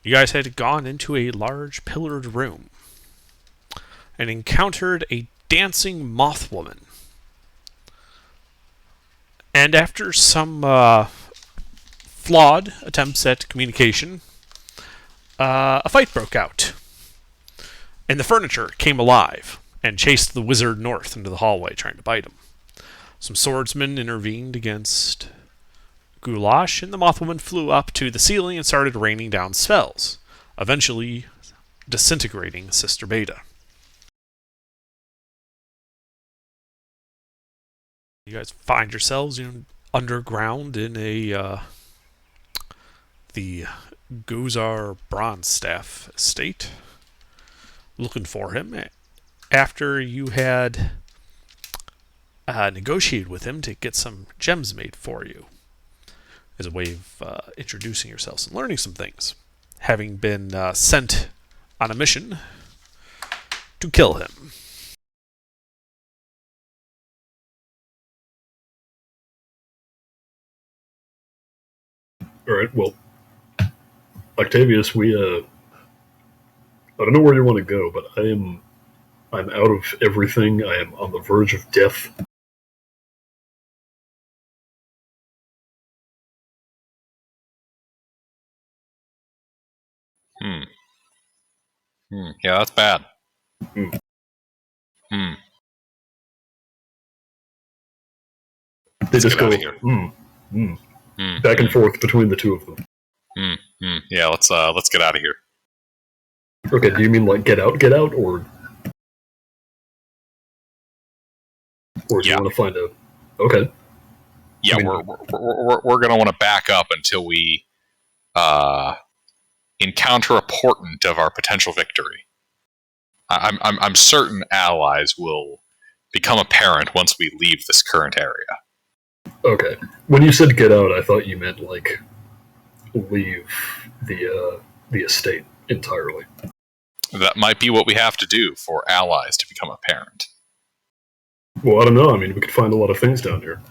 You guys had gone into a large pillared room and encountered a dancing moth woman. And after some flawed attempts at communication, a fight broke out. And the furniture came alive and chased the wizard north into the hallway, trying to bite him. Some swordsmen intervened against Goulash, and the Mothwoman flew up to the ceiling and started raining down spells, eventually disintegrating Sister Beta. You guys find yourselves underground in the Gozar Bronzestaff estate, looking for him. After you had negotiated with him to get some gems made for you, as a way of introducing yourselves and learning some things, having been sent on a mission to kill him. All right, well, Octavius, I don't know where you want to go, but I'm out of everything. I am on the verge of death. Yeah, that's bad. They just go back and forth between the two of them. Yeah, let's get out of here. Okay, do you mean like get out, or do you want to find a? Okay. Yeah, we're gonna want to back up until we encounter a portent of our potential victory. I'm certain allies will become apparent once we leave this current area. Okay. When you said get out, I thought you meant like leave the estate entirely. That might be what we have to do for allies to become apparent. Well, I don't know. I mean, we could find a lot of things down here.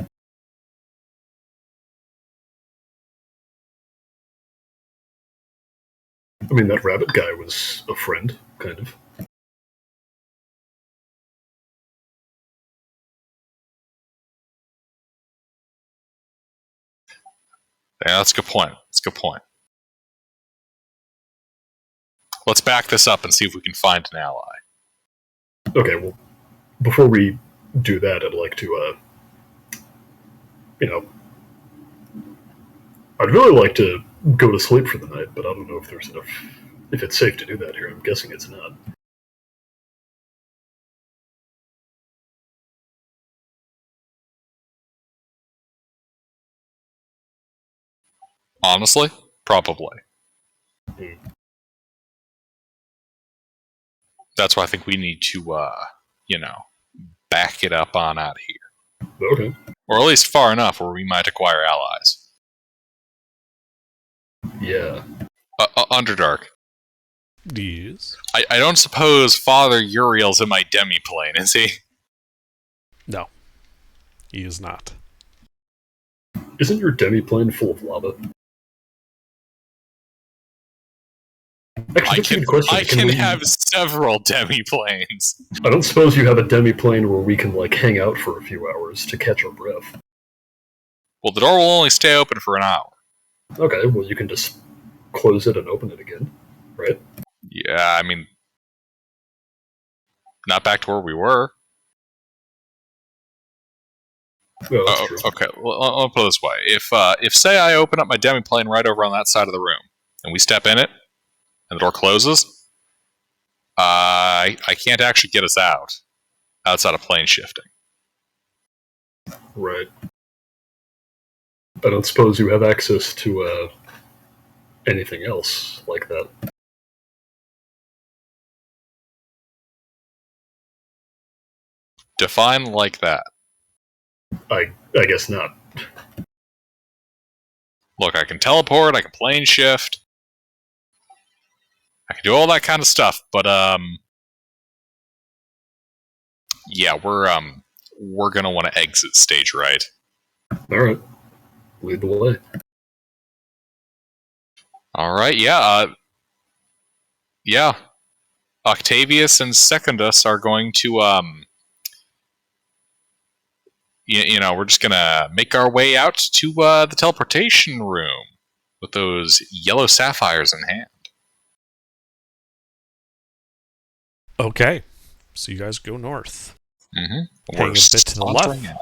I mean, that rabbit guy was a friend, kind of. Yeah, that's a good point. Let's back this up and see if we can find an ally. Okay, well, before we do that, I'd like to, I'd really like to go to sleep for the night, but I don't know if it's safe to do that here. I'm guessing it's not. Honestly, probably. That's why I think we need to, back it up on out of here. Okay. Or at least far enough where we might acquire allies. Yeah. Underdark. Yes. I don't suppose Father Uriel's in my demi-plane, is he? No. He is not. Isn't your demi-plane full of lava? Actually, I can have several demi-planes. I don't suppose you have a demi-plane where we can, like, hang out for a few hours to catch our breath. Well, the door will only stay open for an hour. Okay, well, you can just close it and open it again, right? Yeah, I mean, not back to where we were. Oh, that's true. Okay, well, I'll put it this way. If say I open up my demi-plane right over on that side of the room, and we step in it, and the door closes, I can't actually get us out outside of plane shifting. Right. I don't suppose you have access to anything else like that. Define like that. I guess not. Look, I can teleport, I can plane shift, I can do all that kind of stuff, but yeah, we're gonna want to exit stage right. All right, lead the way. All right, yeah. Yeah. Octavius and Secundus are going to, we're just gonna make our way out to the teleportation room with those yellow sapphires in hand. Okay. So you guys go north. Mm-hmm. Hang We're a bit to the left. sauntering in.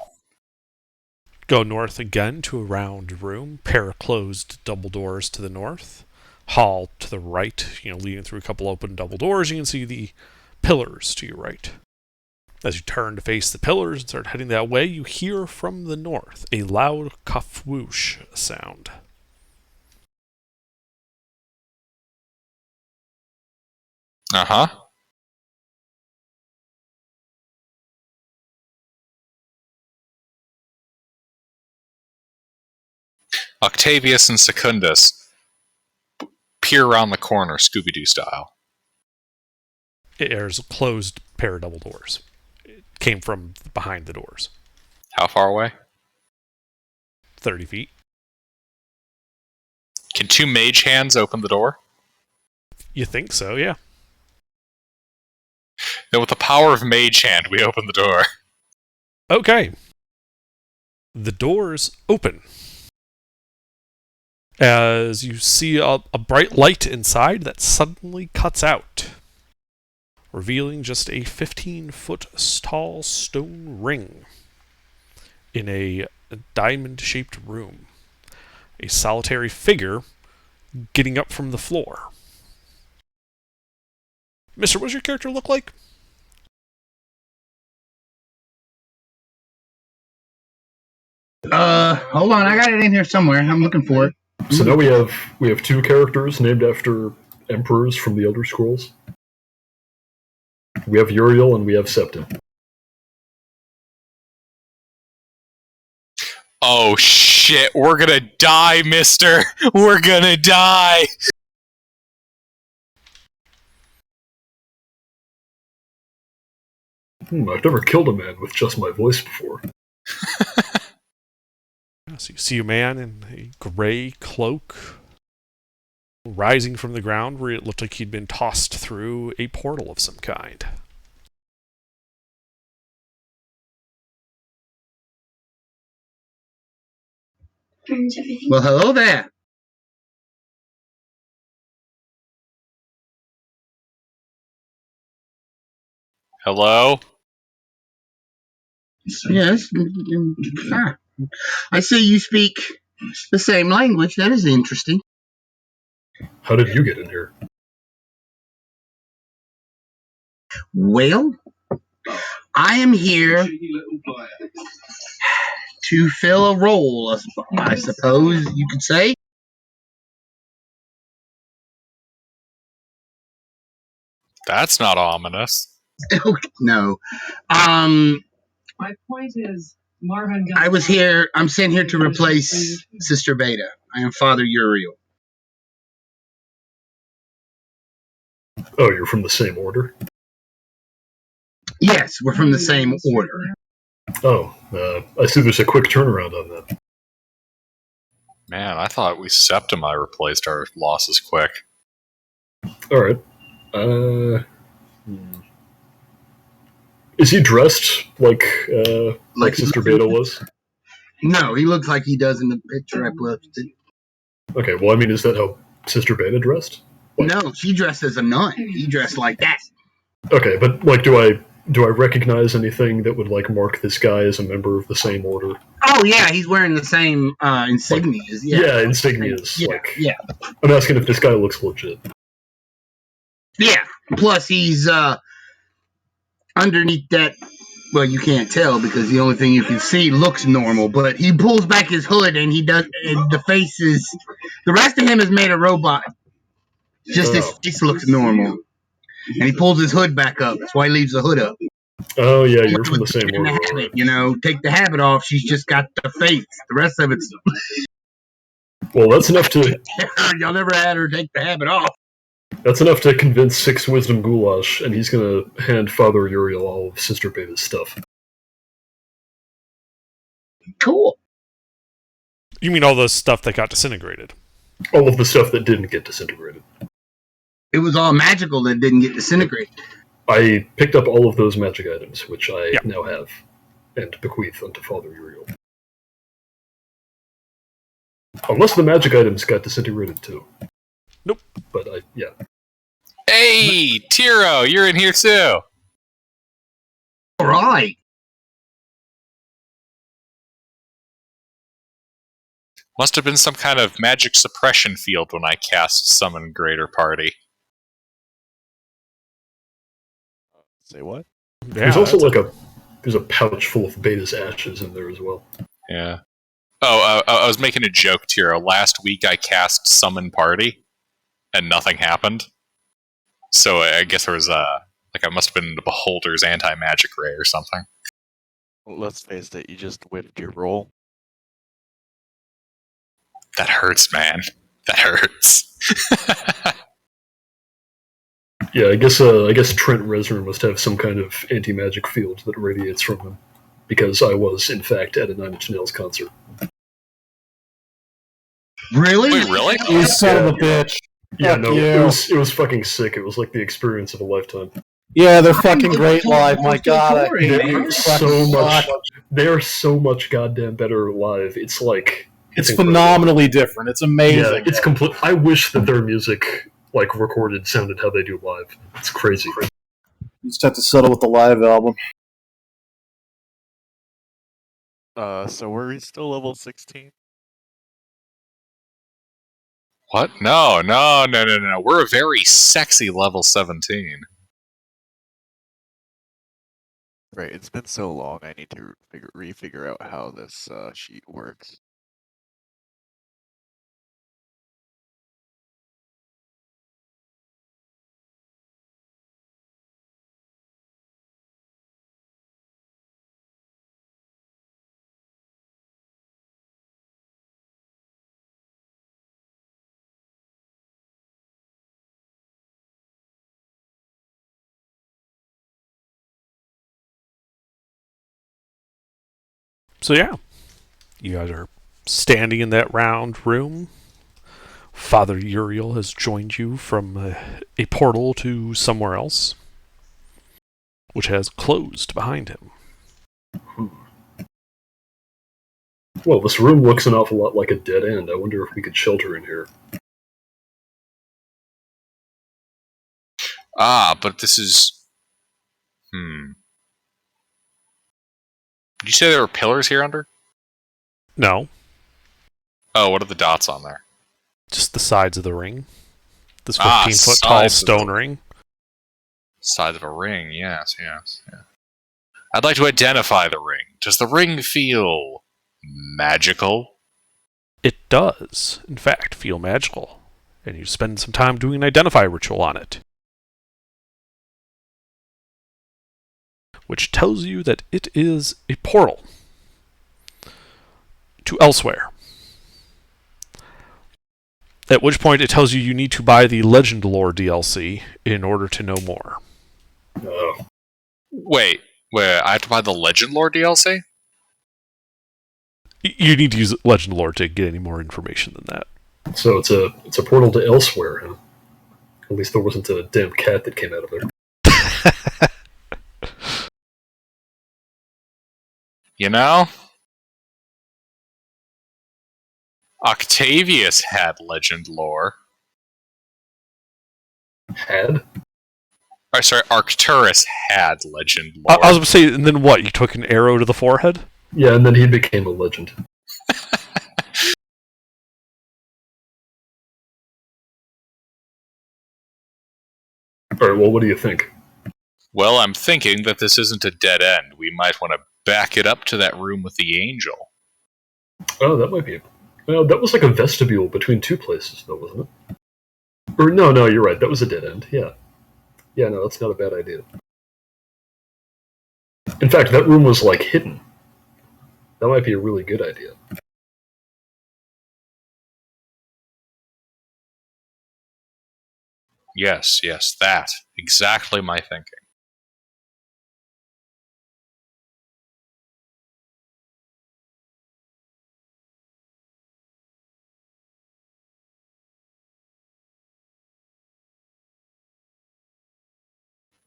Go north again to a round room. Pair of closed double doors to the north. Hall to the right, leading through a couple open double doors. You can see the pillars to your right. As you turn to face the pillars and start heading that way, you hear from the north a loud kafwoosh sound. Uh-huh. Octavius and Secundus peer around the corner, Scooby-Doo style. There's a closed pair of double doors. It came from behind the doors. How far away? 30 feet. Can two mage hands open the door? You think so, yeah. Then with the power of mage hand, we open the door. Okay. The doors open. As you see a bright light inside that suddenly cuts out, revealing just a 15-foot tall stone ring in a diamond-shaped room. A solitary figure getting up from the floor. Mister, what does your character look like? Hold on, I got it in here somewhere. I'm looking for it. So now we have two characters named after emperors from the Elder Scrolls. We have Uriel and we have Septim. Oh shit, we're gonna die, mister! We're gonna die! I've never killed a man with just my voice before. So you see a man in a gray cloak rising from the ground where it looked like he'd been tossed through a portal of some kind. Well, hello there. Hello? Yes. I see you speak the same language. That is interesting. How did you get in here? Well, I am here to fill a role, I suppose you could say. That's not ominous. No. My point is, Marvin. I'm sent here to replace Sister Beta. I am Father Uriel. Oh, you're from the same order? Yes, we're from the same order. Oh, I see there's a quick turnaround on that. Man, I thought we Septimi replaced our losses quick. Alright. Is he dressed like Sister Beta was? No, he looks like he does in the picture I posted. Okay, well, I mean, is that how Sister Beta dressed? No, she dressed as a nun. He dressed like that. Okay, but do I recognize anything that would mark this guy as a member of the same order? Oh yeah, he's wearing the same insignias. Yeah, insignias. Yeah. I'm asking if this guy looks legit. Yeah. Plus, he's underneath that. Well, you can't tell because the only thing you can see looks normal. But he pulls back his hood, and the face is. The rest of him is made of robot. Just his face looks normal, and he pulls his hood back up. That's why he leaves the hood up. Oh yeah, you're from the same order. Habit, take the habit off. She's just got the face. The rest of it's. Well, that's enough to. Y'all never had her take the habit off. That's enough to convince 6 Wisdom Goulash, and he's gonna hand Father Uriel all of Sister Beta's stuff. Cool. You mean all the stuff that got disintegrated? All of the stuff that didn't get disintegrated. It was all magical that didn't get disintegrated. I picked up all of those magic items, which I Yep. now have, and bequeath unto Father Uriel. Unless the magic items got disintegrated too. Nope. But yeah. Hey, Tiro, you're in here too. All right. Must have been some kind of magic suppression field when I cast Summon Greater Party. Say what? Yeah, There's also that's there's a pouch full of Beta's ashes in there as well. Yeah. Oh, I was making a joke, Tiro. Last week I cast Summon Party, and nothing happened. So I guess there was I must have been the Beholder's anti-magic ray or something. Let's face it, you just whiffed your roll. That hurts, man. That hurts. Yeah, I guess Trent Reznor must have some kind of anti-magic field that radiates from him, because I was in fact at a Nine Inch Nails concert. Really? Wait, really? You son of a bitch. Yeah, Fuck no, you. it was fucking sick. It was like the experience of a lifetime. Yeah, they're fucking great live. My God, I hate They're you. so Fucking much. fuck. They are so much goddamn better live. It's like It's incredible. phenomenally different. It's Yeah, amazing. it's complete. I wish that their music, like recorded, sounded how they do live. It's crazy. You just have to settle with the live album. So we're still level 16? What? No. We're a very sexy level 17. Right, it's been so long, I need to refigure out how this sheet works. So yeah, you guys are standing in that round room. Father Uriel has joined you from a portal to somewhere else, which has closed behind him. Well, this room looks an awful lot like a dead end. I wonder if we could shelter in here. Ah, but this is... Did you say there were pillars here under? No, Oh, what are the dots on there? just the sides of the ring. This Ah, 15-foot tall sides of the- stone ring. Side of a ring, yes. I'd like to identify the ring. Does the ring feel magical? It does, in fact, feel magical, and you spend some time doing an identify ritual on it, which tells you that it is a portal to elsewhere. At which point it tells you need to buy the Legend Lore DLC in order to know more. Wait, I have to buy the Legend Lore DLC? You need to use Legend Lore to get any more information than that. So it's a portal to elsewhere, huh? At least there wasn't a damn cat that came out of there. You know? Octavius had Legend Lore. Had? Or, sorry, Arcturus had Legend I Lore. was going to say, and then what? You took an arrow to the forehead? Yeah, and then he became a legend. Alright, well, what do you think? Well, I'm thinking that this isn't a dead end. We might want to back it up to that room with the angel. Oh, that might be... Well, that was like a vestibule between two places, though, wasn't it? Or, no, you're right. That was a dead end, yeah. Yeah, no, that's not a bad idea. In fact, that room was, like, hidden. That might be a really good idea. Yes, that. Exactly my thinking.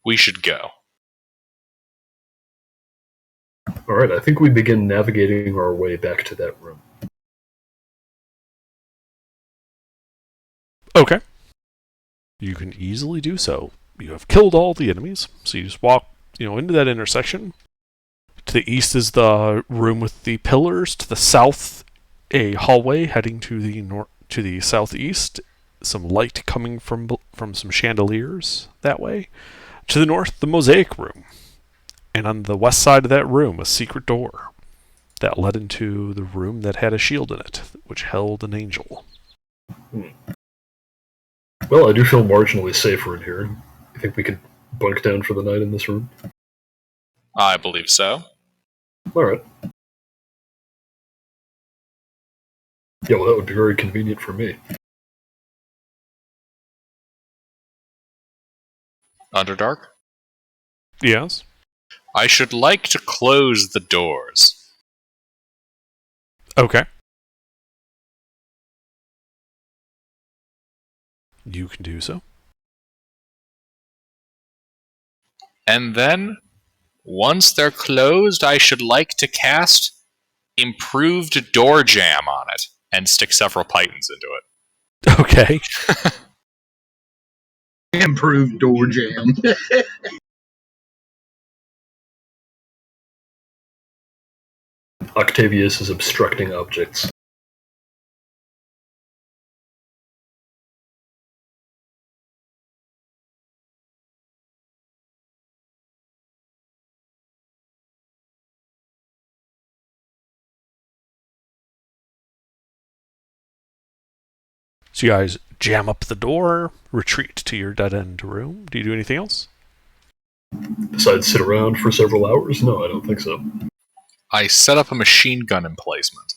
we should go. All right, I think we begin navigating our way back to that room. Okay. You can easily do so. You have killed all the enemies, so you just walk, into that intersection. To the east is the room with the pillars. To the south, a hallway heading to the southeast. Some light coming from some chandeliers that way. To the north, the mosaic room. And on the west side of that room, a secret door that led into the room that had a shield in it, which held an angel. Well, I do feel marginally safer in here. You think we could bunk down for the night in this room? I believe so. All right. Yeah, well, that would be very convenient for me. Underdark? Yes? I should like to close the doors. Okay. You can do so. And then, once they're closed, I should like to cast Improved Door Jam on it and stick several pythons into it. Okay. Improved door jam. Octavius is obstructing objects. So you guys jam up the door, retreat to your dead-end room. Do you do anything else? Besides sit around for several hours? No, I don't think so. I set up a machine gun emplacement.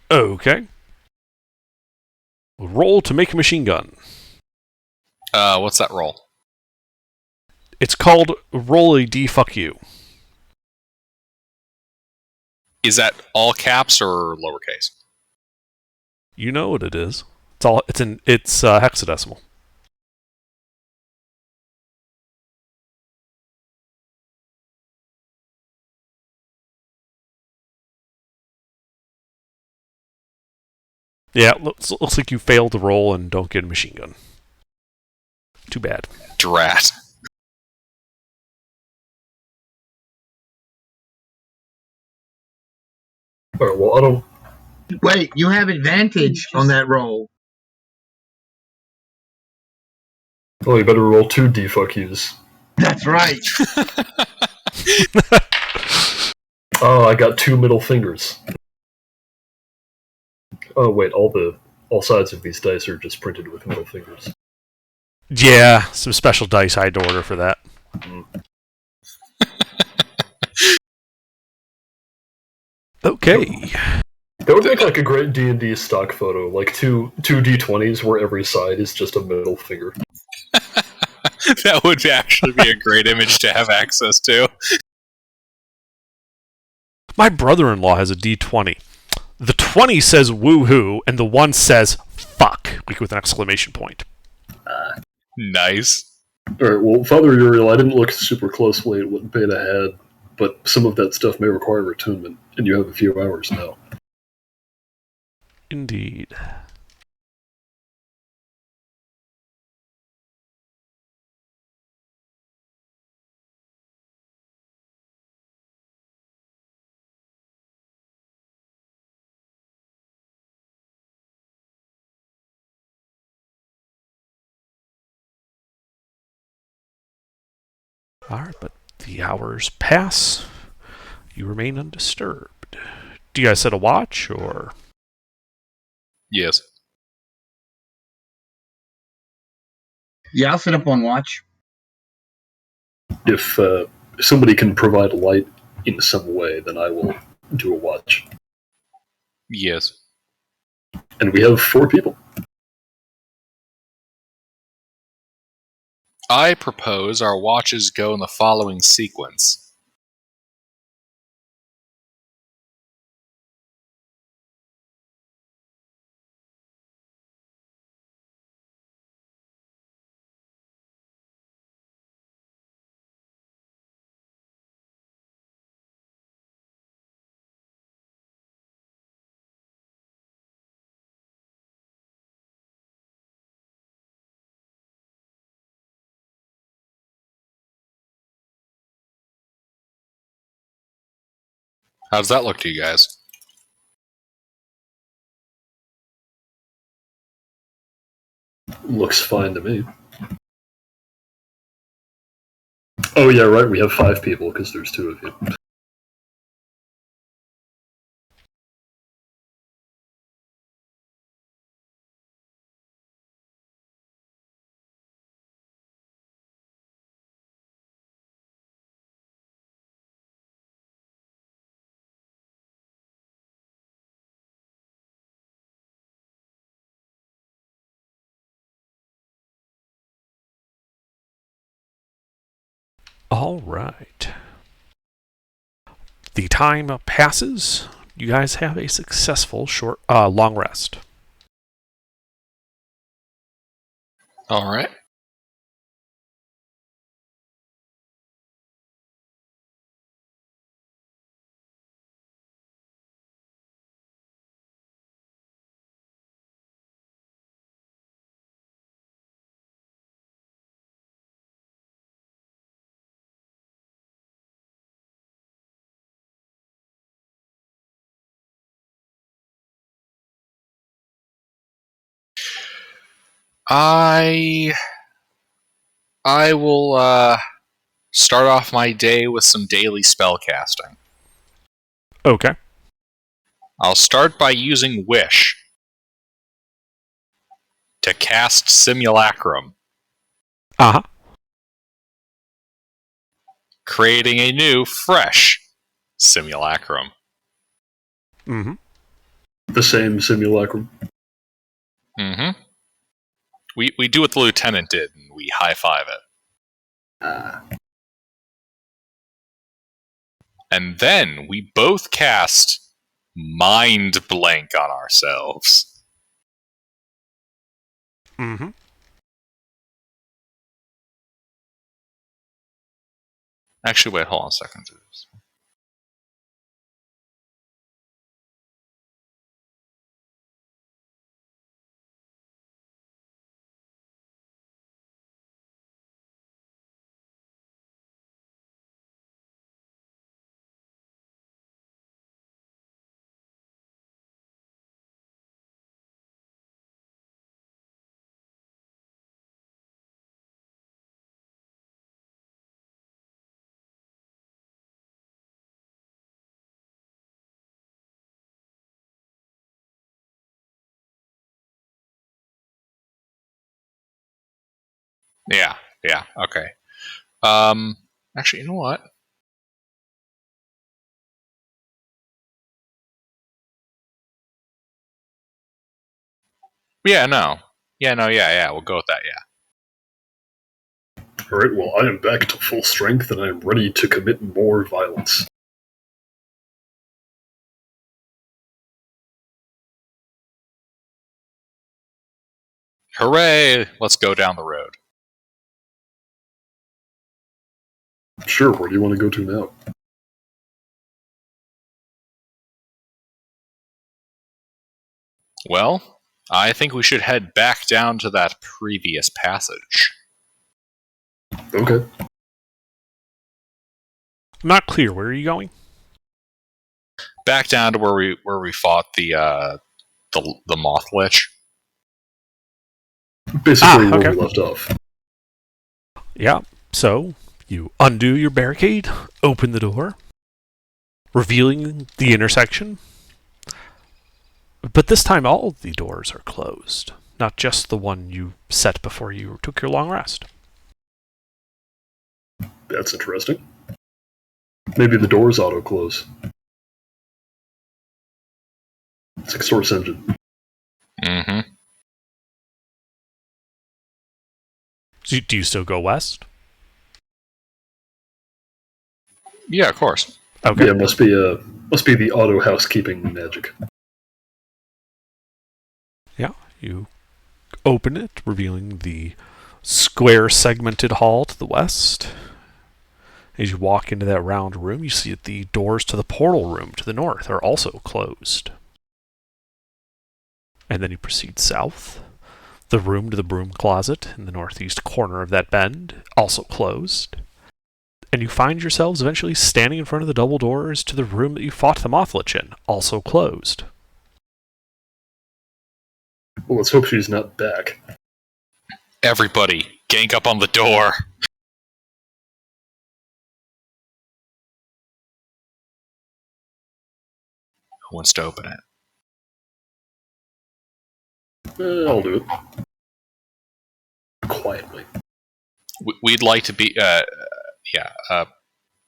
Okay. Roll to make a machine gun. What's that roll? It's called Roll a D Fuck You. Is that all caps or lowercase? You know what it is. It's hexadecimal. Yeah, looks like you failed to roll and don't get a machine gun. Too bad. Drat. All right, well, I don't... Wait, you have advantage on that roll. Well, you better roll 2 D-fuck yous. That's right. Oh, I got 2 middle fingers. Oh, wait, all sides of these dice are just printed with middle fingers. Yeah, some special dice I had to order for that. Okay. That would make like a great D&D stock photo, like two D20s where every side is just a middle finger. That would actually be a great image to have access to. My brother-in-law has a D20. The 20 says woohoo, and the 1 says fuck, like with an exclamation point. Nice. Alright, well, Father Uriel, I didn't look super closely at what Beta had, but some of that stuff may require attunement, and you have a few hours now. Indeed. Alright, but the hours pass. You remain undisturbed. Do you guys set a watch, or...? Yes. Yeah, I'll sit up on watch. If somebody can provide a light in some way, then I will do a watch. Yes. And we have 4 people. I propose our watches go in the following sequence. How does that look to you guys? Looks fine to me. Oh yeah, right. We have 5 people because there's 2 of you. All right. The time passes. You guys have a successful long rest. All right. I will start off my day with some daily spell casting. Okay. I'll start by using Wish to cast Simulacrum, Uh-huh. creating a new, fresh Simulacrum. Mm-hmm. The same simulacrum. Mm-hmm. We do what the lieutenant did, and we high-five it. And then we both cast Mind Blank on ourselves. Mm-hmm. Actually, wait, hold on a second. Yeah, okay. Actually, you know what? Yeah, we'll go with that, yeah. Alright, well, I am back to full strength and I am ready to commit more violence. Hooray! Let's go down the road. Sure, where do you want to go to now? Well, I think we should head back down to that previous passage. Okay. I'm not clear. Where are you going? Back down to where we fought the Moth Lich. Basically where okay. we left off. Yeah. So you undo your barricade, open the door, revealing the intersection. But this time all the doors are closed, not just the one you set before you took your long rest. That's interesting. Maybe the doors auto-close. It's like a Source Engine. Mm-hmm. So do you still go west? Yeah, of course. Okay. Yeah, must be the auto housekeeping magic. Yeah, you open it, revealing the square segmented hall to the west. As you walk into that round room, you see that the doors to the portal room to the north are also closed. And then you proceed south. The room to the broom closet in the northeast corner of that bend, also closed. and you find yourselves eventually standing in front of the double doors to the room that you fought the Mothlich in, also closed. Well, let's hope she's not back. Everybody, gang up on the door. Who wants to open it? I'll do it. Quietly. We'd like to be.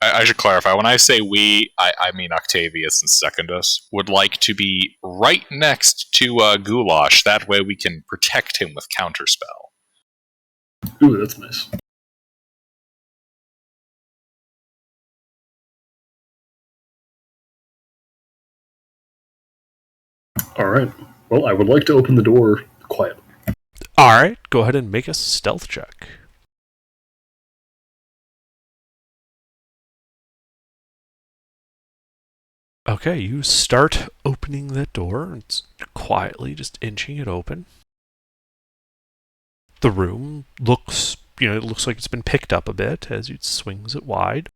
I should clarify. When I say we, I mean Octavius and Secundus would like to be right next to Goulash. That way we can protect him with counterspell. Ooh, that's nice. Alright. Well, I would like to open the door quietly. Alright, go ahead and make a stealth check. Okay, you start opening that door, and quietly just inching it open. The room looks, it looks like it's been picked up a bit as it swings it wide.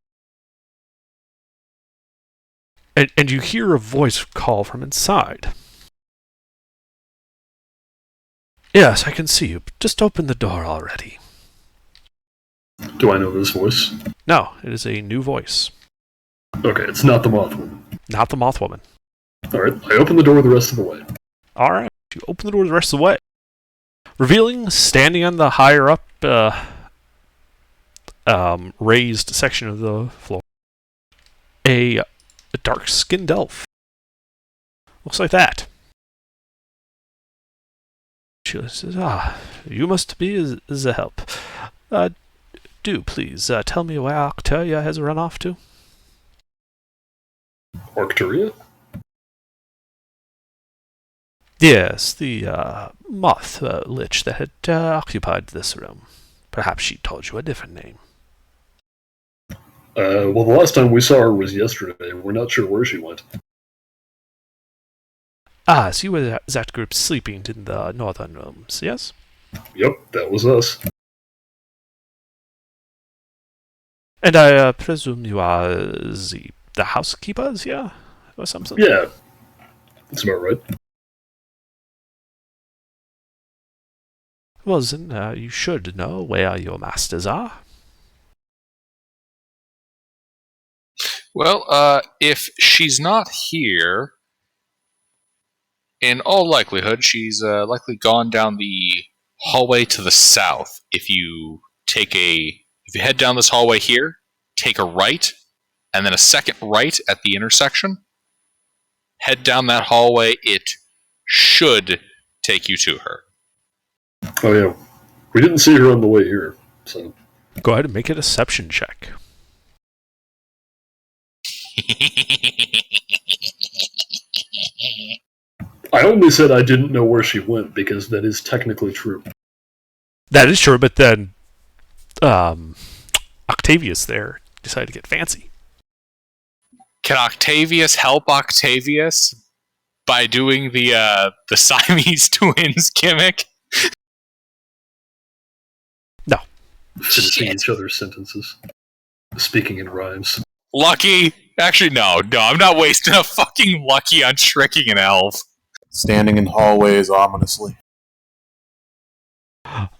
And you hear a voice call from inside. Yes, I can see you. Just open the door already. Do I know this voice? No, it is a new voice. Okay, it's not the Mothwoman. Not the Mothwoman. Alright, I open the door the rest of the way. Alright, you open the door the rest of the way. Revealing, standing on the higher up raised section of the floor, a dark-skinned elf. Looks like that. She says, you must be the help. Do please tell me where Arcturia has run off to? Arcturia? Yes, the moth lich that had occupied this room. Perhaps she told you a different name. Well, the last time we saw her was yesterday. We're not sure where she went. So you were that group sleeping in the northern rooms, yes? Yep, that was us. And I presume you are the housekeepers, yeah? Or something? Yeah, that's about right. Well, then, you should know where your masters are. Well, if she's not here, in all likelihood, she's likely gone down the hallway to the south. If you head down this hallway here, take a right, and then a second right at the intersection. Head down that hallway. It should take you to her. Oh yeah, we didn't see her on the way here, so... Go ahead and make a deception check. I only said I didn't know where she went because that is technically true. That is true, but then Octavius there decided to get fancy. Can Octavius help Octavius by doing the Siamese twins gimmick? No. Finishing each other's sentences. Speaking in rhymes. Lucky? Actually, no, I'm not wasting a fucking lucky on tricking an elf. Standing in hallways ominously.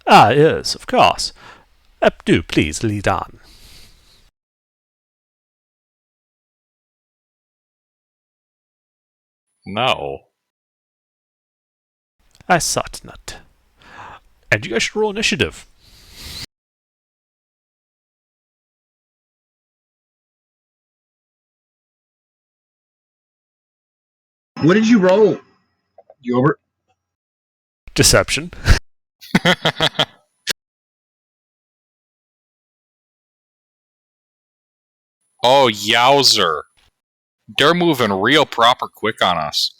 Yes, of course. Do please lead on. No. I thought not. And you guys should roll initiative. What did you roll, Gilbert? Deception. Oh, yowzer. They're moving real proper quick on us.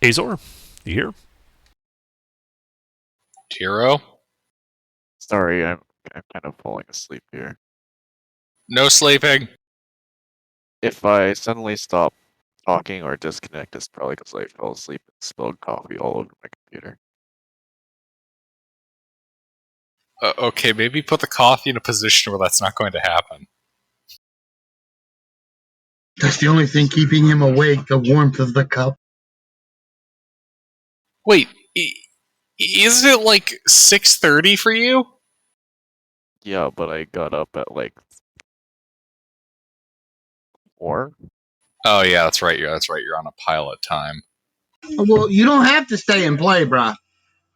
Azor, you here? Tiro? Sorry, I'm kind of falling asleep here. No sleeping. If I suddenly stop talking or disconnect, it's probably because I fell asleep and spilled coffee all over my computer. Okay, maybe put the coffee in a position where that's not going to happen. That's the only thing keeping him awake, the warmth of the cup. Wait, isn't it like 6:30 for you? Yeah, but I got up at like 4. Oh yeah, that's right. That's right. You're on a pilot time. Well, you don't have to stay and play, brah.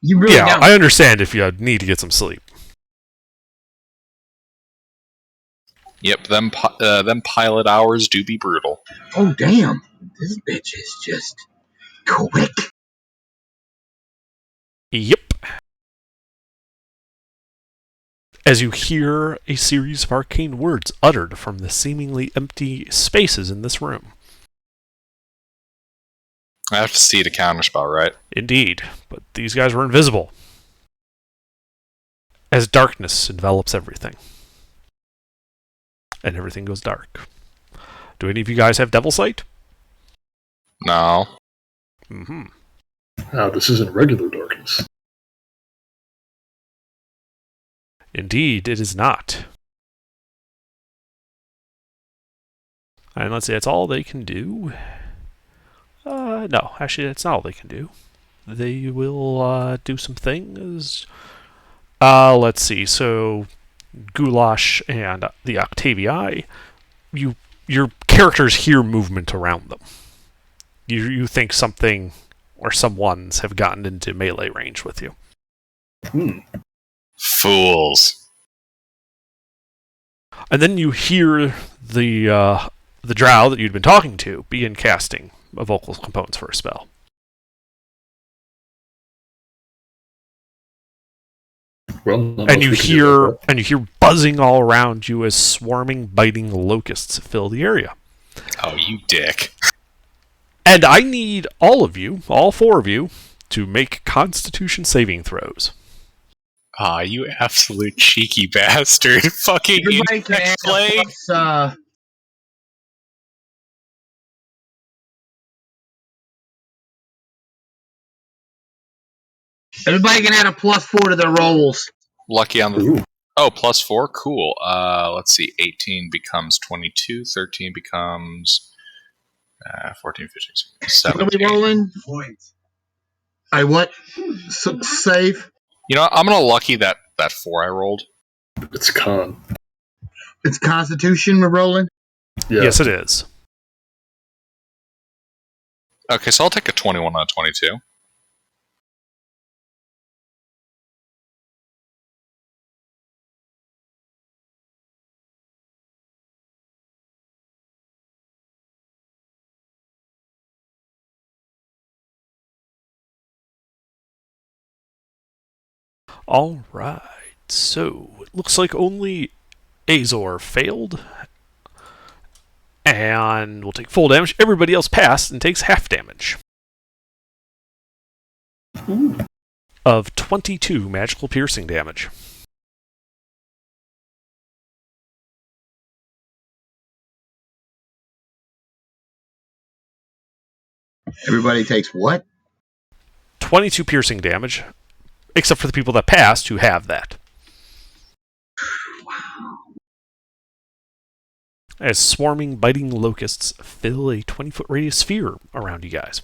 You really Yeah, don't. I understand if you need to get some sleep. Yep, them pilot hours do be brutal. Oh, damn. This bitch is just quick. Yep. As you hear a series of arcane words uttered from the seemingly empty spaces in this room. I have to see to counterspell, right? Indeed, but these guys were invisible. As darkness envelops everything. And everything goes dark. Do any of you guys have Devil Sight? No. Mm-hmm. This isn't regular darkness. Indeed, it is not. And let's see, that's all they can do. No, actually, that's not all they can do. They will do some things. Let's see, so Goulash and the Octavii, your characters hear movement around them. You think something or someone's have gotten into melee range with you. Fools. And then you hear the drow that you'd been talking to begin casting vocal components for a spell. Well, And you hear buzzing all around you as swarming, biting locusts fill the area. Oh, you dick. And I need all of you, all 4 of you, to make Constitution saving throws. Ah, you absolute cheeky bastard. Fucking Everybody can add play. a plus, everybody can add a +4 to their rolls. Lucky on the... Ooh. Oh, +4? Cool. Let's see. 18 becomes 22. 13 becomes... 14, 15, 16, What are we 17. rolling? What? Save? You know, I'm gonna lucky that 4 I rolled. It's con. It's Constitution we're rolling? Yeah. Yes, it is. Okay, so I'll take a 21 on a 22. All right. So it looks like only Azor failed, and will take full damage. Everybody else passed and takes half damage of 22 magical piercing damage. Everybody takes what? 22 piercing damage, except for the people that passed who have that. As swarming, biting locusts fill a 20-foot radius sphere around you guys.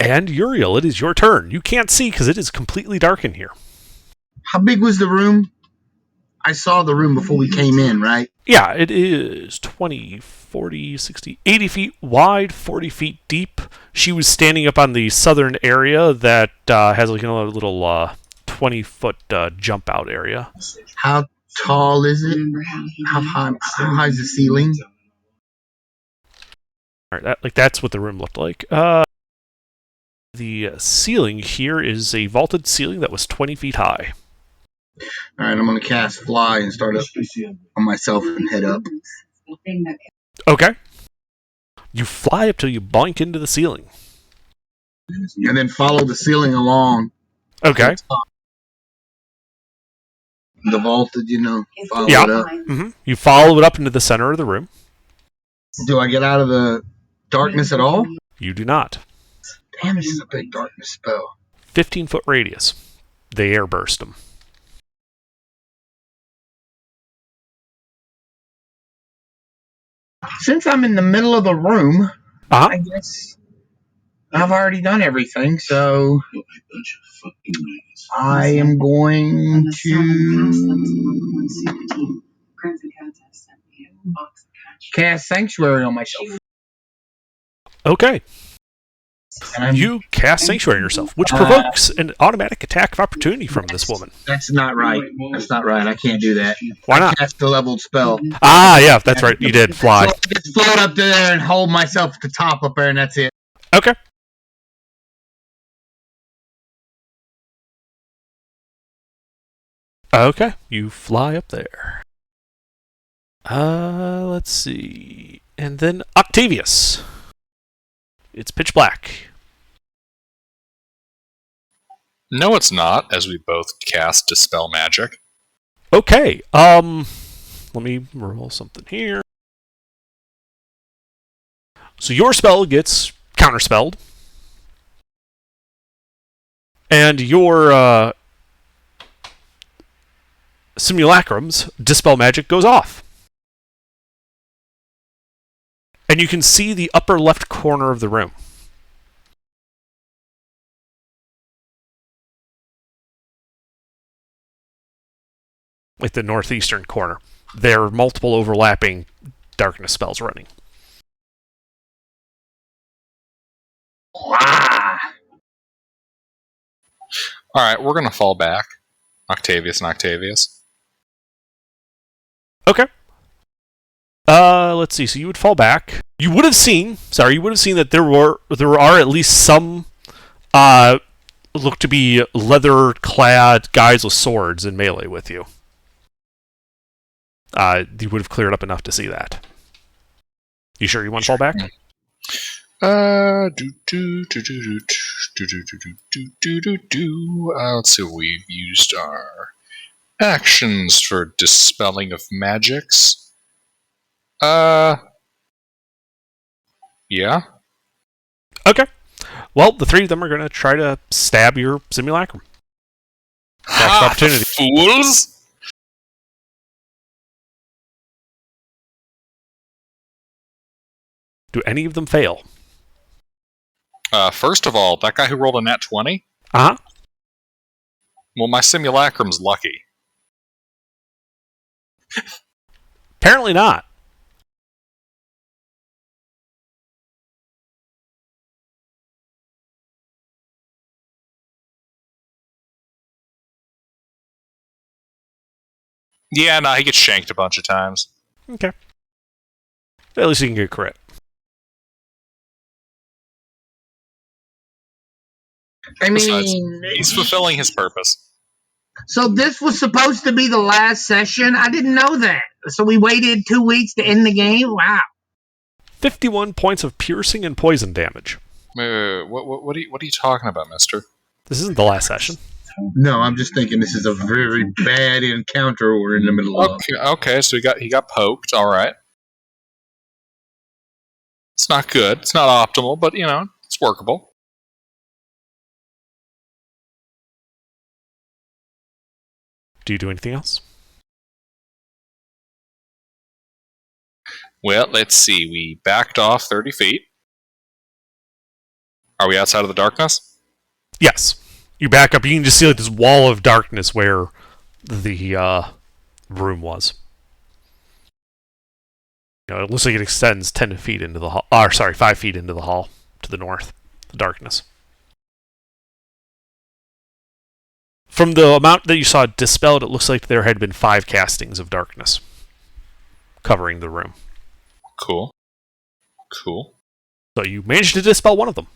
And Uriel, it is your turn. You can't see because it is completely dark in here. How big was the room? I saw the room before we came in, right? Yeah, it is 20, 40, 60, 80 feet wide, 40 feet deep. She was standing up on the southern area that has like another little 20-foot jump out area. How tall is it? How high is the ceiling? All right, that's what the room looked like. The ceiling here is a vaulted ceiling that was 20 feet high. All right, I'm going to cast Fly and start up on myself and head up. Okay. You fly up till you boink into the ceiling. And then follow the ceiling along. Okay. the vault, follow Yeah. it up. You follow it up into the center of the room. Do I get out of the darkness at all? You do not. Damn, this is a big darkness spell. 15-foot radius. They airburst them. Since I'm in the middle of the room, Uh-huh. I guess I've already done everything, so I am going to cast Sanctuary on myself. Okay. And You cast Sanctuary on yourself, which provokes an automatic attack of opportunity from this woman. That's not right. That's not right. I can't do that. Why I not? cast a leveled spell. Ah, yeah, that's right. You did fly. So I just float up there and hold myself at the top up there, and that's it. Okay. Okay, you fly up there. Let's see. And then Octavius. It's pitch black. No, it's not, as we both cast Dispel Magic. Okay, let me roll something here. So your spell gets counterspelled. And your, Simulacrum's Dispel Magic goes off. And you can see the upper left corner of the room. Like the northeastern corner. There are multiple overlapping darkness spells running. Wow. Alright, we're going to fall back. Octavius and Octavius. Okay. Let's see. So you would fall back. You would have seen that there are at least some look to be leather-clad guys with swords in melee with you. You would have cleared up enough to see that. You sure you want to fall back? Let's see. We've used our actions for dispelling of magics. Yeah. Okay. Well, the three of them are going to try to stab your simulacrum. Attack of opportunity. Fools! Do any of them fail? First of all, that guy who rolled a nat 20? Uh-huh. Well, my simulacrum's lucky. Apparently not. Yeah, nah, he gets shanked a bunch of times. Okay. At least you can get crit. I Besides, mean, he's fulfilling his purpose. so this was supposed to be the last session? I didn't know that. So we waited 2 weeks to end the game? Wow. 51 points of piercing and poison damage. What are you talking about, mister? This isn't the last session. No, I'm just thinking this is a very bad encounter we're in the middle of. Okay, so he got poked, alright. It's not good, it's not optimal, but, it's workable. Do you do anything else? Well, let's see, we backed off 30 feet. Are we outside of the darkness? Yes. You back up. You can just see like this wall of darkness where the room was. It looks like it extends 10 feet into the hall. 5 feet into the hall to the north. The darkness. From the amount that you saw dispelled, it looks like there had been 5 castings of darkness covering the room. Cool. So you managed to dispel one of them.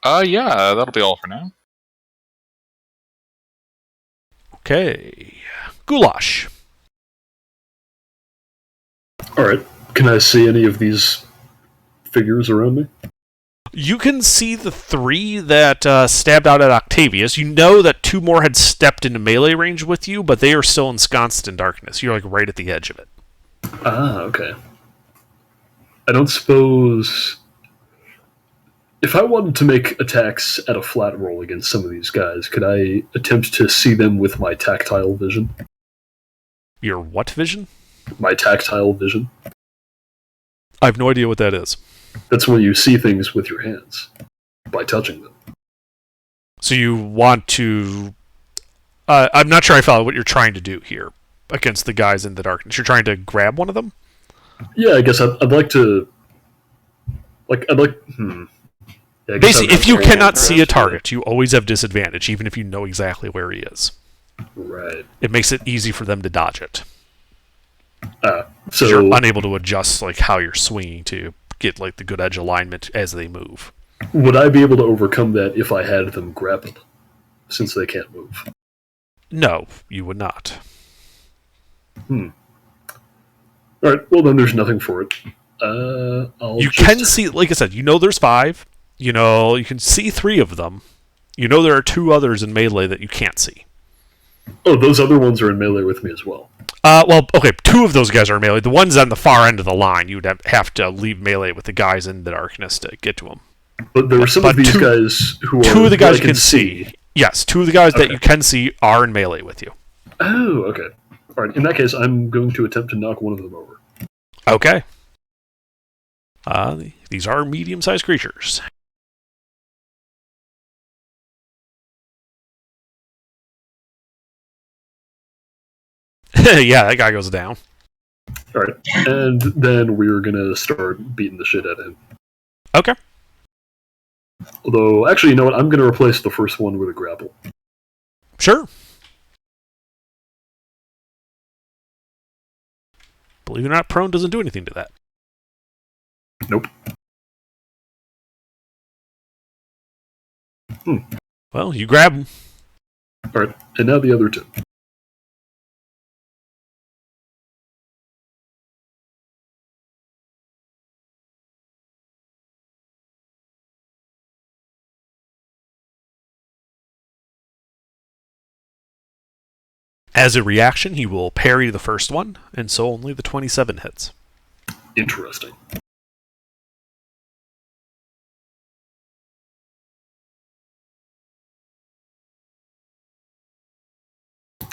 Yeah, that'll be all for now. Okay. Goulash. All right. Can I see any of these figures around me? You can see the 3 that stabbed out at Octavius. You know that 2 more had stepped into melee range with you, but they are still ensconced in darkness. You're like right at the edge of it. Ah, okay. I don't suppose... If I wanted to make attacks at a flat roll against some of these guys, could I attempt to see them with my tactile vision? Your what vision? My tactile vision. I have no idea what that is. That's when you see things with your hands, by touching them. So you want to... I'm not sure I follow what you're trying to do here against the guys in the darkness. You're trying to grab one of them? Yeah, I guess I'd like to... Yeah, Basically, if you cannot see a target, you always have disadvantage, even if you know exactly where he is. Right. It makes it easy for them to dodge it. So You're unable to adjust like how you're swinging to get like the good edge alignment as they move. would I be able to overcome that if I had them grappled, since they can't move? No, you would not. All right. Well, then there's nothing for it. You can see, like I said, you know there's 5. You know you can see 3 of them. You know there are 2 others in melee that you can't see. Oh, those other ones are in melee with me as well. Well, okay, 2 of those guys are in melee. The ones on the far end of the line, you would have to leave melee with the guys in the darkness to get to them. But there were some of these guys who are... 2 of the guys I you can see. Yes, 2 of the guys that you can see are in melee with you. Oh, okay. All right. In that case, I'm going to attempt to knock one of them over. Okay. These are medium-sized creatures. Yeah, that guy goes down. All right. And then we're going to start beating the shit out of him. Okay. Although, actually, you know what? I'm going to replace the first one with a grapple. Sure. Believe it or not, prone doesn't do anything to that. Nope. Well, you grab him. All right. And now the other 2. As a reaction, he will parry the first one, and so only the 27 hits. Interesting.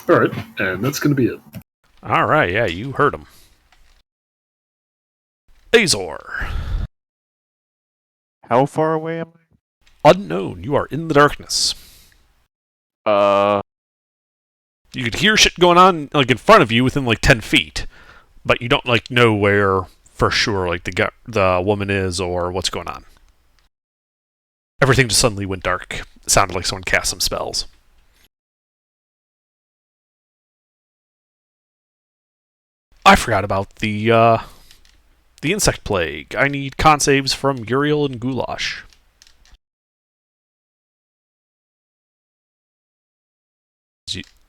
All right. And that's going to be it. All right, yeah, you heard him. Azor. How far away am Unknown. You are in the darkness. I? You could hear shit going on like in front of you within like 10 feet, but you don't like know where for sure like the woman is or what's going on. Everything just suddenly went dark. It sounded like someone cast some spells. I forgot about the insect plague. I need con saves from Uriel and Goulash.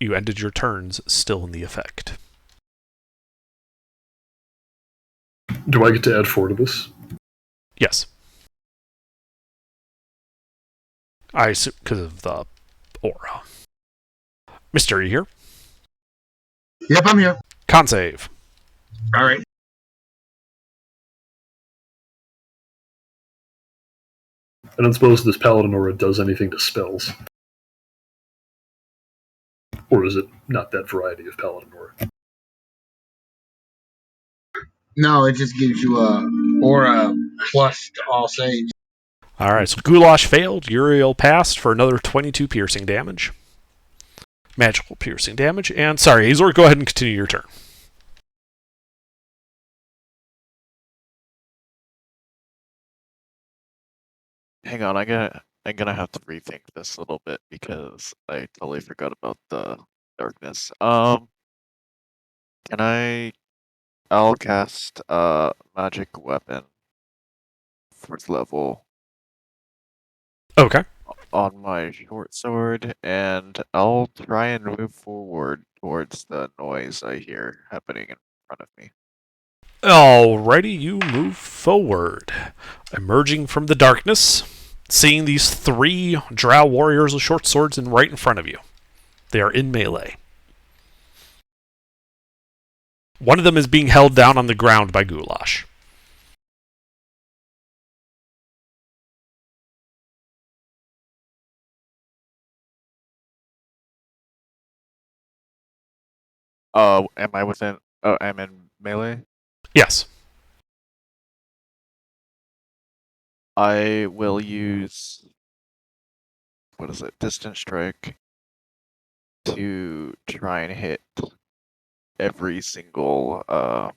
You ended your turns still in the effect. Do I get to add 4 to this? Yes. I assume because of the aura. Mister, are you here? Yep, I'm here. Con save. All right. I don't suppose this Paladin Aura does anything to spells. Or is it not that variety of Paladin Aura? No, it just gives you a aura plus to all saves. Alright, so Goulash failed. Uriel passed for another 22 piercing damage. Magical piercing damage. And sorry, Azor, go ahead and continue your turn. Hang on, I'm gonna have to rethink this a little bit because I totally forgot about the darkness. I'll cast magic weapon, 4th level, Okay. on my short sword, and I'll try and move forward towards the noise I hear happening in front of me. Alrighty, you move forward. Emerging from the darkness, seeing these 3 drow warriors with short swords right in front of you. They are in melee. One of them is being held down on the ground by Goulash. Am I within? Oh, I'm in melee. Yes. I will use. What is it? Distance strike. To try and hit every single. To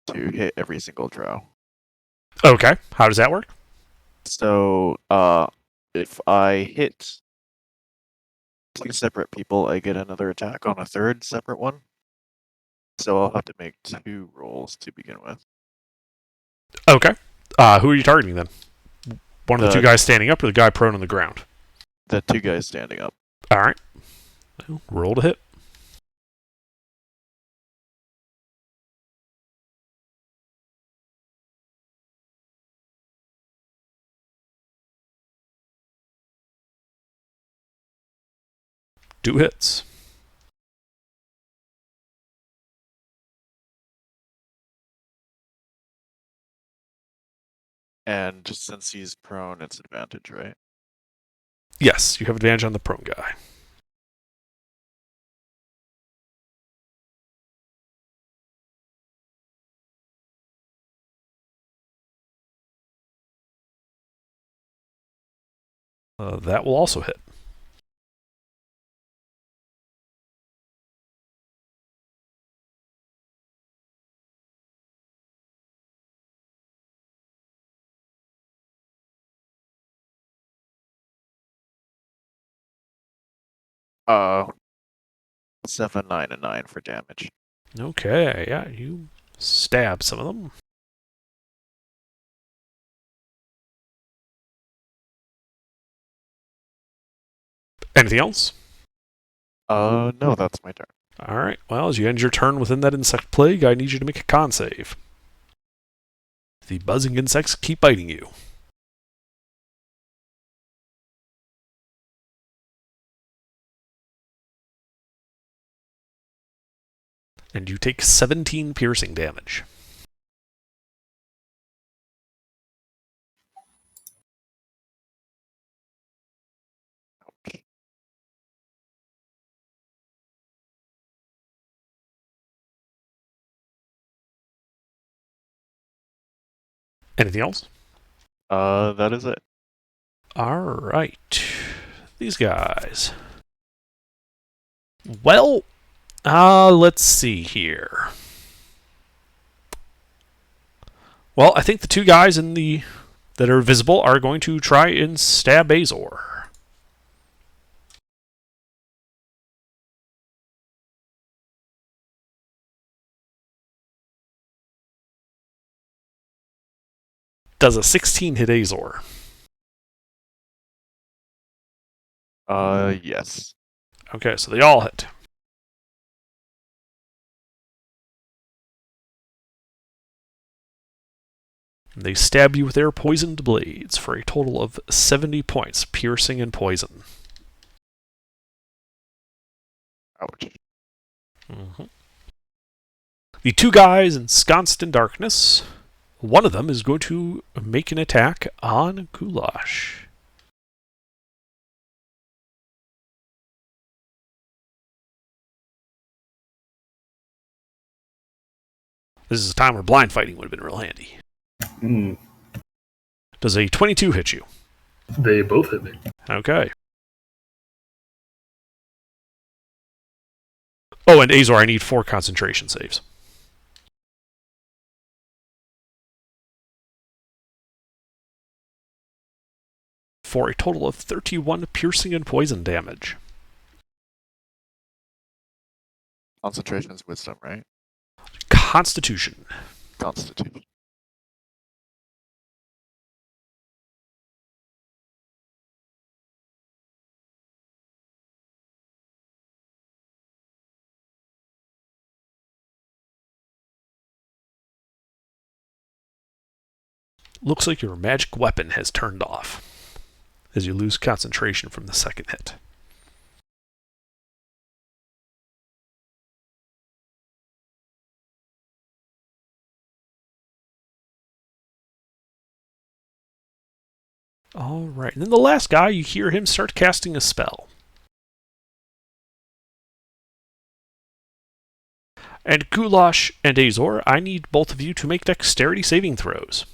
hit every single drow. Okay. How does that work? So, if I hit 2 separate people, I get another attack on a 3rd separate one. So I'll have to make 2 rolls to begin with. Okay. Who are you targeting then? One of the 2 guys standing up or the guy prone on the ground? The 2 guys standing up. Alright. Well, roll to hit. Do hits. And since he's prone, it's advantage, right? Yes, you have advantage on the prone guy. That will also hit. Uh, 7, 9, and 9 for damage. Okay, yeah, you stab some of them. Anything else? No, that's my turn. Alright, well, as you end your turn within that insect plague, I need you to make a con save. The buzzing insects keep biting you. And you take 17 piercing damage. Anything else? That is it. Alright. These guys. Well, let's see here. Well, I think the 2 guys that are visible are going to try and stab Azor. Does a 16 hit Azor? Yes. Okay, so they all hit. They stab you with their poisoned blades for a total of 70 points, piercing and poison. Ouch. Mm-hmm. The 2 guys ensconced in darkness, one of them is going to make an attack on Goulash. This is a time where blind fighting would have been real handy. Does a 22 hit you? They both hit me. Okay. Oh, and Azor, I need 4 concentration saves. For a total of 31 piercing and poison damage. Concentration is wisdom, right? Constitution. Constitution. Looks like your magic weapon has turned off as you lose concentration from the second hit. Alright, and then the last guy, you hear him start casting a spell. And Goulash and Azor, I need both of you to make dexterity saving throws.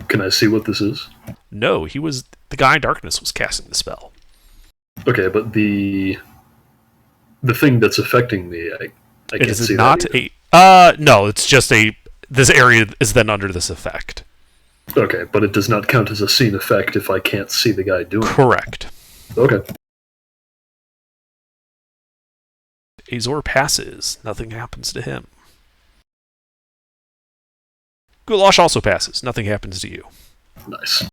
Can I see what this is? No, he was the guy in darkness was casting the spell. Okay, but the thing that's affecting me, I can't Is see it not that either. no, it's just this area is then under this effect. Okay, but it does not count as a scene effect if I can't see the guy doing it. Correct. Okay. Azor passes. Nothing happens to him. Goulash also passes. Nothing happens to you. Nice.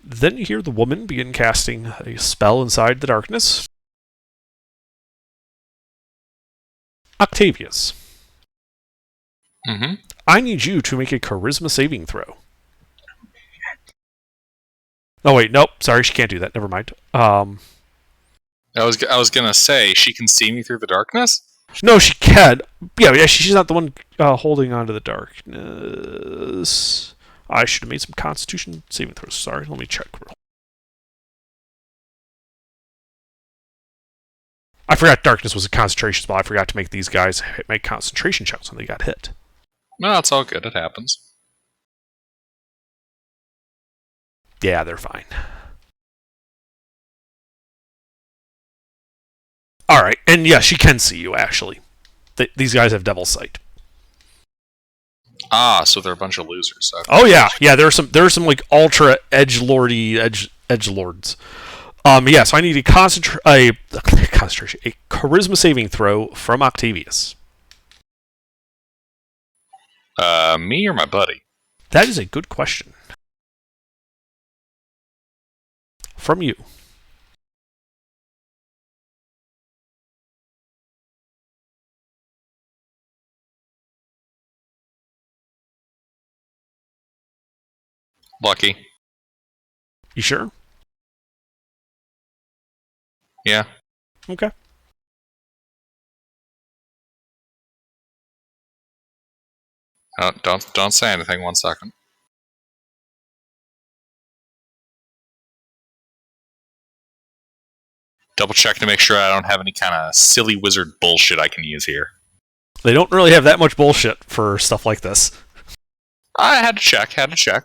Then you hear the woman begin casting a spell inside the darkness. Octavius, Mm-hmm. I need you to make a charisma saving throw. Oh wait, nope. Sorry, she can't do that. Never mind. I was gonna say she can see me through the darkness. No, she can. Yeah. She's not the one holding on to the darkness. I should have made some Constitution saving throws. Sorry, let me check. I forgot darkness was a concentration spell. I forgot to make these guys make concentration checks when they got hit. No, it's all good. It happens. Yeah, they're fine. All right, and yeah, she can see you. Actually, these guys have Devil's Sight. Ah, so they're a bunch of losers. Okay. Oh yeah. There are some like ultra edge lords. Yeah. So I need a concentration, a charisma saving throw from Octavius. Me or my buddy? That is a good question. From you. Lucky. You sure? Yeah. Okay. Don't say anything. 1 second. Double check to make sure I don't have any kind of silly wizard bullshit I can use here. They don't really have that much bullshit for stuff like this. I had to check. Had to check.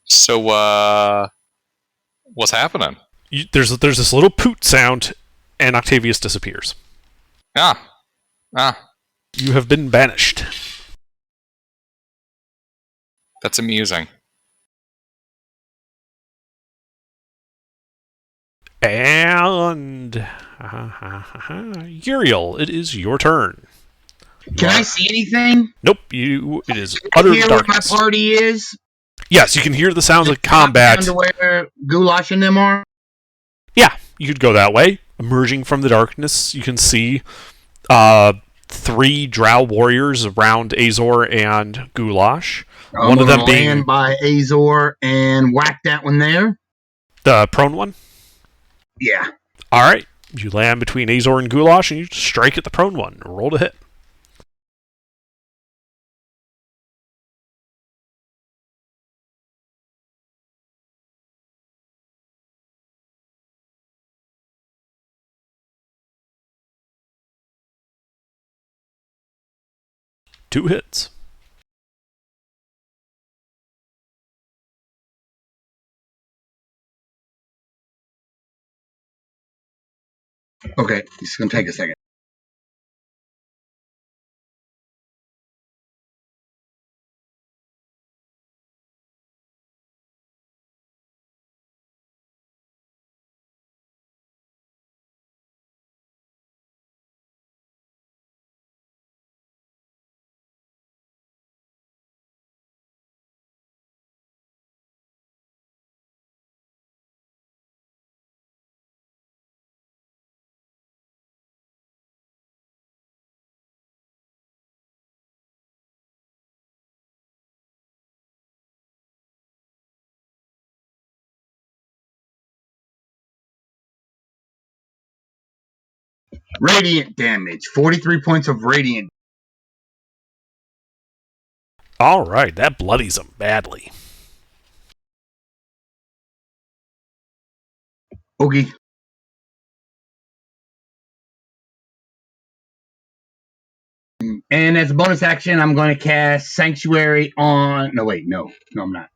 So, what's happening? There's this little poot sound, and Octavius disappears. Ah. You have been banished. That's amusing. And Uriel, it is your turn. Can I see anything? Nope, it is I utter hear where my darkness. party is. Yes, you can hear the sounds of combat. Down to where Goulash and them are. Yeah, you could go that way. Emerging from the darkness, you can see 3 drow warriors around Azor and Goulash. One of them being land by Azor and whack that one there. the prone one. Yeah. All right, you land between Azor and Goulash, and you strike at the prone one. Roll to hit. Two hits. Okay, it's gonna take a second. Radiant damage. 43 points of radiant. All right, that bloodies him badly. Okay. And as a bonus action, I'm going to cast Sanctuary on. No, wait, no, I'm not.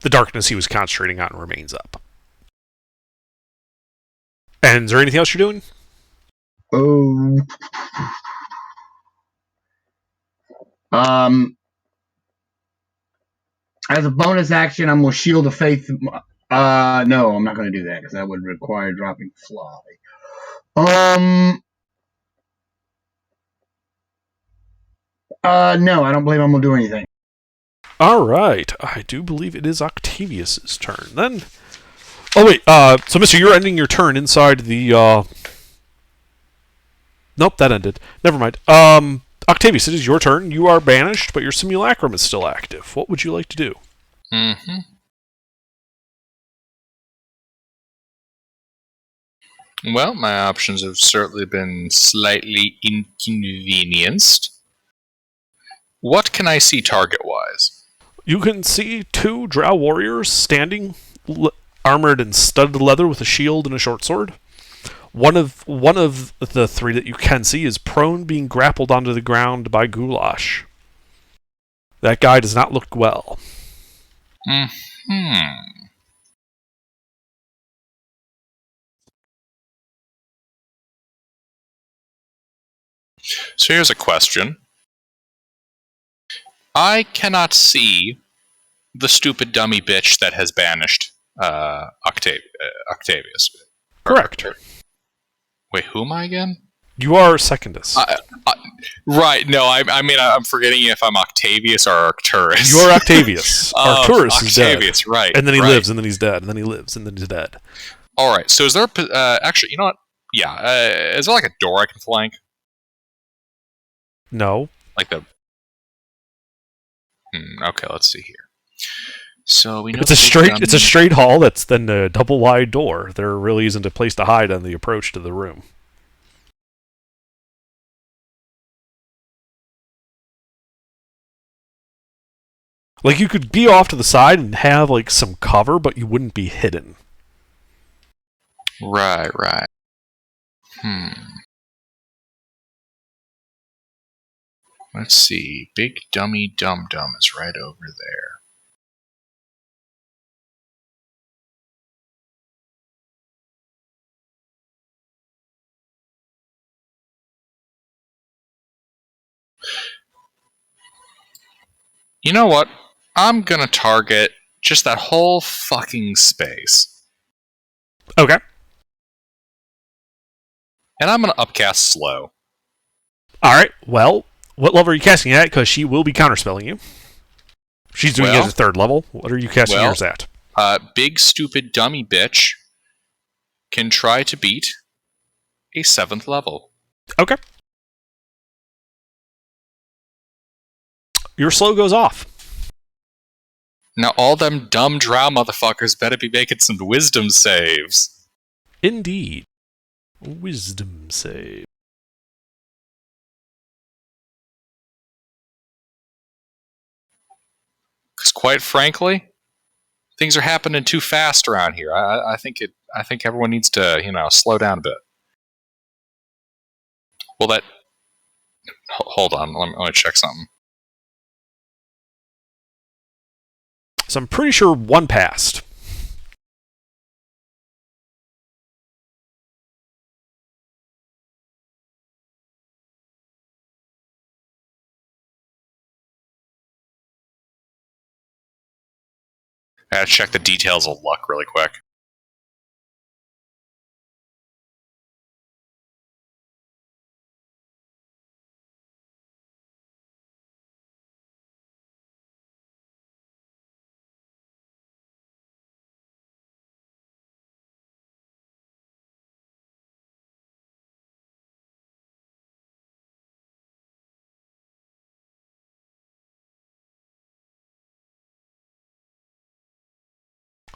The darkness he was concentrating on remains up. And is there anything else you're doing? Oh. As a bonus action, I'm going to Shield of Faith. No, I'm not going to do that because that would require dropping Fly. No, I don't believe I'm going to do anything. All right, I do believe it is Octavius's turn then. Oh wait, so Mister, you're ending your turn inside the. Nope, that ended. Never mind. Octavius, it is your turn. You are banished, but your simulacrum is still active. What would you like to do? Mm-hmm. Well, my options have certainly been slightly inconvenienced. What can I see target-wise? You can see two drow warriors standing, armored in studded leather with a shield and a short sword. One of the three that you can see is prone, being grappled onto the ground by Goulash. That guy does not look well. So here's a question. I cannot see the stupid dummy bitch that has banished Octavius. Correct. Wait, who am I again? You are Secondus. Right, no, I mean, I'm forgetting if I'm Octavius or Arcturus. You are Octavius. Arcturus is dead. Octavius, right. And then he right. lives, and then he's dead, and then he lives, and then he's dead. Alright, so is there actually, you know what? Yeah, is there like a door I can flank? No. Like the... okay, let's see here. So we know It's a straight hall that's then a double wide door. There really isn't a place to hide on the approach to the room. Like, you could be off to the side and have, like, some cover, but you wouldn't be hidden. Right. Let's see. Big Dummy Dum Dum is right over there. You know what? I'm gonna target just that whole fucking space. Okay. And I'm gonna upcast Slow. Alright, well, what level are you casting at? Because she will be counterspelling you. She's doing it at a 3rd level. What are you casting yours at? Big stupid dummy bitch can try to beat a 7th level. Okay. Your slow goes off. Now all them dumb drow motherfuckers better be making some wisdom saves. Indeed. Wisdom save. Because quite frankly, things are happening too fast around here. I think everyone needs to, slow down a bit. Well, that... Hold on, let me check something. So I'm pretty sure one passed. I gotta check the details of luck really quick.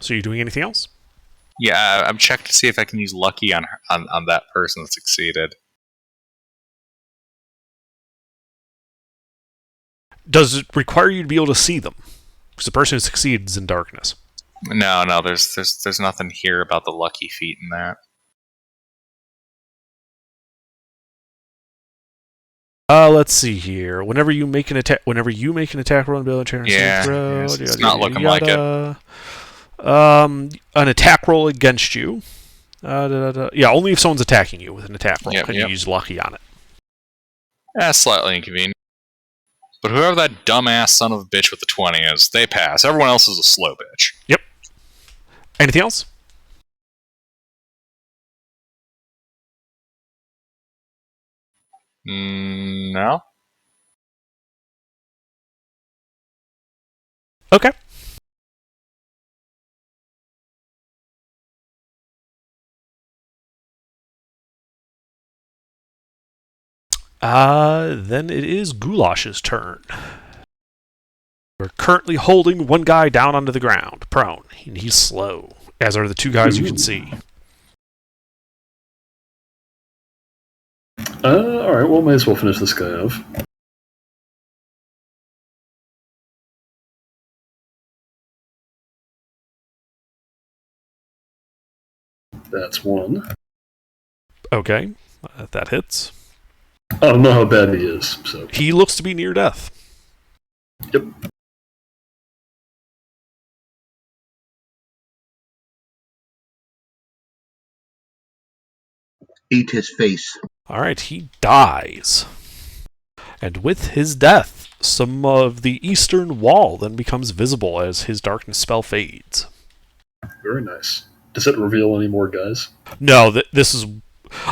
So you doing anything else? Yeah, I'm checking to see if I can use lucky on that person that succeeded. Does it require you to be able to see them? Because the person who succeeds is in darkness. No, there's nothing here about the lucky feat in that. Let's see here. Whenever you make an attack roll and build a It's not looking like it. An attack roll against you. Yeah, only if someone's attacking you with an attack roll can you use lucky on it. Slightly inconvenient. But whoever that dumbass son of a bitch with the 20 is, they pass. Everyone else is a slow bitch. Yep. Anything else? No. Okay. Then it is Goulash's turn. We're currently holding one guy down onto the ground, prone, and he's slow, as are the two guys you can see. Alright, well, might as well finish this guy off. That's one. Okay, that hits. I don't know how bad he is, so... He looks to be near death. Yep. Eat his face. Alright, he dies. And with his death, some of the eastern wall then becomes visible as his darkness spell fades. Very nice. Does it reveal any more guys? No, this is...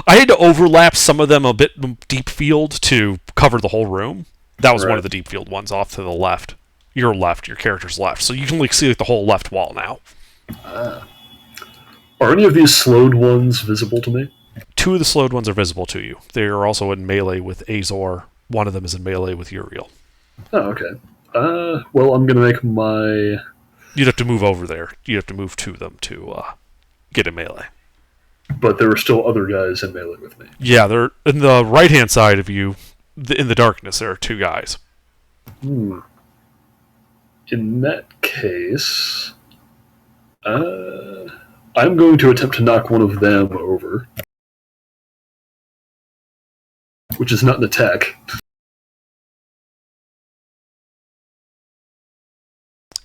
I had to overlap some of them a bit deep field to cover the whole room. That was one of the deep field ones off to the left. Your character's left. So you can see the whole left wall now. Are any of these slowed ones visible to me? Two of the slowed ones are visible to you. They are also in melee with Azor. One of them is in melee with Uriel. Oh, okay. Well, I'm going to make my... You'd have to move over there. You'd have to move to them to get in melee. But there are still other guys in melee with me. Yeah, they're in the right-hand side of you. In the darkness, there are two guys. In that case... I'm going to attempt to knock one of them over. Which is not an attack.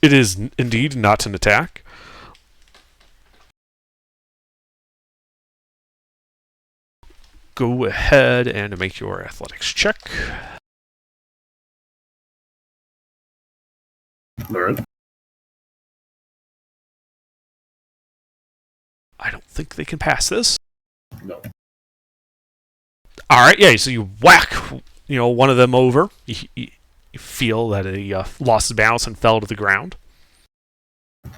It is indeed not an attack. Go ahead and make your athletics check. Alright. I don't think they can pass this. No. Alright, yeah, so you whack one of them over. You feel that he lost his balance and fell to the ground.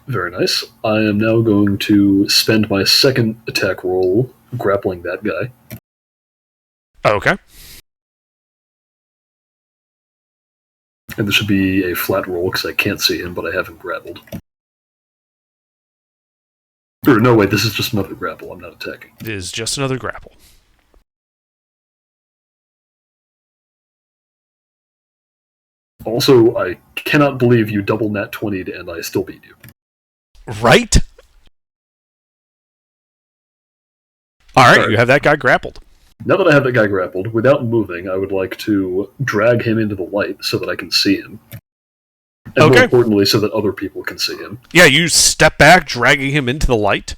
Very nice. I am now going to spend my second attack roll grappling that guy. Okay. And this should be a flat roll because I can't see him, but I have him grappled. Or no, wait, this is just another grapple. I'm not attacking. It is just another grapple. Also, I cannot believe you double nat 20'd and I still beat you. Right? Alright, you have that guy grappled. Now that I have that guy grappled, without moving, I would like to drag him into the light so that I can see him. And more importantly, so that other people can see him. Yeah, you step back, dragging him into the light.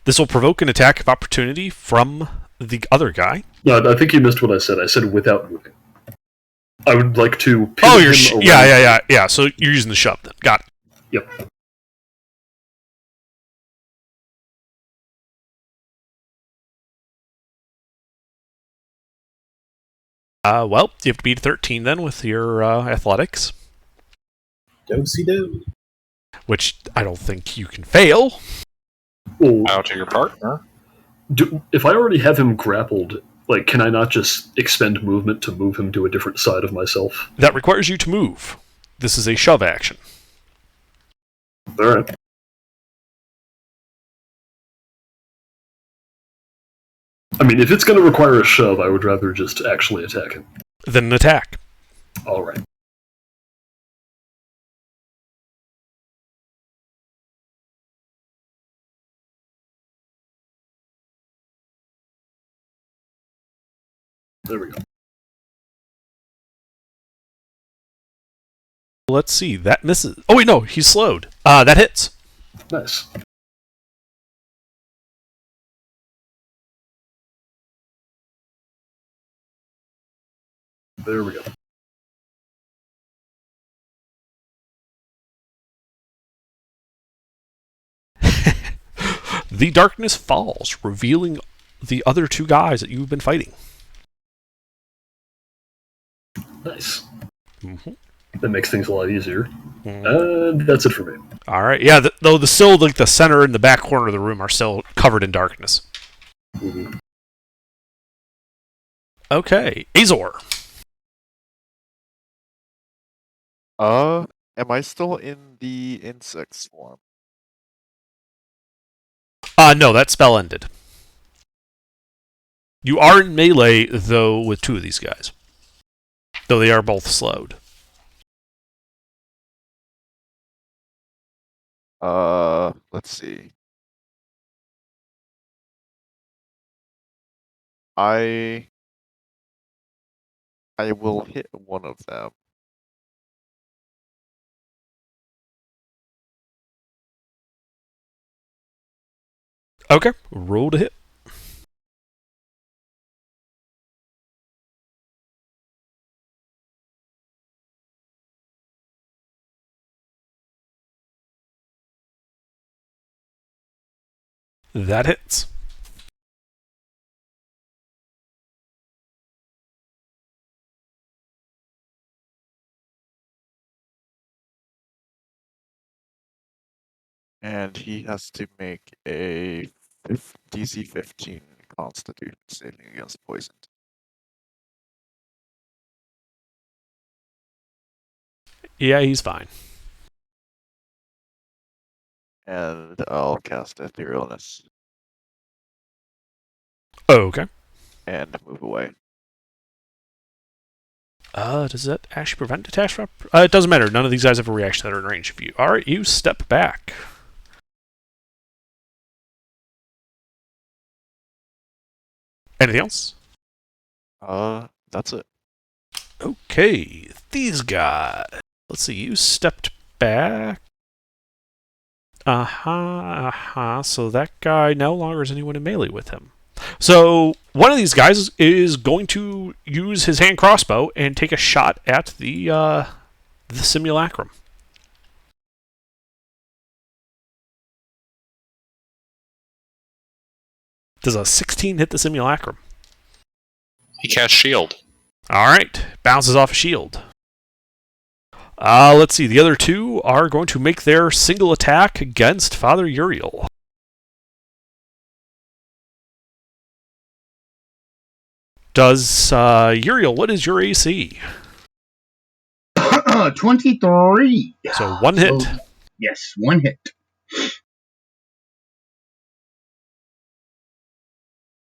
This will provoke an attack of opportunity from the other guy. No, I think you missed what I said. I said without moving. I would like to pivot him around. Yeah. So you're using the shove then. Got it. Yep. Well, you have to beat 13 then with your athletics. Do-si-do. Which I don't think you can fail. Well, Out to your partner. If I already have him grappled, can I not just expend movement to move him to a different side of myself? That requires you to move. This is a shove action. Alright. I mean, if it's going to require a shove, I would rather just actually attack him. Then an attack. All right. There we go. Let's see. That misses. Oh, wait, no. He's slowed. That hits. Nice. There we go. The darkness falls, revealing the other two guys that you've been fighting. Nice. Mm-hmm. That makes things a lot easier. Mm-hmm. That's it for me. All right. Yeah, though the still, like, the center and the back corner of the room are still covered in darkness. Mm-hmm. Okay. Azor. Am I still in the insect swarm? No, that spell ended. You are in melee, though, with two of these guys. Though they are both slowed. Let's see. I will hit one of them. Okay. Roll to hit. That hits. And he has to make a DC 15 Constitution saving against poison. Yeah, he's fine. And I'll cast Etherealness Okay. and move away. Does that actually prevent attacks from... it doesn't matter. None of these guys have a reaction that are in range of you. Alright, you step back. Anything else? That's it. Okay, these guys. Let's see, you stepped back. So that guy no longer has anyone in melee with him. So one of these guys is going to use his hand crossbow and take a shot at the simulacrum. Does a 16 hit the simulacrum? He cast shield. Alright, bounces off a shield. Let's see, the other two are going to make their single attack against Father Uriel. Does, Uriel, what is your AC? 23. So one hit. So, yes, one hit.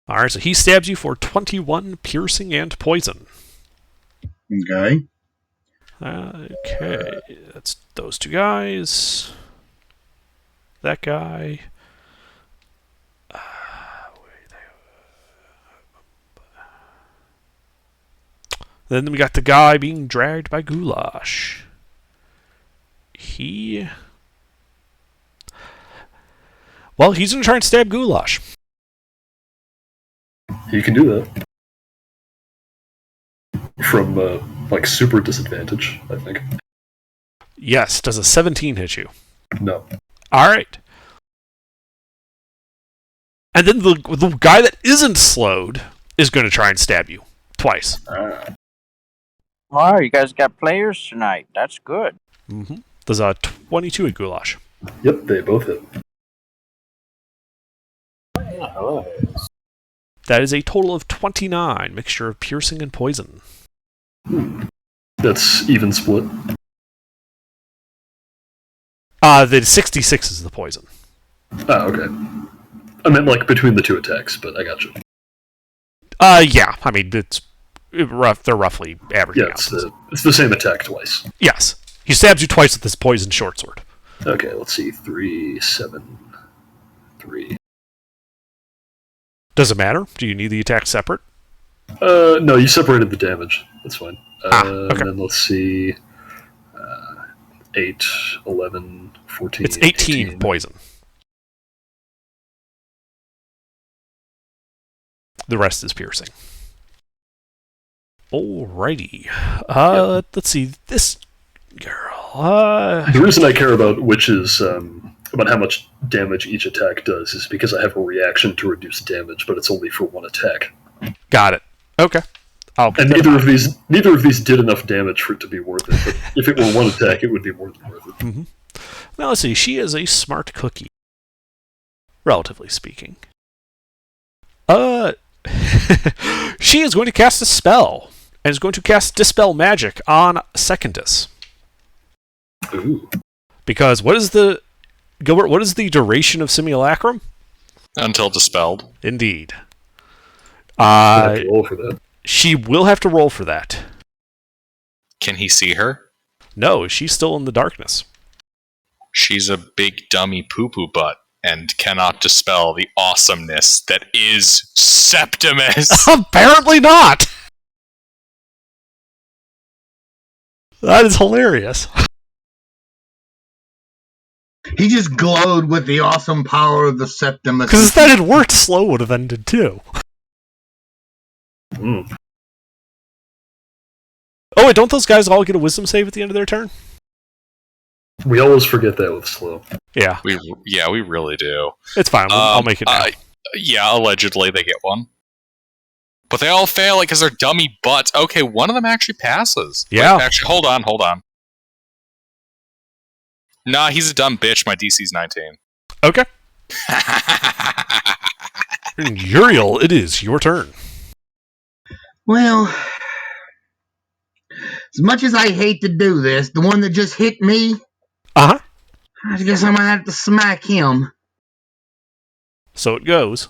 Alright, so he stabs you for 21 piercing and poison. Okay. Okay, that's those two guys. That guy. Then we got the guy being dragged by Goulash. Well, he's going to try and stab Goulash. You can do that. From, like, super disadvantage, I think. Yes, does a 17 hit you? No. Alright. And then the guy that isn't slowed is going to try and stab you. Twice. Wow, you guys got players tonight. That's good. Mm-hmm. There's a 22 at Goulash. Yep, they both hit. That is a total of 29, mixture of piercing and poison. That's even split. The 66 is the poison. Ah, okay. I meant, like, between the two attacks, but I got you. Yeah. I mean, they're roughly averaging Yeah, out. it's the same attack twice. Yes. He stabs you twice with this poison short sword. Okay, let's see. 3, 7, 3. Does it matter? Do you need the attack separate? No, you separated the damage. That's fine. Okay. And then let's see. 8, 11, 14. It's 18 poison. The rest is piercing. Alrighty. Let's see. This girl. The reason I care about witches, about how much damage each attack does, is because I have a reaction to reduce damage, but it's only for one attack. Got it. Okay. And neither of these did enough damage for it to be worth it. But if it were one attack, it would be more than worth it. Mm-hmm. Now let's see. She is a smart cookie, relatively speaking. She is going to cast a spell and is going to cast Dispel Magic on Secondus. Ooh. Because what is the duration of Simulacrum? Until dispelled. Indeed. I have to roll for that. She will have to roll for that. Can he see her? No, she's still in the darkness. She's a big dummy poo-poo butt and cannot dispel the awesomeness that is Septimus. Apparently not! That is hilarious. He just glowed with the awesome power of the Septimus. Because if that had worked, Slow would have ended too. Mm. Oh, wait, don't those guys all get a wisdom save at the end of their turn? We always forget that with Slow. Yeah. We really do. It's fine. I'll make it now. Yeah, allegedly they get one. But they all fail because they're dummy butts. Okay, one of them actually passes. Yeah. Wait, actually, hold on. Nah, he's a dumb bitch. My DC's 19. Okay. Uriel, it is your turn. Well, as much as I hate to do this, the one that just hit me, Uh-huh. I guess I'm gonna have to smack him. So it goes.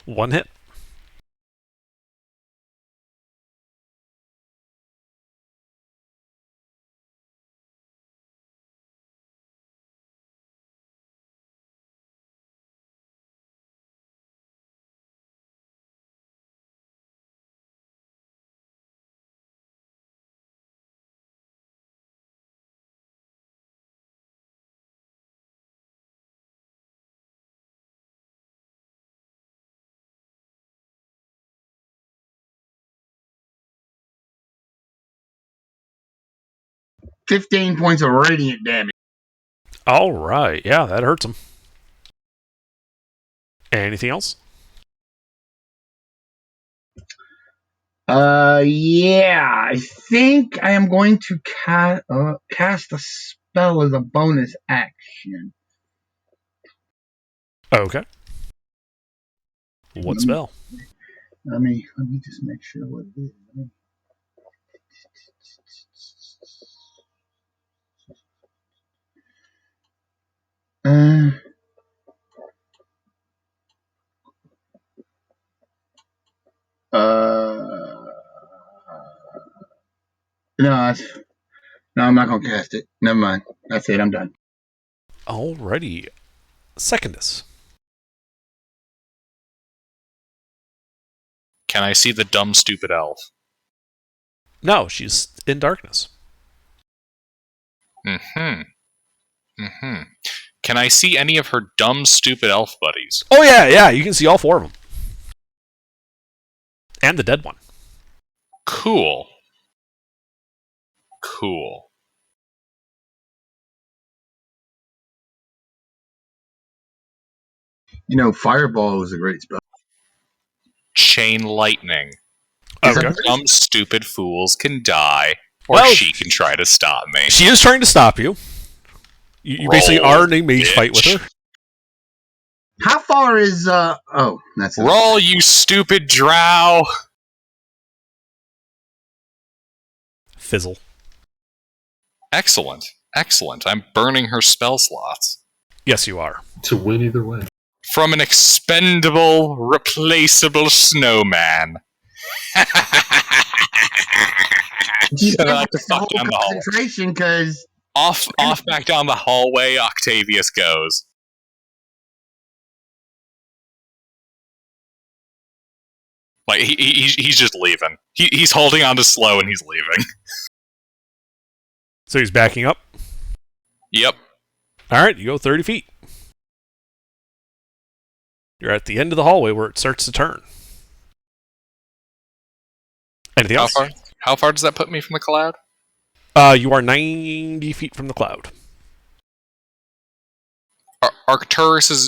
One hit. $15 points of radiant damage. All right. Yeah, that hurts him. Anything else? Yeah, I think I am going to cast a spell as a bonus action. Okay. What spell? Let me just make sure what it is. No, I'm not gonna cast it. Never mind. That's it. I'm done. Alrighty. Secondus. Can I see the dumb, stupid elf? No, she's in darkness. Can I see any of her dumb, stupid elf buddies? Oh, yeah, you can see all four of them. And the dead one. Cool. You know, Fireball is a great spell. Chain lightning. Okay. Dumb, stupid fools can die, or Well, she can try to stop me. She is trying to stop you. You basically Roll, are in a mage fight with bitch. her. How far is oh, that's it. Roll, you stupid drow. Fizzle. Excellent. Excellent. I'm burning her spell slots. Yes, you are. It's a win either way. From an expendable, replaceable snowman. You And I like to the fuck whole down the hall. concentration because Off back down the hallway, Octavius goes. Like, he's just leaving. He's holding on to slow and he's leaving. So he's backing up. Yep. All right, you go 30 feet. You're at the end of the hallway where it starts to turn. Anything else? How far does that put me from the cloud? You are 90 feet from the cloud. Octavius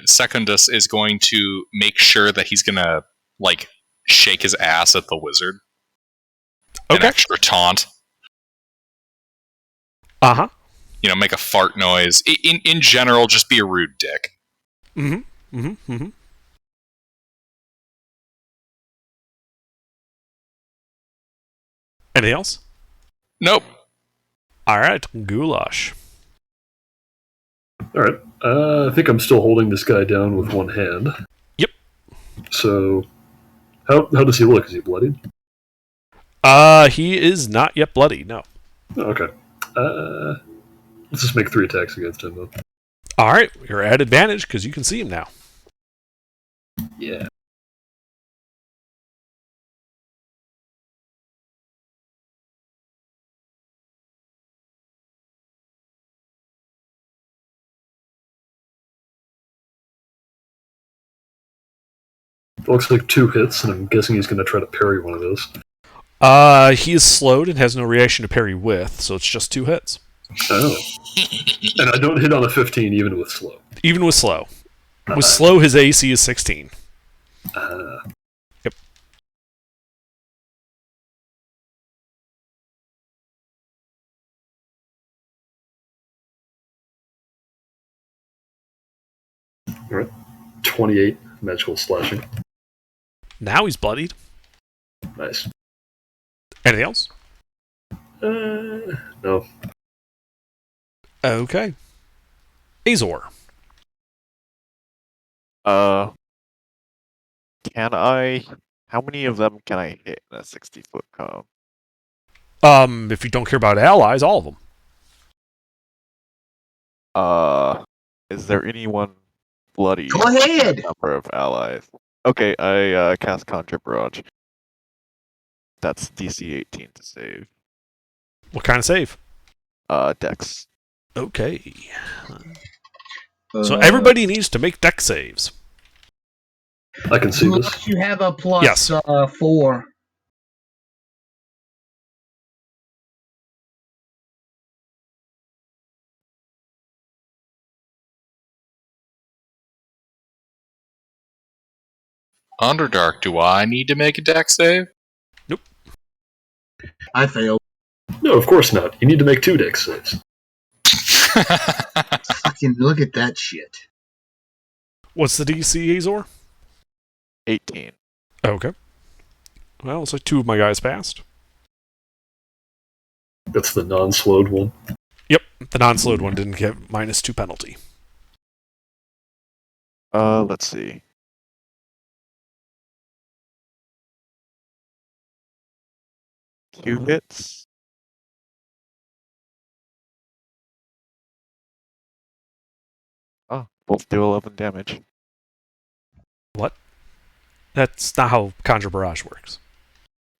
Secundus is going to make sure that he's gonna like shake his ass at the wizard. An Okay. extra taunt. Uh-huh. You know, make a fart noise. In general, just be a rude dick. Mm-hmm. Mm-hmm. Mm-hmm. Anything else? Nope. All right, Goulash. All right. I think I'm still holding this guy down with one hand. Yep. So, how does he look? Is he bloodied? He is not yet bloody, no. Oh, okay. Let's just make 3 attacks against him, though. All right, you're at advantage because you can see him now. Yeah. It looks like 2 hits, and I'm guessing he's going to try to parry one of those. He is slowed and has no reaction to parry with, so it's just 2 hits. Oh. And I don't hit on a 15 even with slow. Even with slow. With slow, his AC is 16. Yep. Alright. 28 magical slashing. Now he's bloodied. Nice. Anything else? No. Okay. Azor. Can I? How many of them can I hit in a 60-foot cone? If you don't care about allies, all of them. Is there anyone bloody? Go ahead. Number of allies. Okay, I cast Conjure Barrage. That's DC 18 to save. What kind of save? Dex. Okay. So everybody needs to make deck saves. I can see this. Unless you have a plus Yes. 4. Underdark, do I need to make a deck save? I failed. No, of course not. You need to make 2 dex saves. Fucking look at that shit. What's the DC, Azor? 18. Okay. Well, looks like 2 of my guys passed. That's the non-slowed one. Yep, the non-slowed one didn't get -2 penalty. Let's see. Two hits. Oh, both do 11 damage. What? That's not how Conjure Barrage works.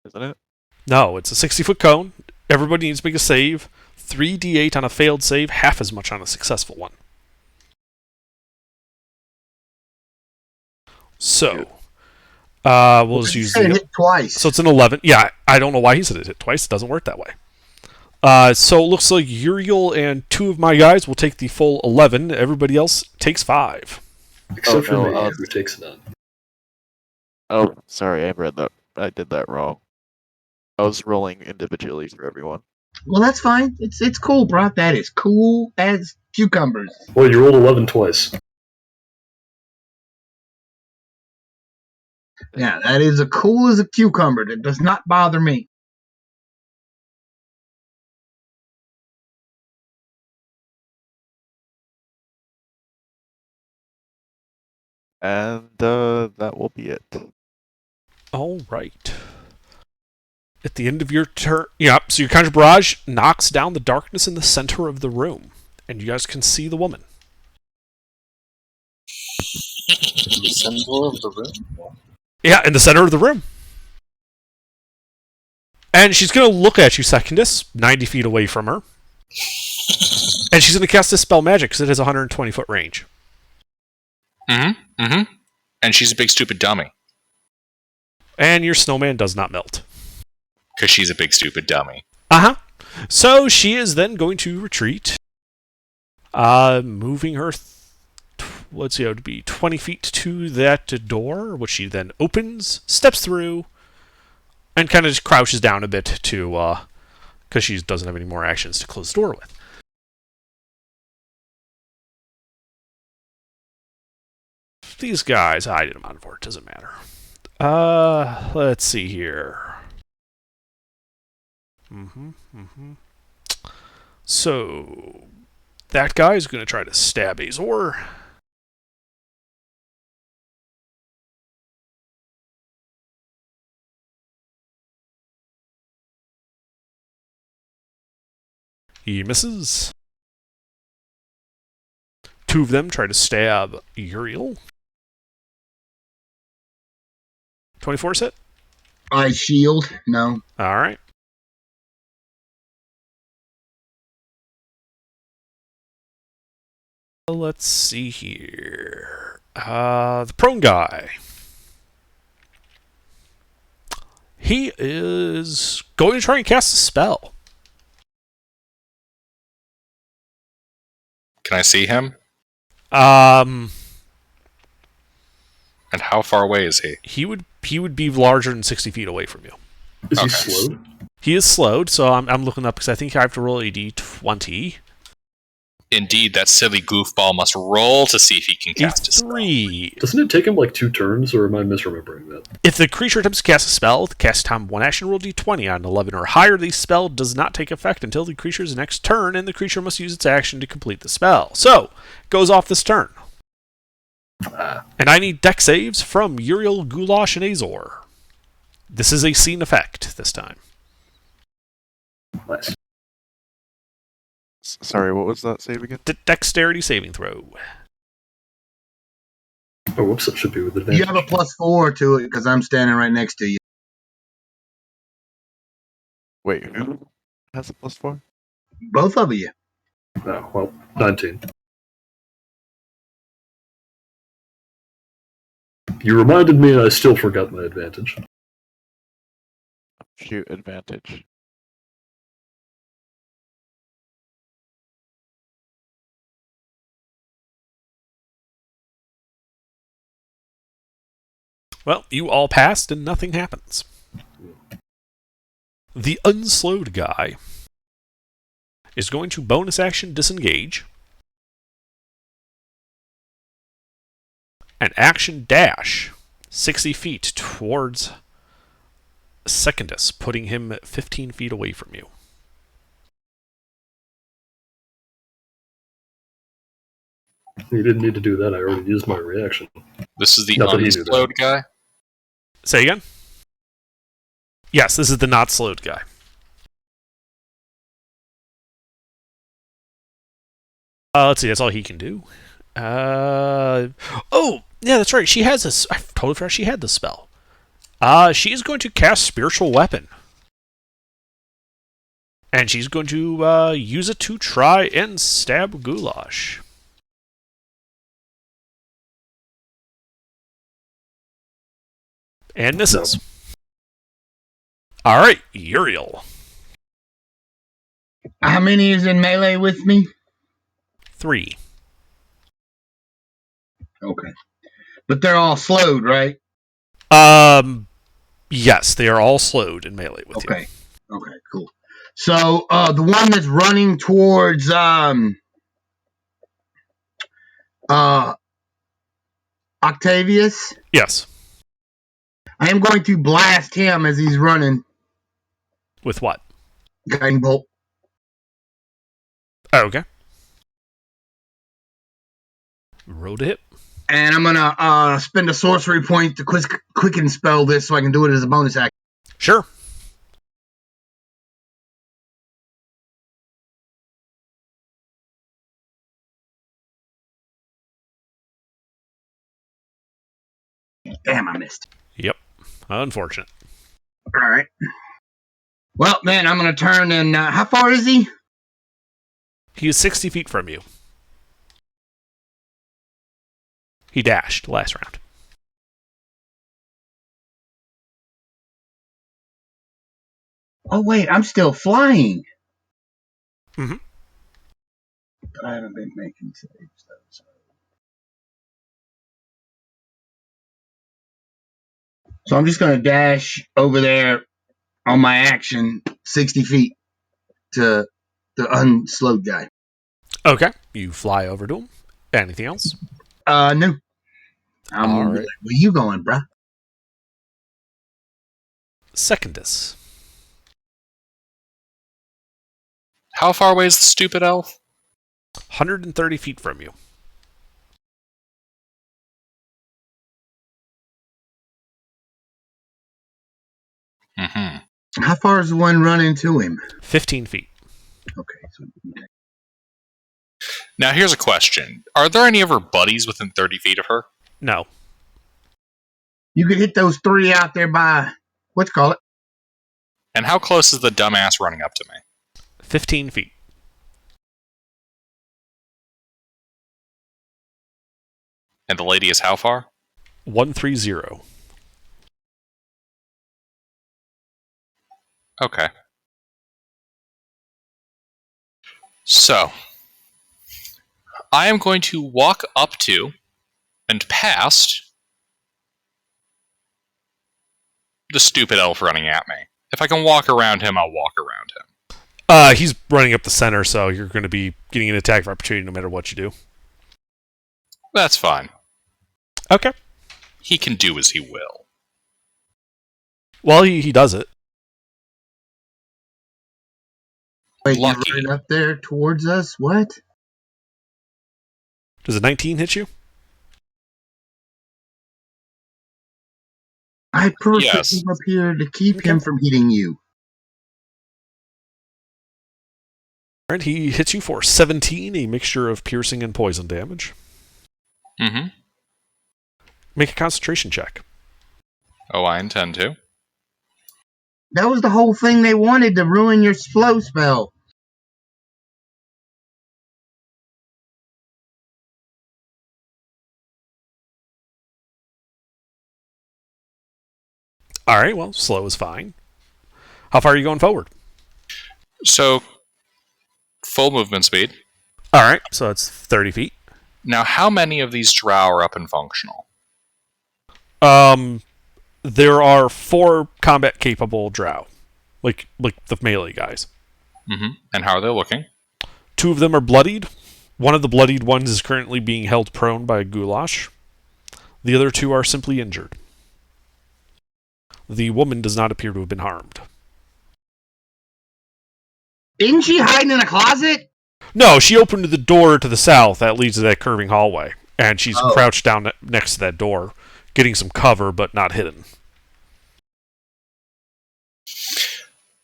Isn't it? No, it's a 60-foot cone. Everybody needs to make a save. 3d8 on a failed save, half as much on a successful one. So, we'll just use Said the... hit twice. So it's an 11. Yeah, I don't know why he said it hit twice. It doesn't work that way. So it looks like Uriel and 2 of my guys will take the full 11. Everybody else takes 5. Except for no, me, who takes none. Oh, sorry, I read that. I did that wrong. I was rolling individually for everyone. Well, that's fine. It's cool, bro. That is cool as cucumbers. Well, you rolled 11 twice. Yeah, that is as cool as a cucumber. That does not bother me. And that will be it. All right. At the end of your turn, yep. So your conjure barrage knocks down the darkness in the center of the room, and you guys can see the woman. In the center of the room? Yeah, in the center of the room. And she's going to look at you, Secondus, 90 feet away from her. And she's going to cast Dispel Magic because it has a 120-foot range. Mm-hmm. And she's a big stupid dummy. And your snowman does not melt. Because she's a big stupid dummy. Uh-huh. So she is then going to retreat. Moving her, let's see, it would be 20 feet to that door, which she then opens, steps through, and kind of just crouches down a bit to, because she doesn't have any more actions to close the door with. These guys, I did them out of order, doesn't matter. Let's see here. So, that guy is going to try to stab Azor. He misses. Two of them try to stab Uriel. 24 set? I shield. No. Alright. Let's see here. The prone guy. He is going to try and cast a spell. Can I see him? Um, And how far away is he? he would be larger than 60 feet away from you. Is he Okay. slowed? He is slowed, so I'm looking up because I think I have to roll a d20. Indeed, that silly goofball must roll to see if he can cast a spell. 3. Doesn't it take him like 2 turns, or am I misremembering that? If the creature attempts to cast a spell, the cast time 1 action roll d20 on 11 or higher. The spell does not take effect until the creature's next turn, and the creature must use its action to complete the spell. So, it goes off this turn. And I need deck saves from Uriel, Goulash, and Azor. This is a scene effect this time. Nice. Sorry, what was that save again? Dexterity saving throw. Oh, whoops, that should be with advantage. You have a +4 to it because I'm standing right next to you. Wait, who has a +4? Both of you. Oh, well, 19. You reminded me and I still forgot my advantage. Shoot, advantage. Well, you all passed and nothing happens. The unslowed guy is going to bonus action disengage and action dash 60 feet towards Secondus, putting him 15 feet away from you. You didn't need to do that, I already used my reaction. This is the Not that he knew that. unslowed guy? Say again? Yes, this is the not slowed guy. Let's see, that's all he can do. Oh, yeah, that's right. She has this. I totally forgot she had this spell. She is going to cast Spiritual Weapon. And she's going to use it to try and stab Goulash. And misses. Alright, Uriel. How many is in melee with me? 3. Okay. But they're all slowed, right? Yes, they are all slowed in melee with you. Okay. Okay, cool. So the one that's running towards Octavius, Yes. I am going to blast him as he's running. With what? Guiding bolt. Oh, okay. Roll to hit. And I'm gonna spend a sorcery point to quicken spell this so I can do it as a bonus action. Sure. Damn, I missed. Yep. Unfortunate. All right. Well, then I'm gonna turn and how far is he? He is 60 feet from you. He dashed last round. Oh wait, I'm still flying. Mhm. But I haven't been making saves though. So I'm just gonna dash over there on my action 60 feet to the unslowed guy. Okay. You fly over to him. Anything else? No. I'm All gonna be right. like, where you going, bruh? Secondus. How far away is the stupid elf? 130 feet from you. Mm-hmm. How far is the one running to him? 15 feet. Okay, so Now here's a question: are there any of her buddies within 30 feet of her? No. you could hit those three out there by what's call it. And how close is the dumbass running up to me? 15 feet. And the lady is how far? 130. Okay. So, I am going to walk up to and past the stupid elf running at me. If I can walk around him, I'll walk around him. He's running up the center, so you're going to be getting an attack of opportunity no matter what you do. That's fine. Okay. He can do as he will. Well, he does it. Wait, Lucky. you're right up there towards us? What? Does a 19 hit you? I purposely Yes. came up here to keep Okay. him from hitting you. All right, he hits you for 17, a mixture of piercing and poison damage. Mm-hmm. Make a concentration check. Oh, I intend to. That was the whole thing they wanted to ruin your flow spell. All right, well, slow is fine. How far are you going forward? So, full movement speed. All right, so that's 30 feet. Now, how many of these drow are up and functional? There are 4 combat capable drow, like the melee guys. Mm-hmm. And how are they looking? 2 of them are bloodied. One of the bloodied ones is currently being held prone by a goulash. The other 2 are simply injured. The woman does not appear to have been harmed. Isn't she hiding in a closet? No, she opened the door to the south that leads to that curving hallway, and she's crouched down next to that door, getting some cover but not hidden.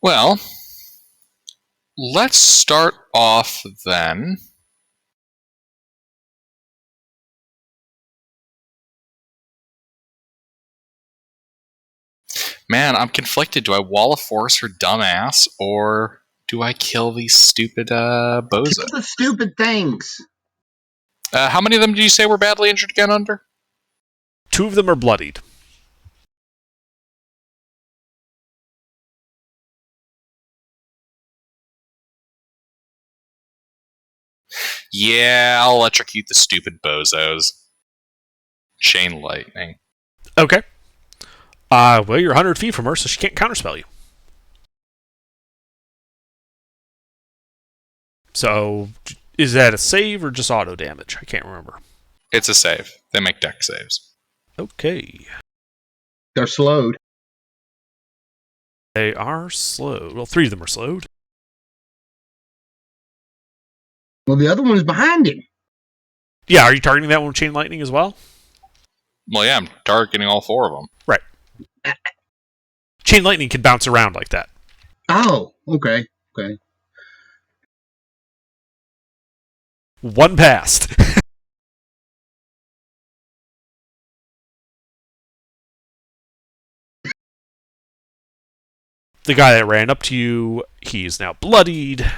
Well, let's start off then. Man, I'm conflicted. Do I wall of force her dumbass, or do I kill these stupid boza? Kill the stupid things. How many of them did you say were badly injured again, Under? 2 of them are bloodied. Yeah, I'll electrocute the stupid bozos. Chain lightning. Okay. Well, you're 100 feet from her, so she can't counterspell you. So, is that a save or just auto damage? I can't remember. It's a save. They make deck saves. Okay. They're slowed. They are slowed. Well, 3 of them are slowed. Well, the other one is behind him. Yeah, are you targeting that one with Chain Lightning as well? Well, yeah, I'm targeting all 4 of them. Right. Chain Lightning can bounce around like that. Oh, okay. Okay. One passed. The guy that ran up to you, he's now bloodied.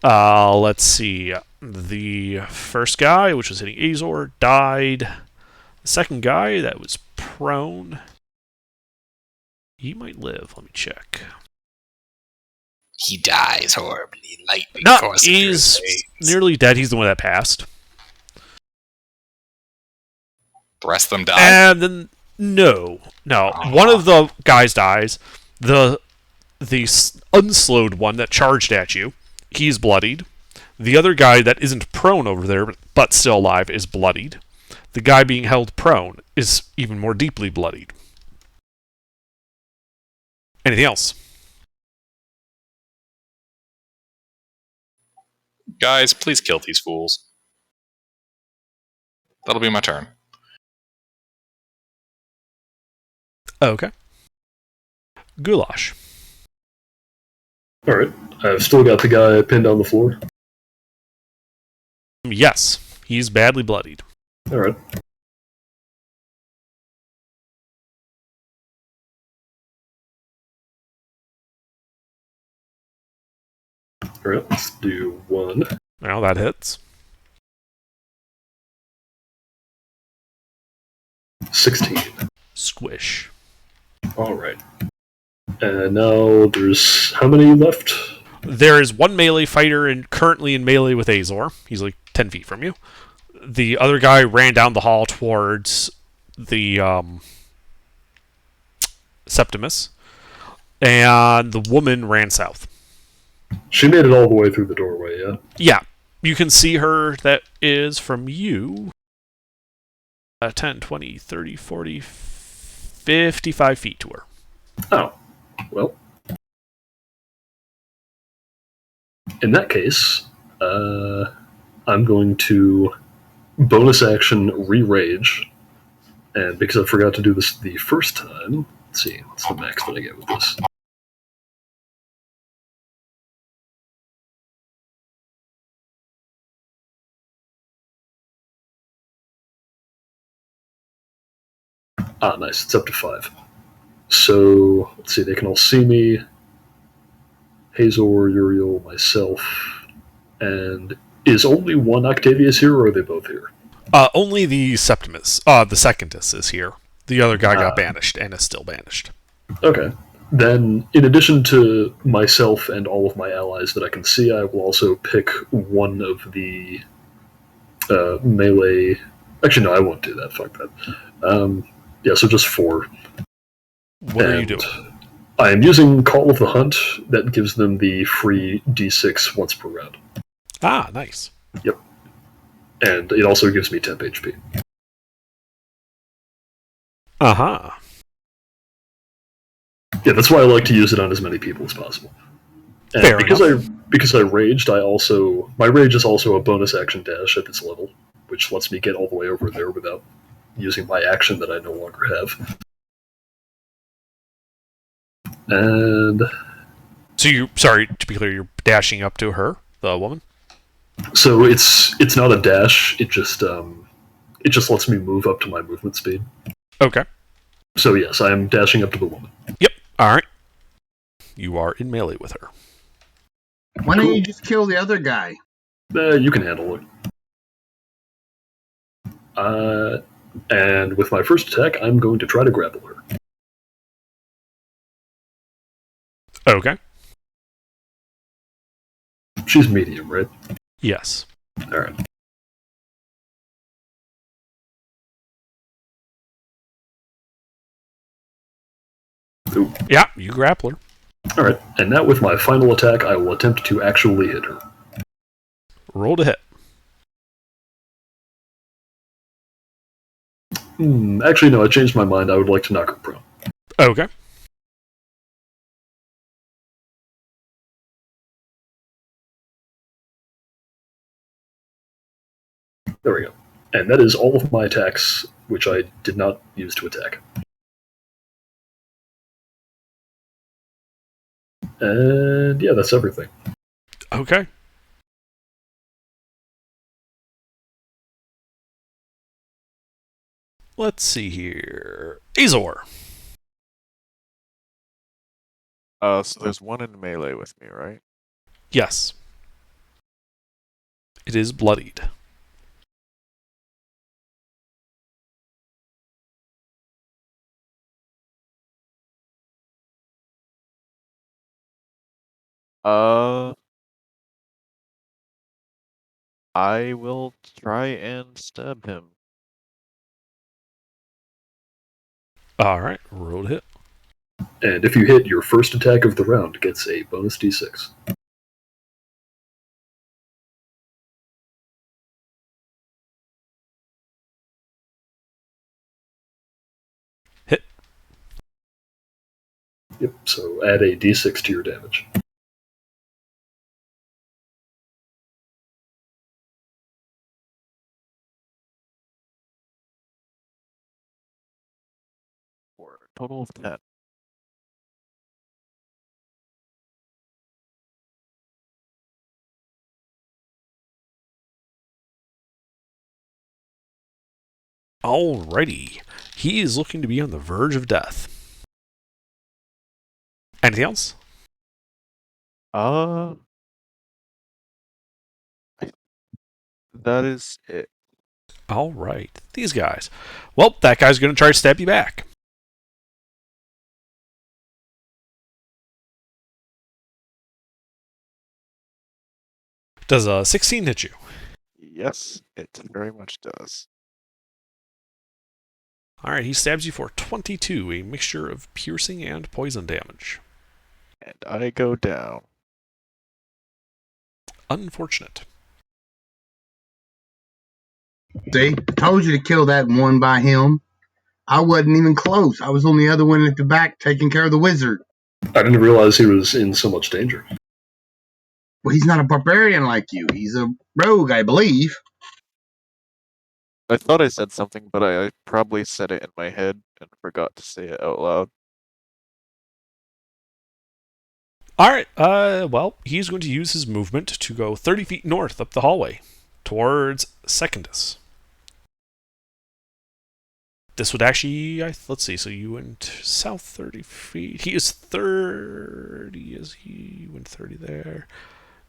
Let's see. The first guy, which was hitting Azor, died. The second guy that was prone, he might live. Let me check. He dies horribly. Lightning No, courses he's through his veins. nearly dead. He's the one that passed. The rest of them die. And then no. One of the guys dies. The unslowed one that charged at you, he's bloodied. The other guy that isn't prone over there but still alive is bloodied. The guy being held prone is even more deeply bloodied. Anything else? Guys, please kill these fools. That'll be my turn. Okay. Goulash. Alright. I've still got the guy pinned on the floor. Yes, he's badly bloodied. Alright. Alright, let's do 1. Well, that hits. 16. Squish. Alright. And now there's how many left? There is one melee fighter currently in melee with Azor. He's like 10 feet from you. The other guy ran down the hall towards the Septimus. And the woman ran south. She made it all the way through the doorway, yeah? Yeah. You can see her. That is from you. 10, 20, 30, 40, 55 feet to her. Oh. Well. In that case, I'm going to bonus action re-rage. And because I forgot to do this the first time, let's see, what's the max that I get with this? Ah, nice. It's up to 5. So, let's see, they can all see me. Hazor, Uriel, myself. And is only one Octavius here, or are they both here? Only the Septimus. The Secondus is here. The other guy got banished and is still banished. Okay. Then, in addition to myself and all of my allies that I can see, I will also pick one of the melee... Actually, no, I won't do that. Fuck that. Yeah, so just 4. What are you doing? I am using Call of the Hunt. That gives them the free D6 once per round. Ah, nice. Yep. And it also gives me temp HP. Uh-huh. Yeah, that's why I like to use it on as many people as possible. And Fair because I raged, my rage is also a bonus action dash at this level, which lets me get all the way over there without using my action that I no longer have. And So sorry, to be clear, you're dashing up to her, the woman? so it's not a dash, it just lets me move up to my movement speed. Okay. So yes, I am dashing up to the woman. Yep. Alright. You are in melee with her. Why don't you just kill the other guy? You can handle it. And with my first attack, I'm going to try to grapple her. Okay. She's medium, right? Yes. Alright. Ooh. Yeah, you grapple her. Alright, and now with my final attack, I will attempt to actually hit her. Roll to hit. Actually, no, I changed my mind. I would like to knock her prone. Okay. There we go. And that is all of my attacks, which I did not use to attack. And yeah, that's everything. Okay. Let's see here. Azor. So there's one in melee with me, right? Yes. It is bloodied. I will try and stab him. Alright, roll to hit. And if you hit, your first attack of the round gets a bonus d6. Hit. Yep, so add a d6 to your damage. For a total of 10. Alrighty. He is looking to be on the verge of death. Anything else? That is it. Alright. These guys. Well, that guy's going to try to stab you back. Does a 16 hit you? Yes, it very much does. Alright, he stabs you for 22, a mixture of piercing and poison damage. And I go down. Unfortunate. See, I told you to kill that one by him. I wasn't even close. I was on the other one at the back taking care of the wizard. I didn't realize he was in so much danger. Well, he's not a barbarian like you. He's a rogue, I believe. I thought I said something, but I probably said it in my head and forgot to say it out loud. Alright, well, he's going to use his movement to go 30 feet north up the hallway towards Secondus. This would actually, let's see, so you went south 30 feet. He is 30, is he? You went 30 there.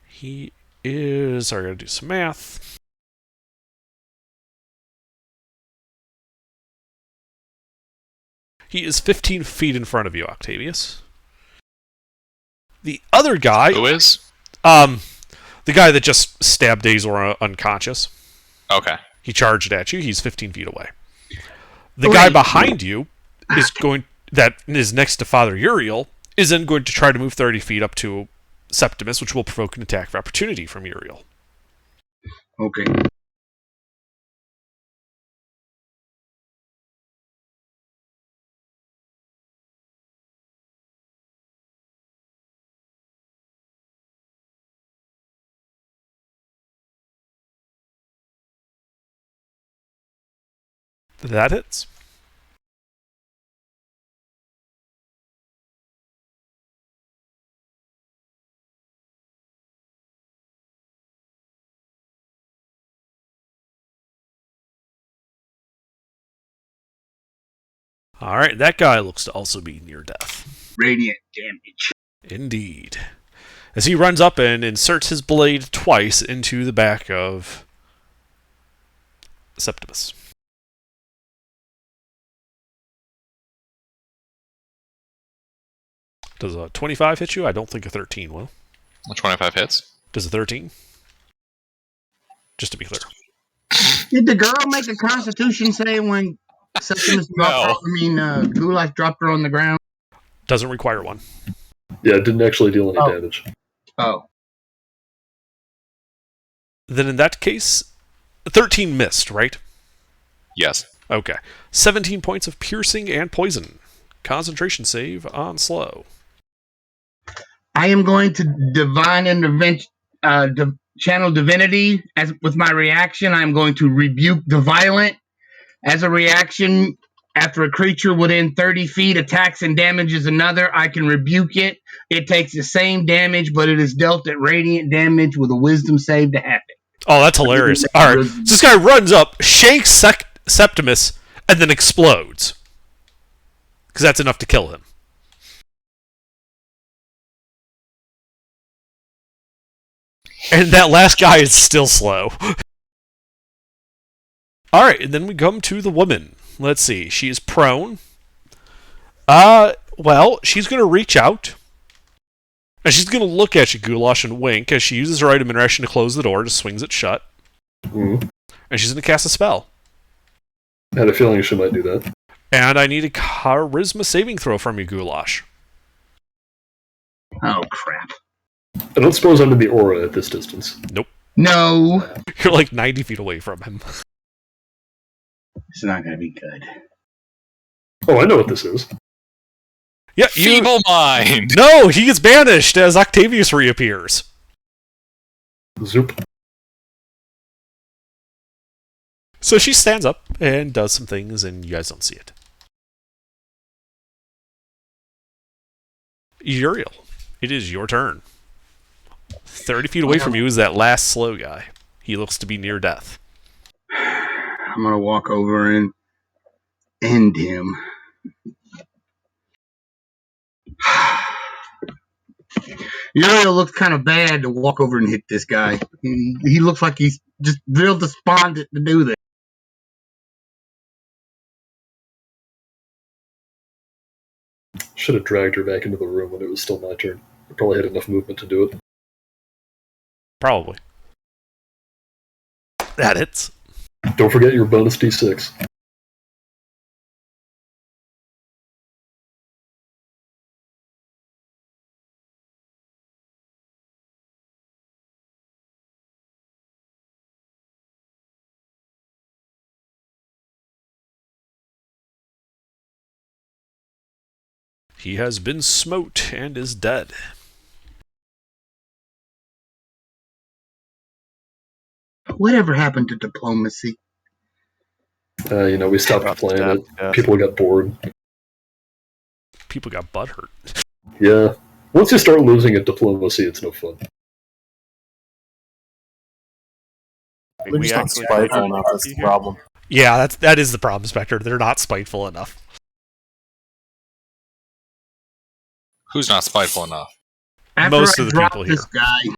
He is, sorry, I gotta do some math. He is 15 feet in front of you, Octavius. The other guy... Who is? The guy that just stabbed Azor unconscious. Okay. He charged at you. He's 15 feet away. The guy behind you is going... that is next to Father Uriel, is then going to try to move 30 feet up to Septimus, which will provoke an attack of opportunity from Uriel. Okay. That hits. Alright, that guy looks to also be near death. Radiant damage. Indeed. As he runs up and inserts his blade twice into the back of Septimus. Does a 25 hit you? I don't think a 13 will. 25 hits. Does a 13? Just to be clear. Did the girl make a constitution say when Septimus dropped her, Gulak dropped her on the ground? Doesn't require one. Yeah, it didn't actually deal any damage. Oh. Then in that case, 13 missed, right? Yes. Okay. 17 points of piercing and poison. Concentration save on slow. I am going to divine intervention, channel divinity as with my reaction. I am going to rebuke the violent. As a reaction, after a creature within 30 feet attacks and damages another, I can rebuke it. It takes the same damage, but it is dealt at radiant damage with a wisdom save to have it. Oh, that's hilarious. All right. So this guy runs up, shanks Septimus, and then explodes. Because that's enough to kill him. And that last guy is still slow. Alright, and then we come to the woman. Let's see. She is prone. Well, she's going to reach out. And she's going to look at you, Goulash, and wink as she uses her item interaction to close the door, just swings it shut. Mm. And she's going to cast a spell. I had a feeling she might do that. And I need a charisma saving throw from you, Goulash. Oh, crap. I don't suppose I'm in the aura at this distance. Nope. No. You're like 90 feet away from him. It's not going to be good. Oh, I know what this is. Yeah, Feeble mind! No, he gets banished as Octavius reappears. Zoop. So she stands up and does some things, and you guys don't see it. Uriel, it is your turn. 30 feet away from you is that last slow guy. He looks to be near death. I'm going to walk over and end him. Uriel looks kind of bad to walk over and hit this guy. He looks like he's just real despondent to do this. Should have dragged her back into the room when it was still my turn. I probably had enough movement to do it. Probably. That hits. Don't forget your bonus d6. He has been smote and is dead. Whatever happened to diplomacy? We stopped playing it. Yeah. People got bored. People got butthurt. Yeah. Once you start losing at diplomacy, it's no fun. They're just not spiteful enough, that's the problem. Yeah, that is the problem, Spectre. They're not spiteful enough. Who's not spiteful enough? After Most I of the drop people this here. guy,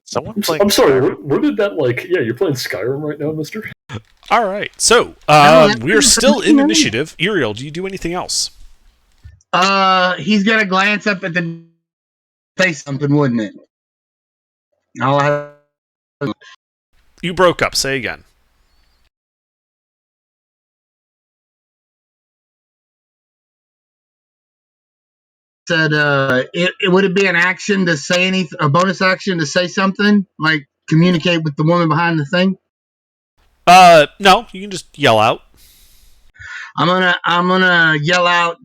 Someone playing I'm sorry, Skyrim? where did that, yeah, you're playing Skyrim right now, mister? Alright, so, that's we are still in information. initiative. Uriel, do you do anything else? he's gonna glance up at the say something, wouldn't it? I'll have You broke up, say again. said it would it be an action to say anything, a bonus action to say something, like communicate with the woman behind the thing. No, you can just yell out. I'm gonna yell out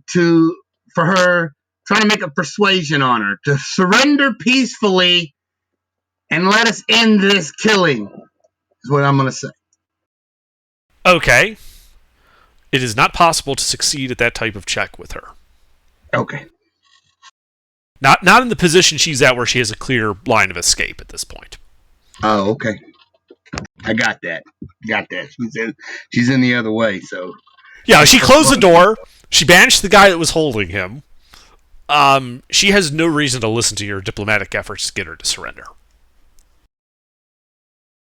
for her, trying to make a persuasion on her to surrender peacefully and let us end this killing. Is what I'm gonna say. Okay. It is not possible to succeed at that type of check with her. Okay. Not in the position she's at where she has a clear line of escape at this point. Oh, okay. I got that. She's in the other way, so. Yeah, she closed the door. She banished the guy that was holding him. She has no reason to listen to your diplomatic efforts to get her to surrender.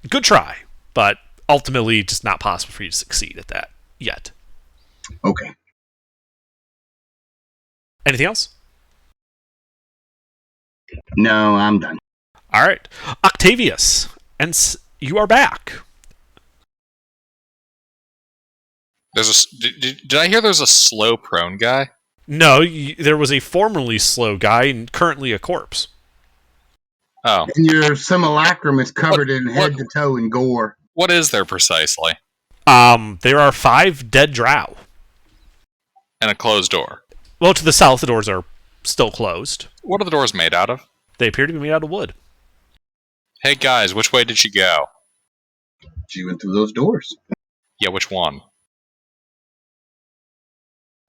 Good try, but ultimately just not possible for you to succeed at that yet. Okay. Anything else? No, I'm done. All right. Octavius, and you are back. Did I hear there's a slow prone guy? No, there was a formerly slow guy and currently a corpse. Oh, And your simulacrum is covered in head to toe in gore. what is there precisely? There are 5 dead drow. And a closed door. Well, to the south, the doors are still closed. What are the doors made out of? They appear to be made out of wood. Hey guys, which way did she go? She went through those doors. Yeah, which one?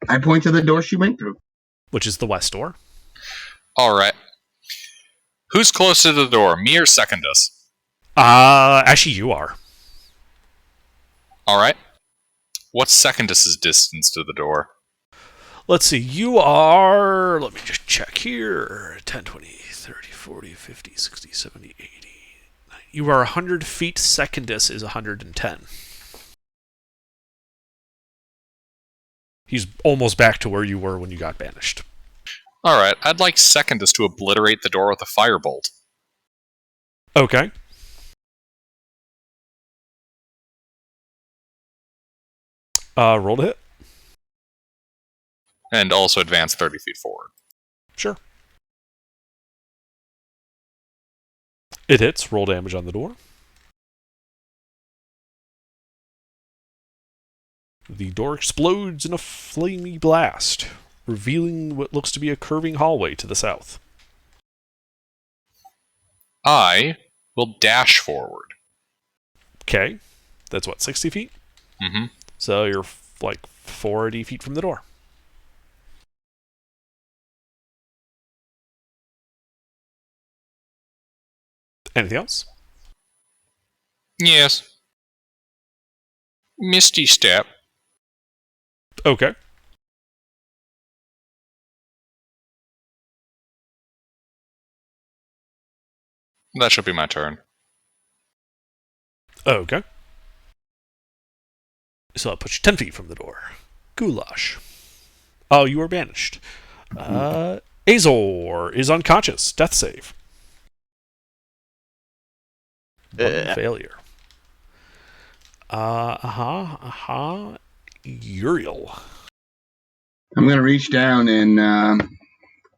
I point to the door she went through. Which is the west door. Alright. Who's closer to the door, me or Secondus? Actually, you are. Alright. What's Secondus's distance to the door? Let's see, you are... Let me just check here. 10, 20, 30, 40, 50, 60, 70, 80... 90. You are 100 feet. Secondus is 110. He's almost back to where you were when you got banished. Alright, I'd like Secondus to obliterate the door with a firebolt. Okay. Roll to hit. And also advance 30 feet forward. Sure. It hits. Roll damage on the door. The door explodes in a flamey blast, revealing what looks to be a curving hallway to the south. I will dash forward. Okay. That's what, 60 feet? Mm-hmm. So you're like 40 feet from the door. Anything else? Yes. Misty Step. Okay. That should be my turn. Okay. So that puts you 10 feet from the door. Goulash. Oh, you are banished. Azor is unconscious. Death save. One failure. Uriel. I'm going to reach down and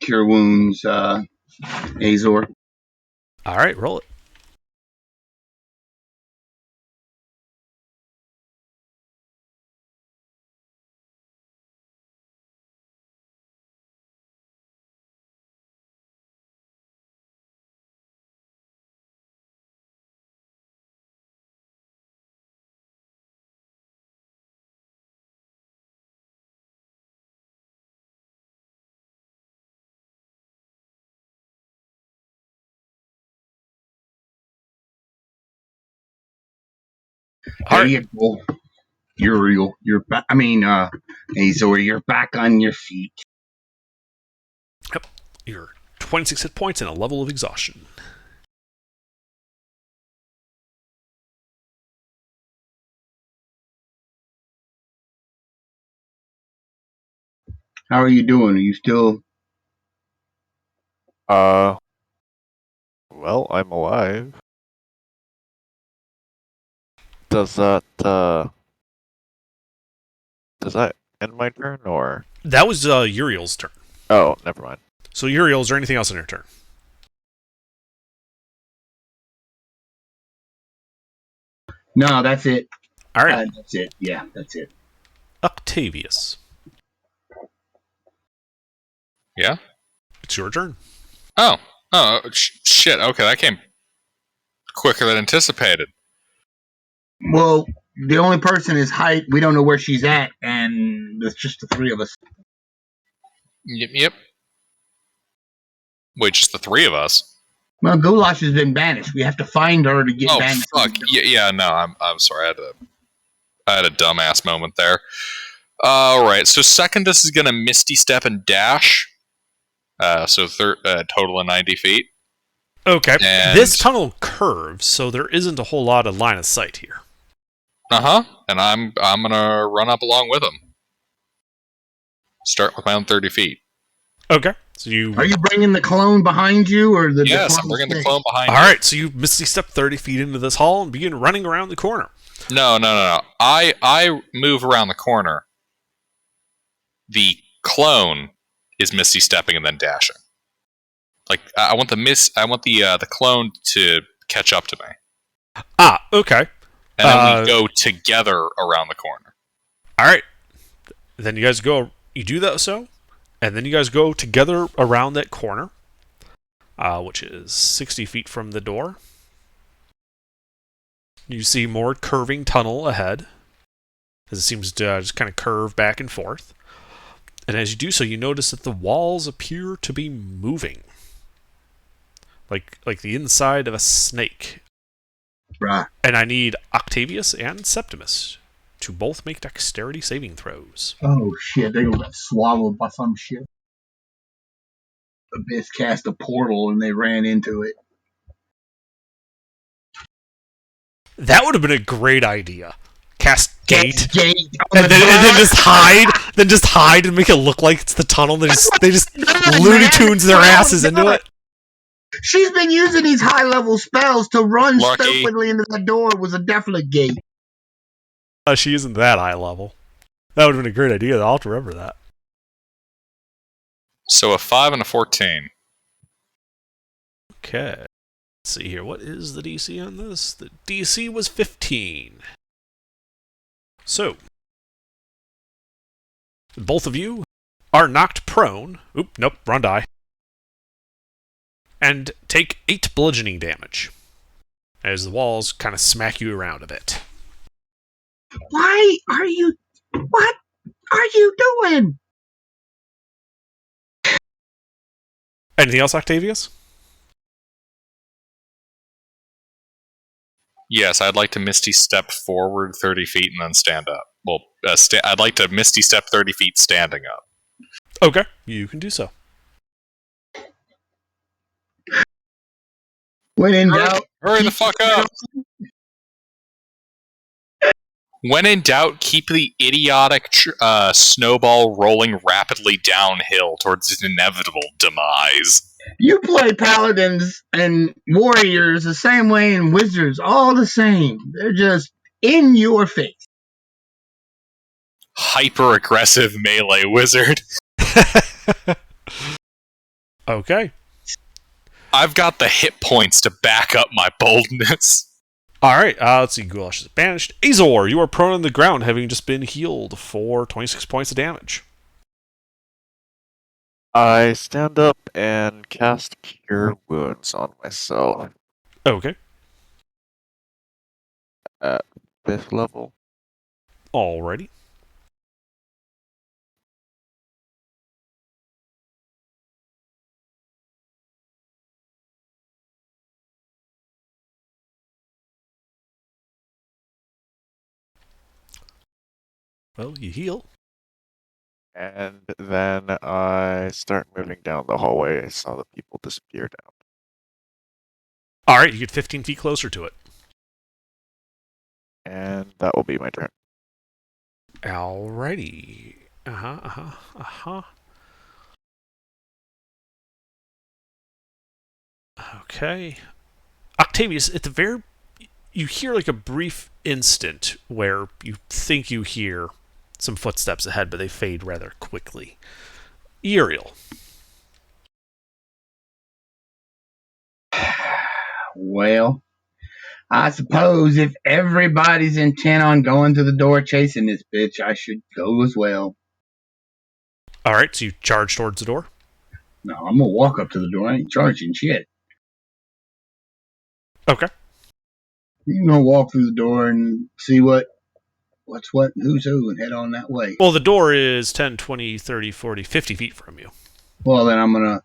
cure wounds, Azor. All right, roll it. There you go. Uriel, you're back. Azor, you're back on your feet. Yep. You're 26 hit points and a level of exhaustion. How are you doing? Are you still... Well, I'm alive. Does that end my turn, or? That was Uriel's turn. Oh, never mind. So Uriel, is there anything else on your turn? No, that's it. All right. That's it. Yeah, that's it. Octavius. Yeah? It's your turn. Oh, shit. Okay, that came quicker than anticipated. Well, the only person is Height. We don't know where she's at, and it's just the three of us. Yep. Wait, just the three of us? Well, Goulash has been banished. We have to find her to get banished. Oh, fuck. Yeah, no, I'm sorry. I had a dumbass moment there. Alright, so Secondus is going to Misty Step and dash. So total of 90 feet. Okay. And- This tunnel curves, so there isn't a whole lot of line of sight here. Uh-huh. And I'm gonna run up along with him. Start with my own 30 feet. Okay. So you... Are you bringing the clone behind you, or the? Yes, I'm clone bringing the stay? clone behind All me. right, so you Misty Step 30 feet into this hall and begin running around the corner. No. I move around the corner. The clone is Misty stepping and then dashing. Like I want the clone to catch up to me, Ah, okay. and then we go together around the corner. All right. Then you guys go. You do that and then you guys go together around that corner, which is 60 feet from the door. You see more curving tunnel ahead, as it seems to just kind of curve back and forth. And as you do so, you notice that the walls appear to be moving, like the inside of a snake. Right. And I need Octavius and Septimus to both make dexterity saving throws. Oh shit, they got swallowed by some shit. Abyss cast a portal and they ran into it. That would have been a great idea. Cast gate. Gate. And then just hide and make it look like it's the tunnel. They just Looney Tunes their asses into it. She's been using these high level spells to run Lucky. stupidly into that door. It was a definite gate. She isn't that high level. That would have been a great idea. I'll have to remember that. So a 5 and a 14. Okay. Let's see here. What is the DC on this? The DC was 15. So, both of you are knocked prone. Oop, nope, wrong die. And take 8 bludgeoning damage as the walls kind of smack you around a bit. What are you doing? Anything else, Octavius? Yes, I'd like to Misty Step forward 30 feet and then stand up. Well, I'd like to Misty Step 30 feet standing up. Okay, you can do so. When in doubt, Hurry the fuck up! When in doubt, keep the idiotic snowball rolling rapidly downhill towards its inevitable demise. you play paladins and warriors the same way and wizards, all the same. They're just in your face. Hyper-aggressive melee wizard. Okay. I've got the hit points to back up my boldness. Alright, let's see. Goulash is banished. Azor, you are prone on the ground, having just been healed for 26 points of damage. I stand up and cast Cure Wounds on myself Okay. at 5th level. Alrighty. Well, you heal. And then I start moving down the hallway. I saw the people disappear down. Alright, you get 15 feet closer to it. And that will be my turn. Alrighty. Okay. Octavius, at the very... You hear like a brief instant where you think you hear some footsteps ahead, but they fade rather quickly. Uriel. Well, I suppose if everybody's intent on going to the door chasing this bitch, I should go as well. Alright, so you charge towards the door? No, I'm gonna walk up to the door. I ain't charging shit. Okay. You gonna walk through the door and see what's what, who's who, and head on that way. Well, the door is 10, 20, 30, 40, 50 feet from you. Well, then I'm gonna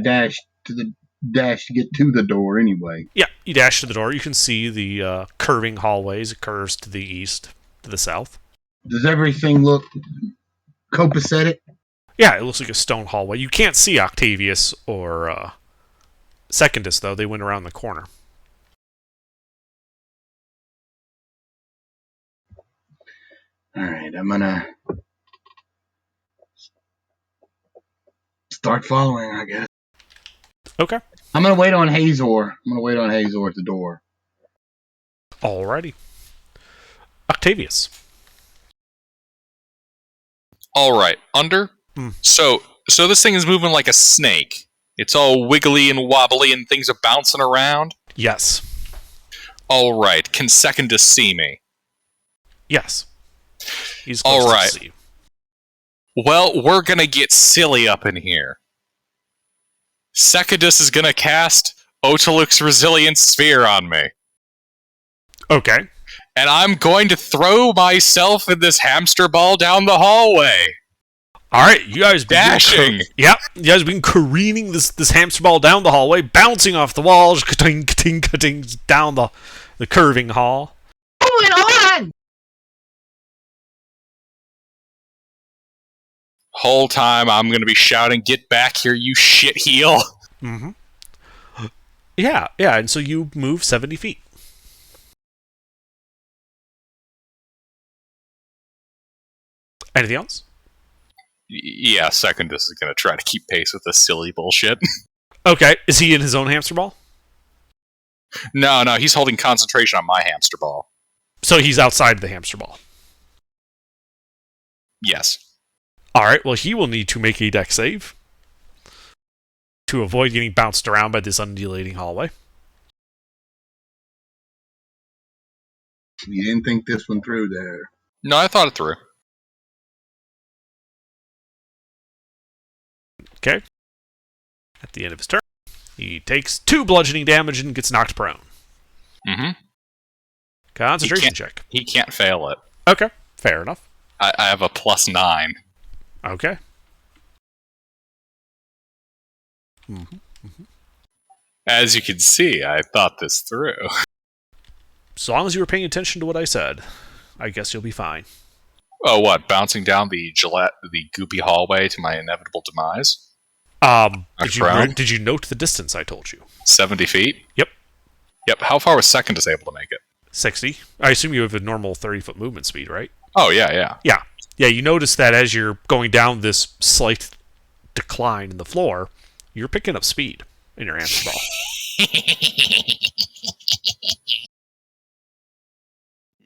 dash to get to the door anyway. Yeah, you dash to the door. You can see the curving hallways. It curves to the east, to the south. Does everything look copacetic? Yeah, it looks like a stone hallway. You can't see Octavius or Secundus, though. They went around the corner. All right, I'm gonna start following, I guess. Okay. I'm gonna wait on Hazor. I'm gonna wait on Hazor at the door. Alrighty. Octavius. All right, under. So this thing is moving like a snake. It's all wiggly and wobbly and things are bouncing around? Yes. All right. Can Secondus see me? Yes. He's All close right. to see you. Well, we're going to get silly up in here. Secondus is going to cast Otiluk's Resilient Sphere on me. Okay. And I'm going to throw myself in this hamster ball down the hallway. All right, you guys begin Dashing. Yep, you guys been careening this hamster ball down the hallway, bouncing off the walls, ka-ting, ka-ting, ka-ting, down the curving hall. Going on. Whole time I'm going to be shouting, "Get back here, you shit heel!" Mm-hmm. Yeah, and so you move 70 feet. Anything else? Yeah, Secondus is going to try to keep pace with this silly bullshit. Okay, is he in his own hamster ball? No, he's holding concentration on my hamster ball. So he's outside the hamster ball. Yes. All right, well, he will need to make a dex save to avoid getting bounced around by this undulating hallway. You didn't think this one through there. No, I thought it through. Okay. At the end of his turn, he takes 2 bludgeoning damage and gets knocked prone. Mm-hmm. Concentration check. He can't fail it. Okay, fair enough. I have a +9. Okay. As you can see, I thought this through. So long as you were paying attention to what I said, I guess you'll be fine. Oh, what? Bouncing down the goopy hallway to my inevitable demise? Did you note the distance I told you? 70 feet? Yep. Yep. How far was Secondus able to make it? 60. I assume you have a normal 30-foot movement speed, right? Oh, yeah. Yeah, you notice that as you're going down this slight decline in the floor, you're picking up speed in your hamster ball.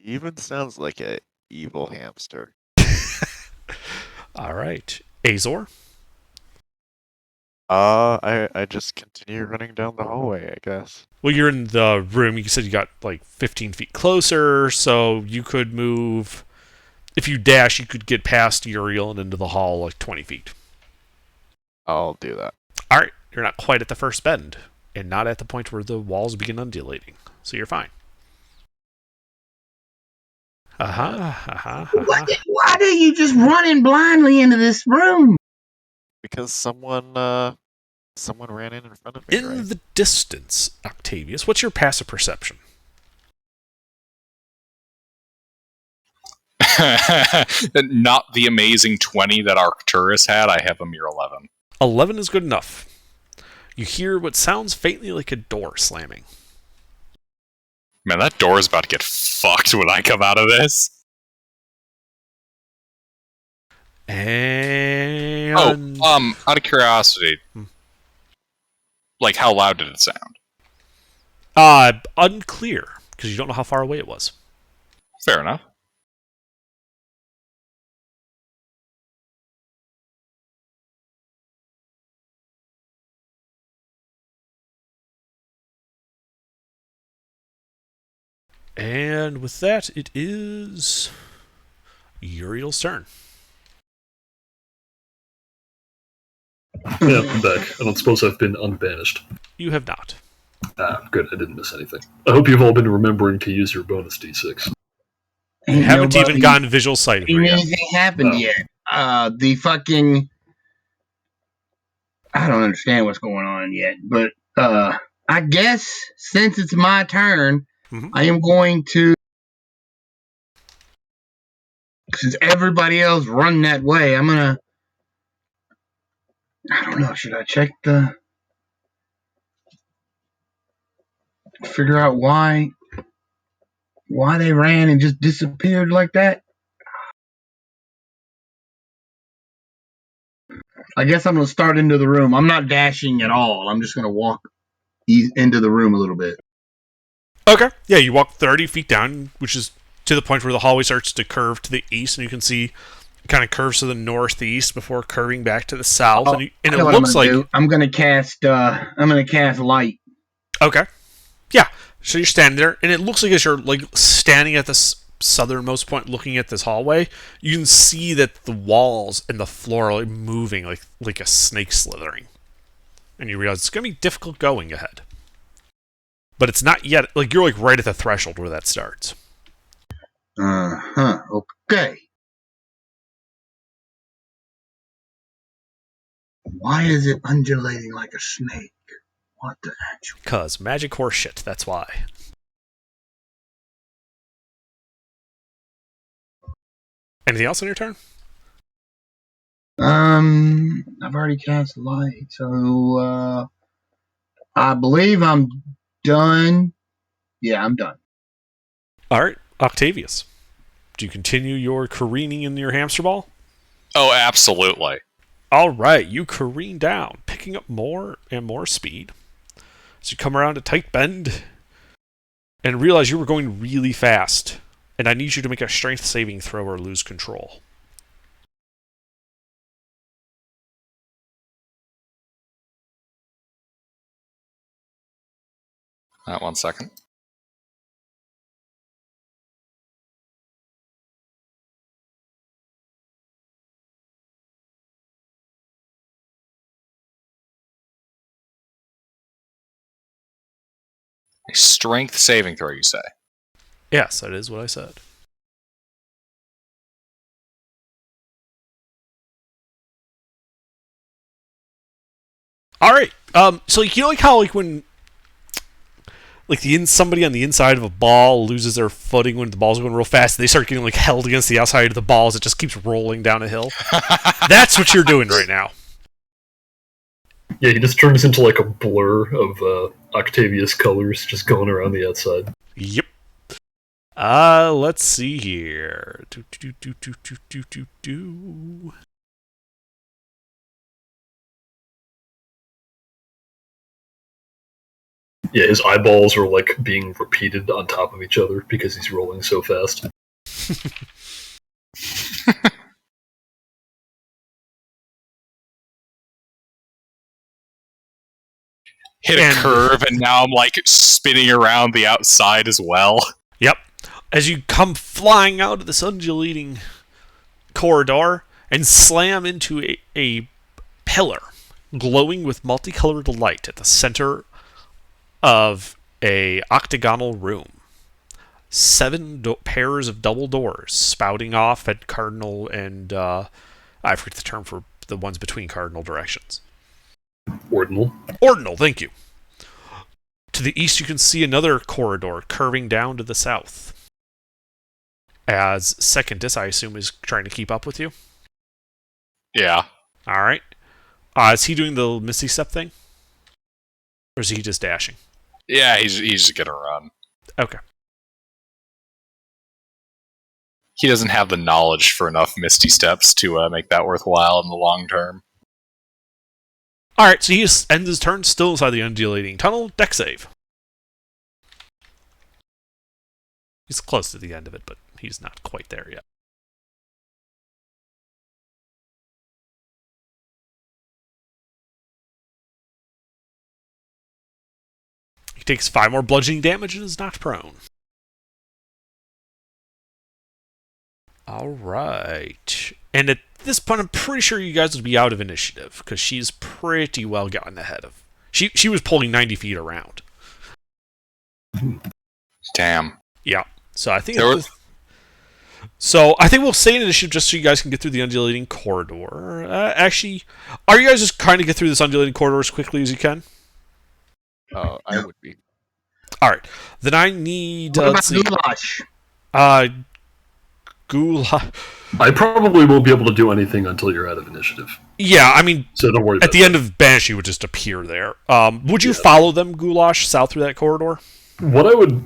Even sounds like a evil hamster. All right. Azor? I just continue running down the hallway, I guess. Well, you're in the room. You said you got like 15 feet closer, so you could move. If you dash, you could get past Uriel and into the hall like 20 feet. I'll do that. All right. You're not quite at the first bend, and not at the point where the walls begin undulating, so you're fine. Why do you just running blindly into this room? Because someone ran in front of me, In right? the distance, Octavius, what's your passive perception? Not the amazing 20 that Arcturus had. I have a mere 11. 11 is good enough. You hear what sounds faintly like a door slamming. Man, that door is about to get fucked when I come out of this. And Out of curiosity, like, how loud did it sound? unclear, because you don't know how far away it was. Fair enough. And with that, it is Uriel's turn. Yeah, I'm back. I don't suppose I've been unbanished. You have not. Good. I didn't miss anything. I hope you've all been remembering to use your bonus D6. You haven't even gotten visual sight of her yet. Anything happened yet? The fucking... I don't understand what's going on yet, but I guess since it's my turn, I am going to... Since everybody else run that way, I'm gonna... I don't know, should I check the... Figure out why they ran and just disappeared like that? I guess I'm going to start into the room. I'm not dashing at all. I'm just going to walk into the room a little bit. Okay. Yeah, you walk 30 feet down, which is to the point where the hallway starts to curve to the east, and you can see kind of curves to the northeast before curving back to the south, Oh, and I it know what looks like I'm gonna cast light. okay, yeah. So you're standing there, and it looks like as you're like standing at this southernmost point, looking at this hallway, you can see that the walls and the floor are like moving like a snake slithering, and you realize it's gonna be difficult going ahead. But it's not yet. Like you're like right at the threshold where that starts. Okay. Why is it undulating like a snake? What the actual? Cause magic horse shit. That's why. Anything else on your turn? I've already cast light, so I believe I'm done. Yeah, I'm done. All right, Octavius. Do you continue your careening in your hamster ball? Oh, absolutely. All right, you careen down, picking up more and more speed. So you come around a tight bend and realize you were going really fast. And I need you to make a strength saving throw or lose control. One second. A strength saving throw, you say? Yes, that is what I said. All right. So you know, like how like when like somebody on the inside of a ball loses their footing when the ball's going real fast, they start getting like held against the outside of the ball as it just keeps rolling down a hill. That's what you're doing right now. Yeah, he just turns into like a blur of Octavius colors just going around the outside. Yep. Let's see here. Do. Yeah, his eyeballs are like being repeated on top of each other because he's rolling so fast. Hit a curve, and now I'm like spinning around the outside as well. Yep. As you come flying out of this undulating corridor and slam into a pillar glowing with multicolored light at the center of a octagonal room. 7 pairs of double doors spouting off at cardinal and I forget the term for the ones between cardinal directions. Ordinal. Ordinal, thank you. To the east, you can see another corridor curving down to the south. As Secondus, I assume, is trying to keep up with you. Yeah. All right. Is he doing the Misty Step thing? Or is he just dashing? Yeah, he's gonna run. Okay. He doesn't have the knowledge for enough Misty Steps to make that worthwhile in the long term. All right, so he ends his turn still inside the undulating tunnel. Deck save. He's close to the end of it, but he's not quite there yet. He takes 5 more bludgeoning damage and is knocked prone. All right. And at this point, I'm pretty sure you guys would be out of initiative, because she's pretty well gotten ahead of... She was pulling 90 feet around. Damn. Yeah. So I think... So I think we'll stay in initiative just so you guys can get through the undulating corridor. Actually, are you guys just trying to get through this undulating corridor as quickly as you can? I would be. All right. Then I need... What about Goulash? Goulash... I probably won't be able to do anything until you're out of initiative. Yeah, I mean... So don't worry about At the end of Banish, he would just appear there. Would you follow them, Goulash, south through that corridor? What I would...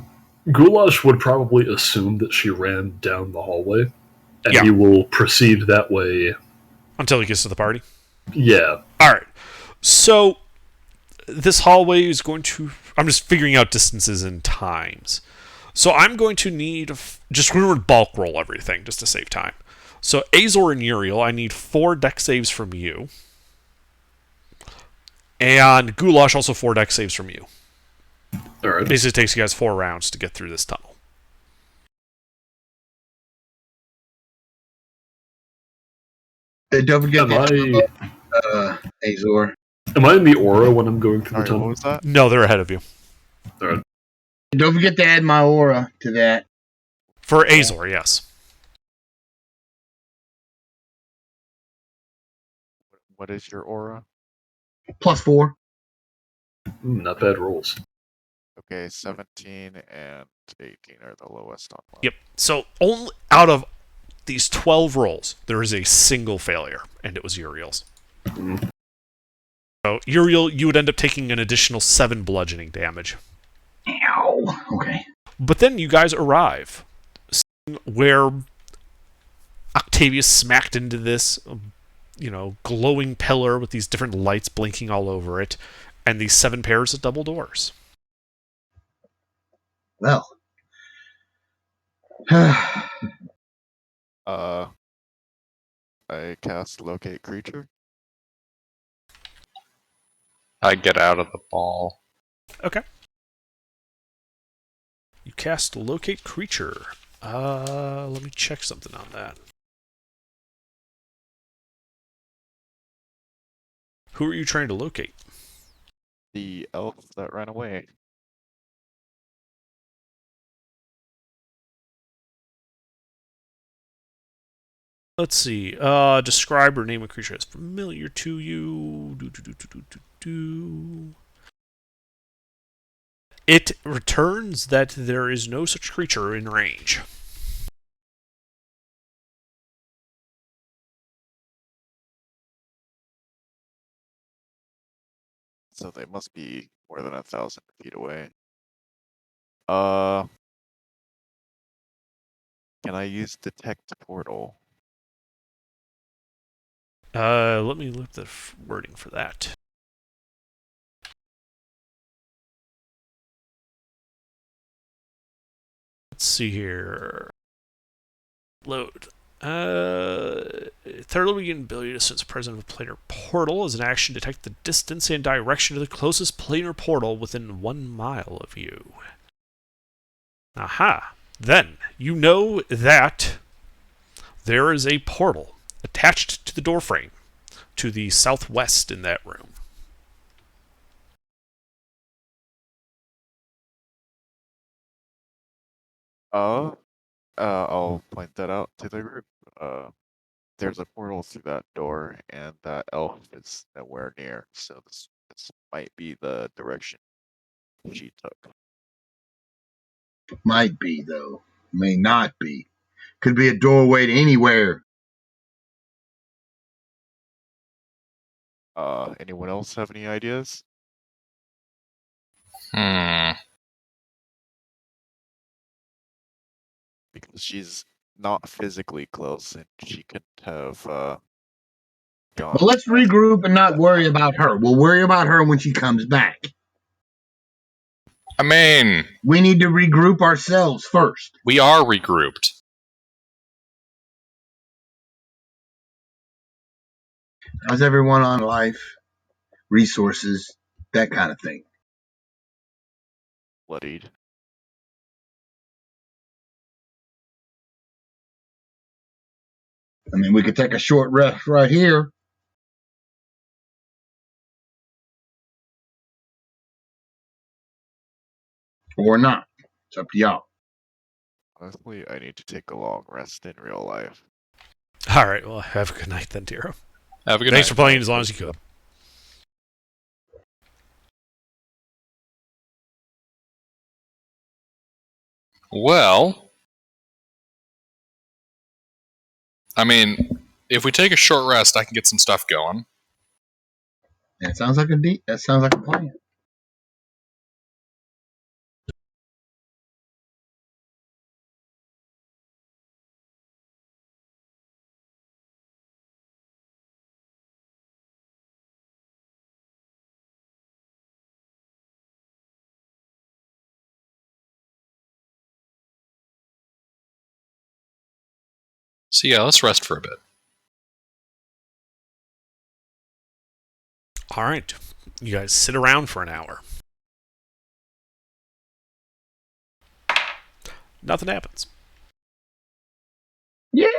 Goulash would probably assume that she ran down the hallway, and he will proceed that way... Until he gets to the party? Yeah. Alright. So, this hallway is going to... I'm just figuring out distances and times. So I'm going to need... Just we're going to bulk roll everything, just to save time. So Azor and Uriel, I need 4 deck saves from you. And Goulash, also 4 deck saves from you. All right. Basically, it takes you guys 4 rounds to get through this tunnel. Don't forget Azor. Am I in the aura when I'm going through Sorry, the tunnel? what was that? No, they're ahead of you. All right. Don't forget to add my aura to that. For Azor, yes. What is your aura? +4. Not bad rolls. Okay, 17 and 18 are the lowest on one. Yep. So only out of these 12 rolls, there is a single failure, and it was Uriel's. Mm. So Uriel, you would end up taking an additional 7 bludgeoning damage. Ow. Okay. But then you guys arrive where Octavius smacked into this, glowing pillar with these different lights blinking all over it, and these 7 pairs of double doors. Well. I cast Locate Creature. I get out of the ball. Okay. You cast Locate Creature. Let me check something on that. Who are you trying to locate? The elf that ran away. Let's see. Describe or name a creature that's familiar to you. It returns that there is no such creature in range. So they must be more than 1,000 feet away. Can I use Detect Portal? Let me look at the wording for that. Let's see here. Load. Thirdly, we gain ability to sense presence of a planar portal. As an action, detect the distance and direction of the closest planar portal within 1 mile of you. Aha! Then, you know that there is a portal attached to the doorframe to the southwest in that room. I'll point that out to the group. There's a portal through that door, and that elf is nowhere near, so this might be the direction she took. Might be, though. May not be. Could be a doorway to anywhere. Anyone else have any ideas? Because she's not physically close, and she could have gone. Well, let's regroup and not worry about her. We'll worry about her when she comes back. I mean, We need to regroup ourselves first. we are regrouped. How's everyone on life, resources, that kind of thing? Bloodied. I mean, we could take a short rest right here. Or not. It's up to y'all. Honestly, I need to take a long rest in real life. All right, well, have a good night then, Tiro. Have a good Thanks night. for playing as long as you could. Well, I mean, if we take a short rest, I can get some stuff going. That sounds like a plan. So yeah, let's rest for a bit. All right. You guys sit around for an hour. Nothing happens. Yay!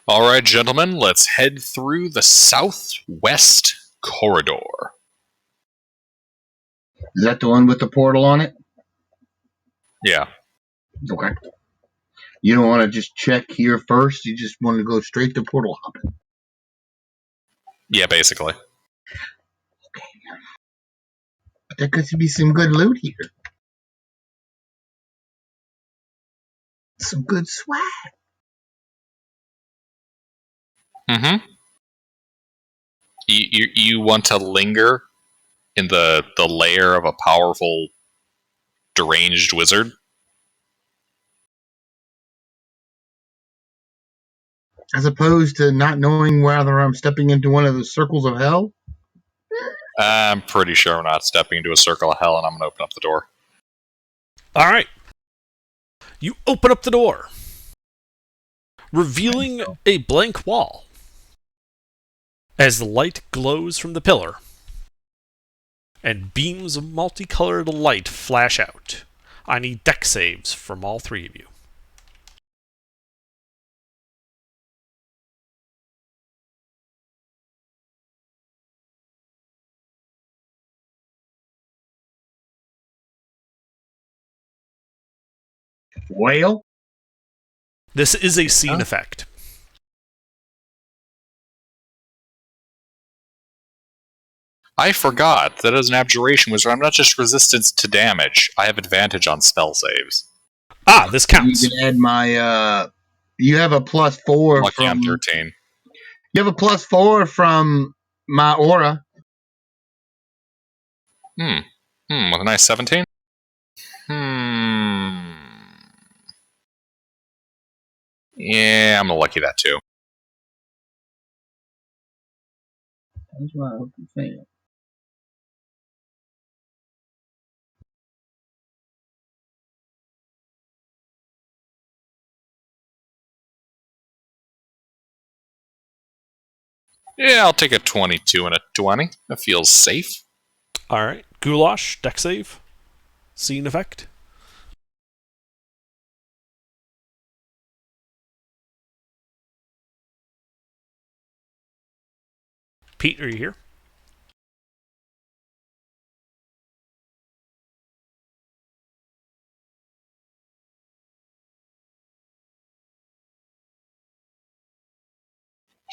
All right, gentlemen, let's head through the southwest corridor. Is that the one with the portal on it? Yeah. Okay. You don't want to just check here first. You just want to go straight to portal hopping. Yeah, basically. Okay. But there could be some good loot here. Some good swag. Mm-hmm. You want to linger in the lair of a powerful, deranged wizard? As opposed to not knowing whether I'm stepping into one of the circles of hell? I'm pretty sure I'm not stepping into a circle of hell, and I'm going to open up the door. All right. You open up the door, revealing a blank wall. As the light glows from the pillar, and beams of multicolored light flash out. I need deck saves from all three of you. Well, This is a scene effect. I forgot that as an abjuration wizard, I'm not just resistant to damage. I have advantage on spell saves. Ah, this counts. you can add my. You have a +4 Lucky from. I'm 13. You have a +4 from my aura. With a nice 17? Yeah, I'm gonna lucky that too. That's why I hope you fail. Yeah, I'll take a 22 and a 20. That feels safe. All right. Goulash, deck save. Scene effect. Pete, are you here?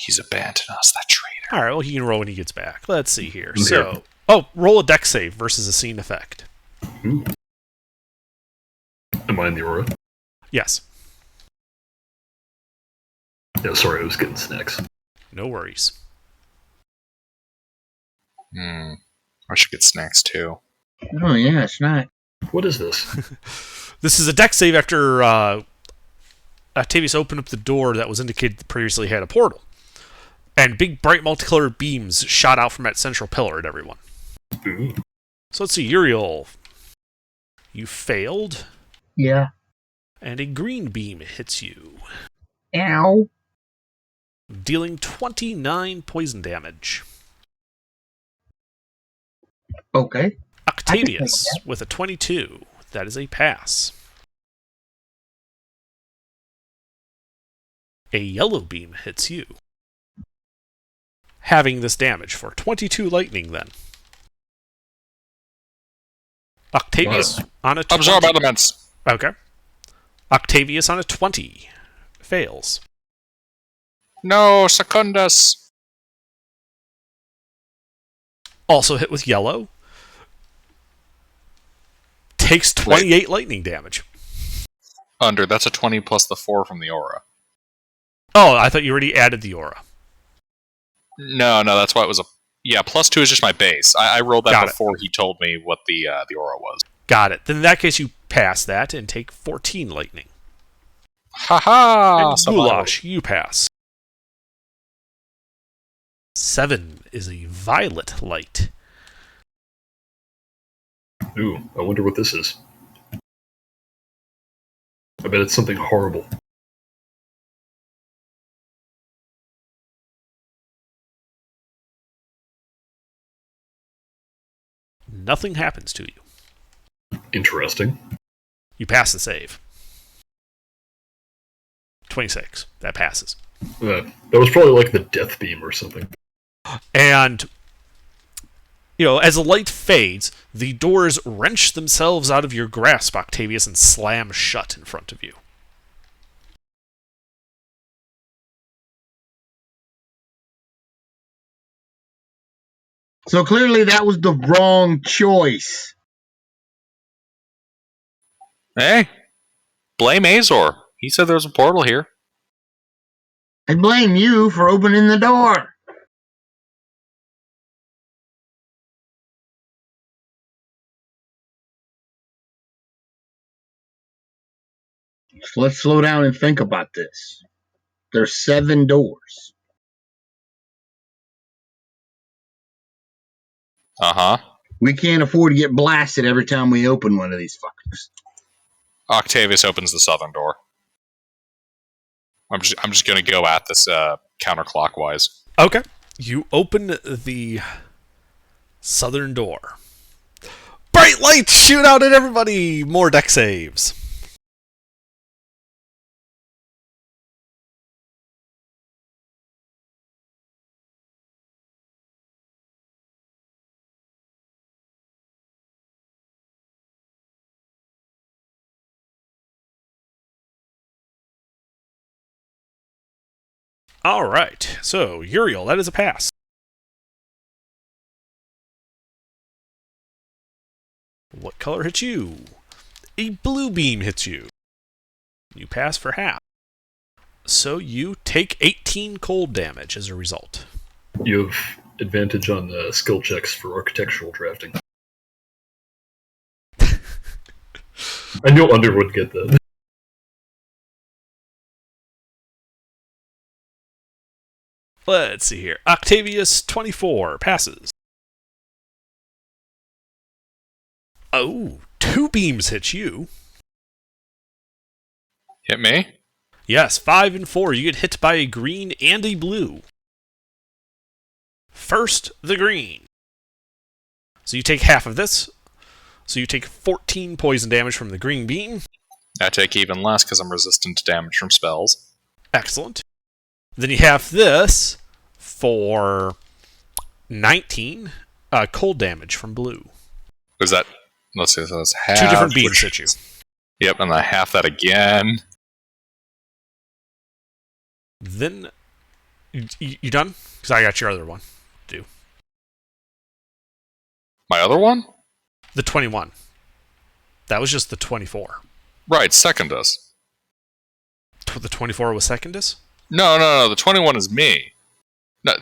He's abandoned us, that traitor. All right. Well, he can roll when he gets back. Let's see here. I'm So, roll a deck save versus a scene effect. Am I in the aura? Yes. Yeah, sorry, I was getting snacks. No worries. I should get snacks too. Oh, yeah, it's not. What is this? This is a deck save after Octavius opened up the door that was indicated that previously had a portal. And big, bright, multicolored beams shot out from that central pillar at everyone. Ooh. So let's see, Uriel. You failed, Yeah. and a green beam hits you, Ow. dealing 29 poison damage. Okay. Octavius with a 22. That is a pass. A yellow beam hits you, having this damage for 22 lightning then. Octavius on a 20. Absorb elements. Okay. Octavius on a 20. Fails. No, Secundus. Also hit with yellow. Takes 28 lightning damage. Under, that's a 20 plus the 4 from the aura. Oh, I thought you already added the aura. No, that's why it was a Yeah, +2 is just my base. I rolled that Got it. before he told me what the aura was. Got it. Then in that case, you pass that and take 14 lightning. Haha! And Goulash, you pass. 7 is a violet light. Ooh, I wonder what this is. I bet it's something horrible. Nothing happens to you. Interesting. You pass the save. 26. That passes. That was probably like the death beam or something. And, as the light fades, the doors wrench themselves out of your grasp, Octavius, and slam shut in front of you. So clearly that was the wrong choice. Hey, blame Azor. He said there was a portal here. I blame you for opening the door. So let's slow down and think about this. There's 7 doors. Uh-huh. We can't afford to get blasted every time we open one of these fuckers. Octavius opens the southern door. I'm just gonna go at this counterclockwise. Okay. You open the southern door. Bright lights shoot out at everybody! More deck saves. Alright, so Uriel, that is a pass. What color hits you? A blue beam hits you. You pass for half. So you take 18 cold damage as a result. You have advantage on the skill checks for architectural drafting. I knew Under would get that. Let's see here. Octavius, 24, passes. Oh, 2 beams hit you. Hit me? Yes, 5 and 4. You get hit by a green and a blue. First, the green. So you take half of this. So you take 14 poison damage from the green beam. I take even less because I'm resistant to damage from spells. Excellent. Then you have this for 19 cold damage from blue. Is that... Let's see, so that's half... 2 different beams hit you. Yep, and then half that again. Then... You done? Because I got your other one. Do. My other one? The 21. That was just the 24. Right, Secondus. The 24 was Secondus? No, the 21 is me. No,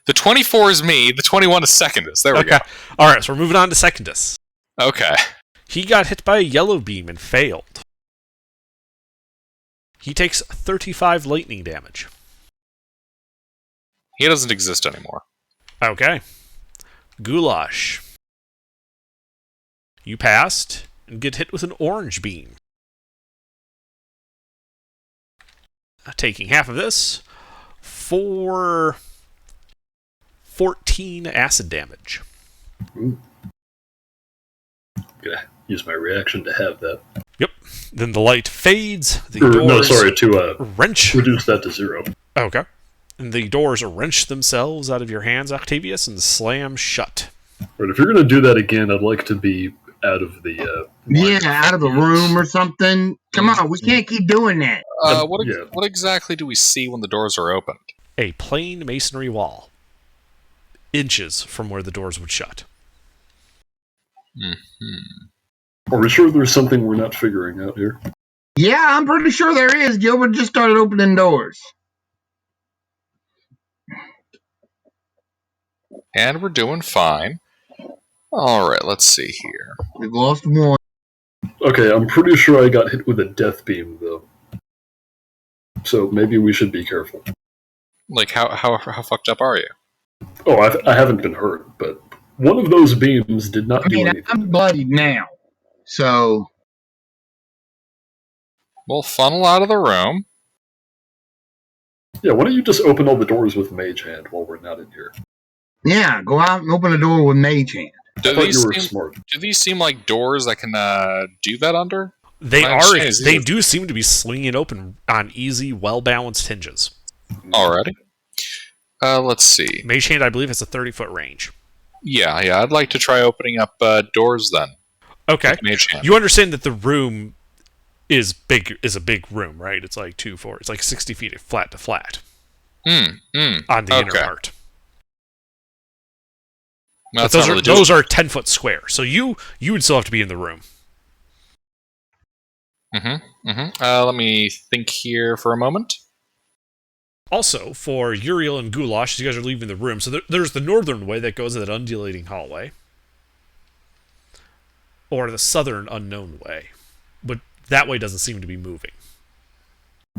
the 24 is me, the 21 is Secondus. There we go. Alright, so we're moving on to Secondus. Okay. He got hit by a yellow beam and failed. He takes 35 lightning damage. He doesn't exist anymore. Okay. Goulash. You passed and get hit with an orange beam. Taking half of this for 14 acid damage. Ooh. Gonna use my reaction to have that. Yep. Then the light fades. To wrench. reduce that to 0. Okay. And the doors wrench themselves out of your hands, Octavius, and slam shut. But if you're gonna do that again, I'd like to be out of the out of the room or something. Come on, we can't keep doing that. What exactly do we see when the doors are opened? A plain masonry wall. Inches from where the doors would shut. Are we sure there's something we're not figuring out here? Yeah, I'm pretty sure there is. Gilbert just started opening doors. And we're doing fine. Alright, let's see here. We've lost one. Okay, I'm pretty sure I got hit with a death beam, though. So maybe we should be careful. Like, how fucked up are you? Oh, I haven't been hurt, but one of those beams did not do anything. I'm bloodied now. So. We'll funnel out of the room. Yeah, why don't you just open all the doors with Mage Hand while we're not in here? Yeah, go out and open the door with Mage Hand. I thought you were smart. Do these seem like doors I can do that under? They are. They do seem to be swinging open on easy, well-balanced hinges. Alrighty. Let's see. Mage Hand, I believe, has a 30-foot range. Yeah. I'd like to try opening up doors then. Okay. Mage Hand. You understand that the room is big. Is a big room, right? It's like 2-4. It's like 60 feet flat to flat. On the inner part. But those are 10-foot square. So you would still have to be in the room. Let me think here for a moment. Also, for Uriel and Goulash, as you guys are leaving the room, so there's the northern way that goes in that undulating hallway. Or the southern unknown way. But that way doesn't seem to be moving.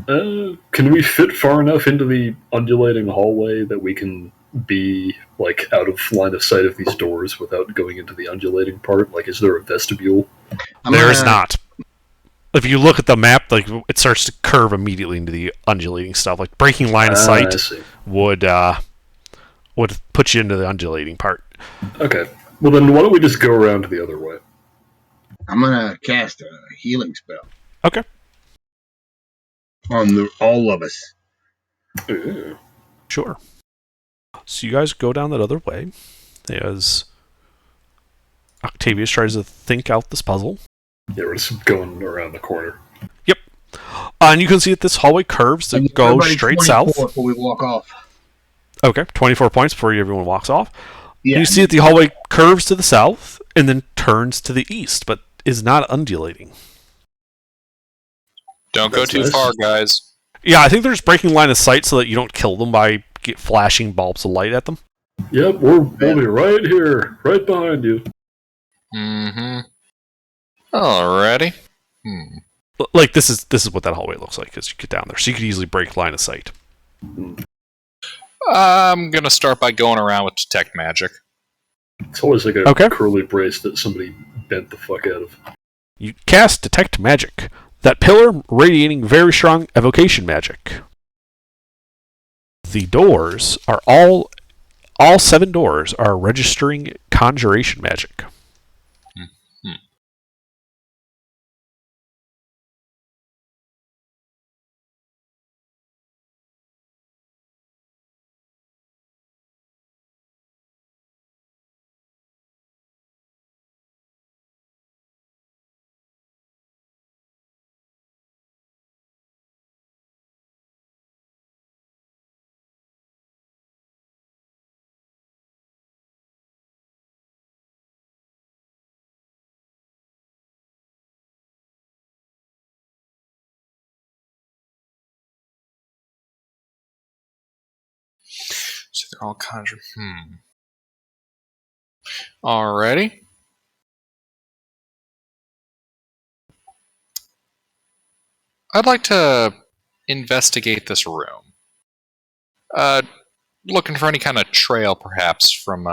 Can we fit far enough into the undulating hallway that we can be, like, out of line of sight of these doors without going into the undulating part? Like, is there a vestibule? There is not. If you look at the map, like, it starts to curve immediately into the undulating stuff. Like, breaking line of sight would put you into the undulating part. Okay. Well, then why don't we just go around the other way? I'm gonna cast a healing spell. Okay. On all of us. Ooh. Sure. So you guys go down that other way as Octavius tries to think out this puzzle. Yeah, we're just going around the corner. Yep. And you can see that this hallway curves to go straight south. Before we walk off. Okay, 24 points before everyone walks off. Yeah. You see that the hallway curves to the south and then turns to the east, but is not undulating. Don't go too far, guys. Yeah, I think they're just breaking line of sight so that you don't kill them by flashing bulbs of light at them. Yep, we'll be right here, right behind you. Alrighty. Like, this is what that hallway looks like as you get down there, so you could easily break line of sight. I'm gonna start by going around with Detect Magic. It's always like a curly brace that somebody bent the fuck out of. You cast Detect Magic. That pillar radiating very strong evocation magic. The doors are all 7 doors are registering conjuration magic. So they're all conjured. Alrighty. I'd like to investigate this room. Looking for any kind of trail, perhaps, from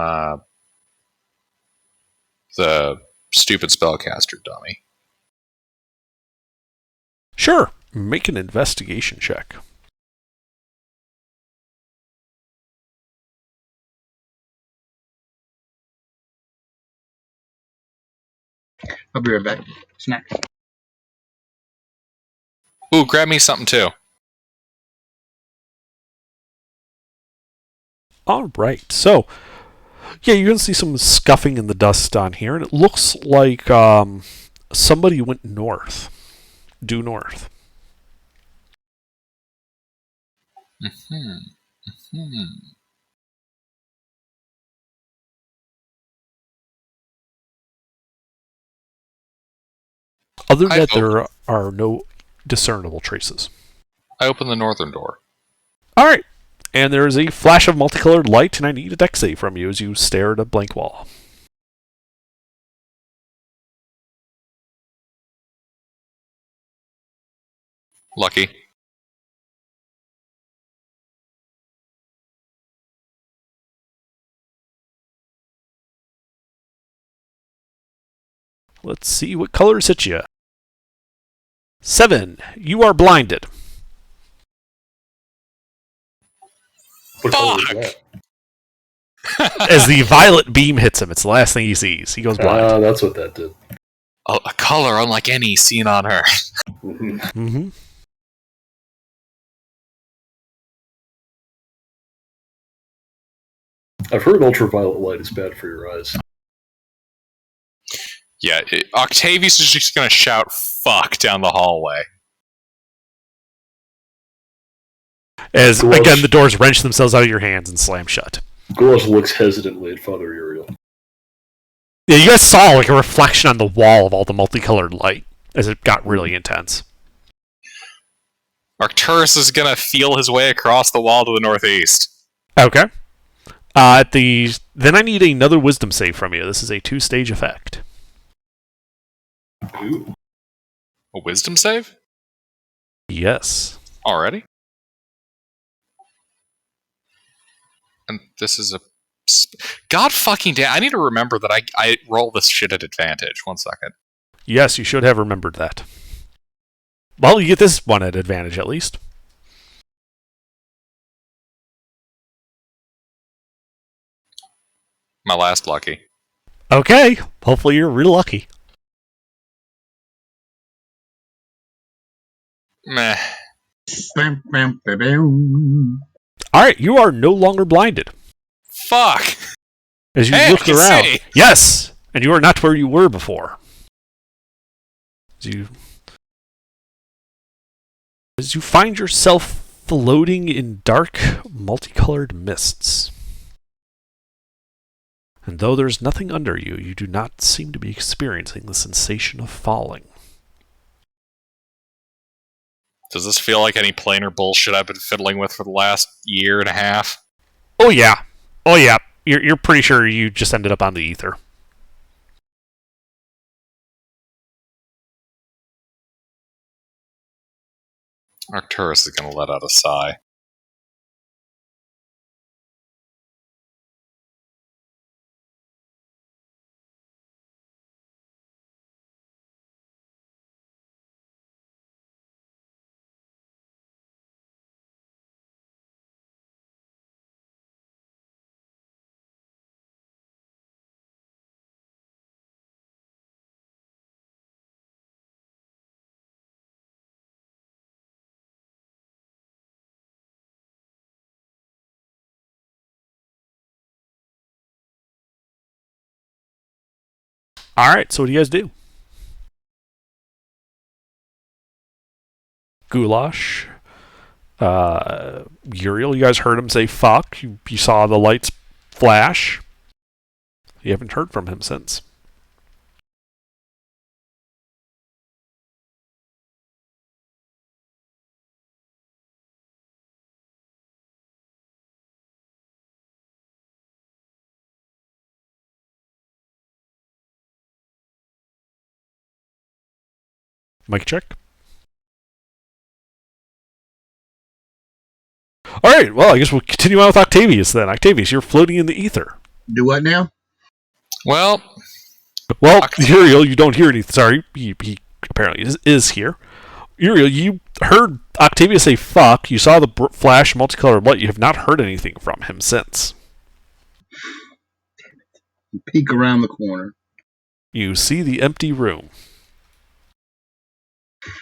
the stupid spellcaster dummy. Sure. Make an investigation check. I'll be right back. Snack. Ooh, grab me something too. Alright, so yeah, you can see some scuffing in the dust on here, and it looks like somebody went north. Due north. Other than that, there are no discernible traces. I open the northern door. Alright. And there is a flash of multicolored light, and I need a dex save from you as you stare at a blank wall. Lucky. Let's see what colors hit you. 7. You are blinded. What color is Fuck! that? As the violet beam hits him, it's the last thing he sees. He goes blind. That's what that did. A color unlike any seen on her. Mhm. Mm-hmm. I've heard ultraviolet light is bad for your eyes. Yeah, Octavius is just gonna shout "fuck" down the hallway. As, Goulash- again, the doors wrench themselves out of your hands and slam shut. Goulash looks hesitantly at Father Uriel. Yeah, you guys saw like a reflection on the wall of all the multicolored light as it got really intense. Arcturus is gonna feel his way across the wall to the northeast. Okay. Then I need another wisdom save from you. This is a 2-stage effect. Ooh. A wisdom save? Yes. Already? And this is a... God fucking damn, I need to remember that I roll this shit at advantage. 1 second. Yes, you should have remembered that. Well, you get this one at advantage at least. My last lucky. Okay. Hopefully you're real lucky. Meh. Bam, bam, bam, bam. Alright, you are no longer blinded. Fuck! As you Hey, look I can around. see. Yes! And you are not where you were before. As you find yourself floating in dark, multicolored mists. And though there's nothing under you, you do not seem to be experiencing the sensation of falling. Does this feel like any planar bullshit I've been fiddling with for the last year and a half? Oh yeah. Oh yeah. You're pretty sure you just ended up on the ether. Arcturus is gonna let out a sigh. Alright, so what do you guys do? Goulash. Uriel, you guys heard him say fuck. You saw the lights flash. You haven't heard from him since. Mic check. Alright, well, I guess we'll continue on with Octavius then. Octavius, you're floating in the ether. Do what now? Well, Well, Uriel, you don't hear anything. Sorry, he apparently is here. Uriel, you heard Octavius say fuck. You saw the flash multicolored light. You have not heard anything from him since. Peek around the corner. You see the empty room.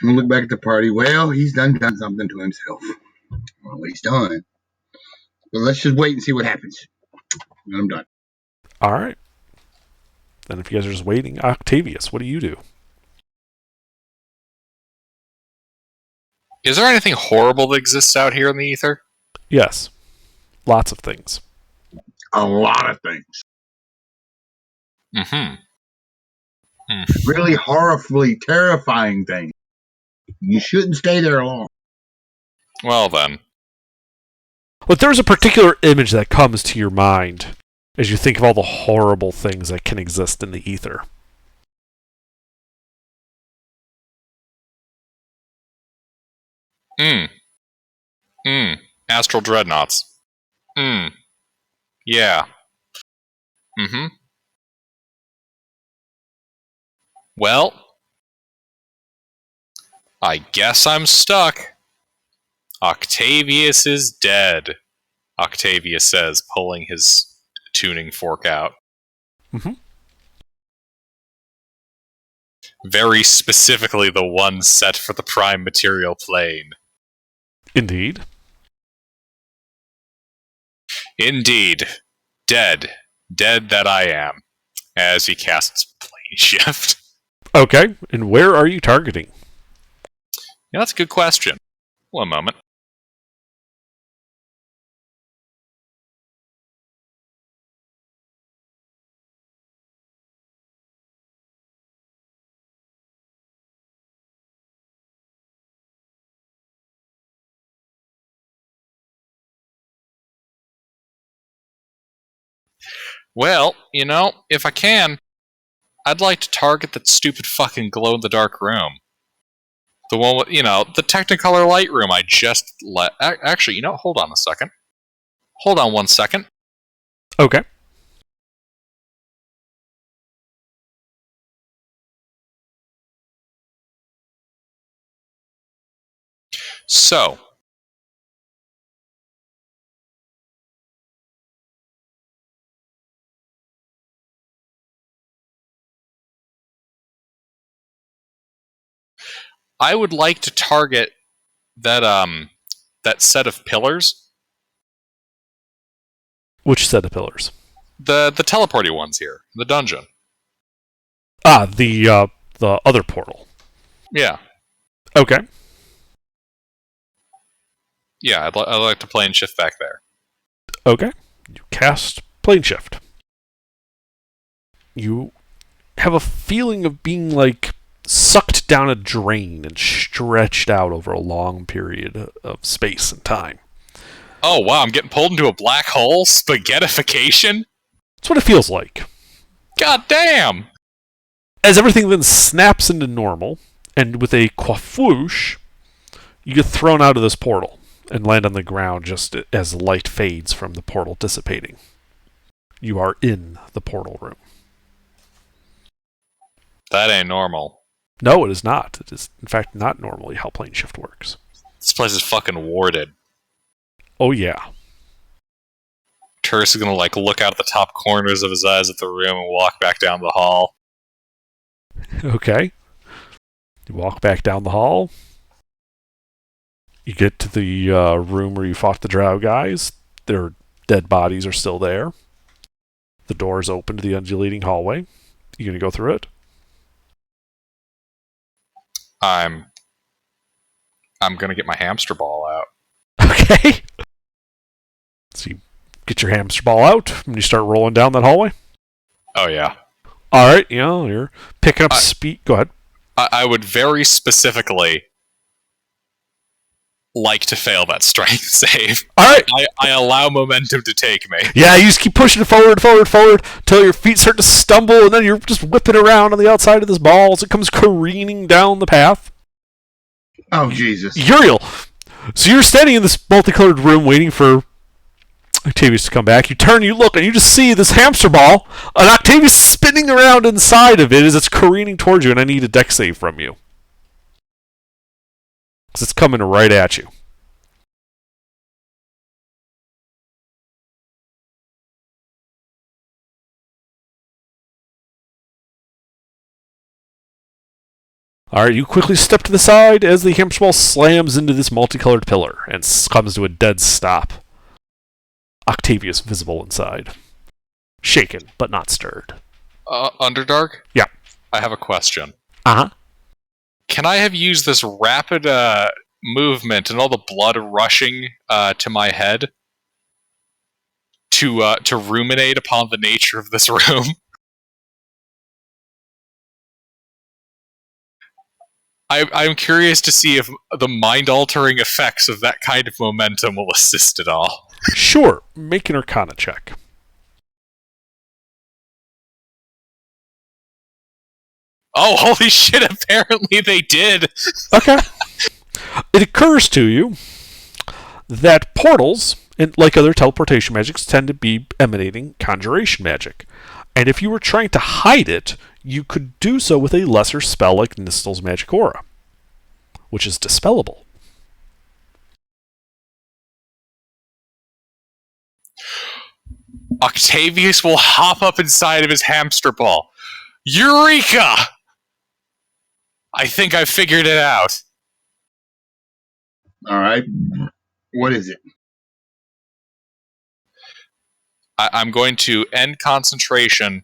And look back at the party. Well, he's done something to himself. I don't know what he's done. But let's just wait and see what happens. And I'm done. Alright. Then if you guys are just waiting, Octavius, what do you do? is there anything horrible that exists out here in the ether? Yes. Lots of things. A lot of things. Mm-hmm. Really horribly terrifying things. You shouldn't stay there long. Well then. But there's a particular image that comes to your mind as you think of all the horrible things that can exist in the ether. Astral dreadnoughts. Yeah. Well, I guess I'm stuck. Octavius is dead, Octavius says, pulling his tuning fork out. Very specifically the one set for the prime material plane. Indeed. Indeed. Dead. Dead that I am. As he casts plane shift. Okay, and where are you targeting? Yeah, that's a good question. One moment. Well, you know, if I can, I'd like to target that stupid fucking glow-in-the-dark room. The one with, you know, the Technicolor light room I just let... Actually, you know, hold on a second. Hold on 1 second. Okay. So... I would like to target that that set of pillars. Which set of pillars? The teleporty ones here, the dungeon. Ah, the other portal. Yeah. Okay. Yeah, I'd like to plane shift back there. Okay. You cast plane shift. You have a feeling of being like sucked down a drain and stretched out over a long period of space and time. Oh wow, I'm getting pulled into a black hole? Spaghettification? That's what it feels like. God damn! As everything then snaps into normal, and with a quaffoosh, you get thrown out of this portal and land on the ground just as light fades from the portal dissipating. You are in the portal room. That ain't normal. No, it is not. It is, in fact, not normally how plane shift works. This place is fucking warded. Oh, yeah. Terse is gonna, like, look out at the top corners of his eyes at the room and walk back down the hall. Okay. You walk back down the hall. You get to the room where you fought the drow guys. Their dead bodies are still there. The door is open to the undulating hallway. You gonna go through it? I'm gonna get my hamster ball out. Okay. So you get your hamster ball out and you start rolling down that hallway. Oh yeah. All right, you know, you're picking up speed. Go ahead. I would very specifically like to fail that strength save. All right. I allow momentum to take me. Yeah, you just keep pushing it forward until your feet start to stumble, and then you're just whipping around on the outside of this ball as it comes careening down the path. Oh, Jesus. Uriel. So you're standing in this multicolored room waiting for Octavius to come back. You turn, you look, and you just see this hamster ball, and Octavius spinning around inside of it as it's careening towards you, and I need a dex save from you. Because it's coming right at you. Alright, you quickly step to the side as the hamster ball slams into this multicolored pillar and comes to a dead stop. Octavius visible inside. Shaken, but not stirred. Underdark? Yeah. I have a question. Uh-huh. Can I have used this rapid movement and all the blood rushing to my head to ruminate upon the nature of this room? I'm curious to see if the mind-altering effects of that kind of momentum will assist at all. Sure, make an Arcana check. Oh, holy shit, apparently they did. Okay. It occurs to you that portals, like other teleportation magics, tend to be emanating conjuration magic. And if you were trying to hide it, you could do so with a lesser spell like Nistel's Magic Aura, which is dispellable. Octavius will hop up inside of his hamster ball. Eureka! I think I figured it out. All right. What is it? I'm going to end concentration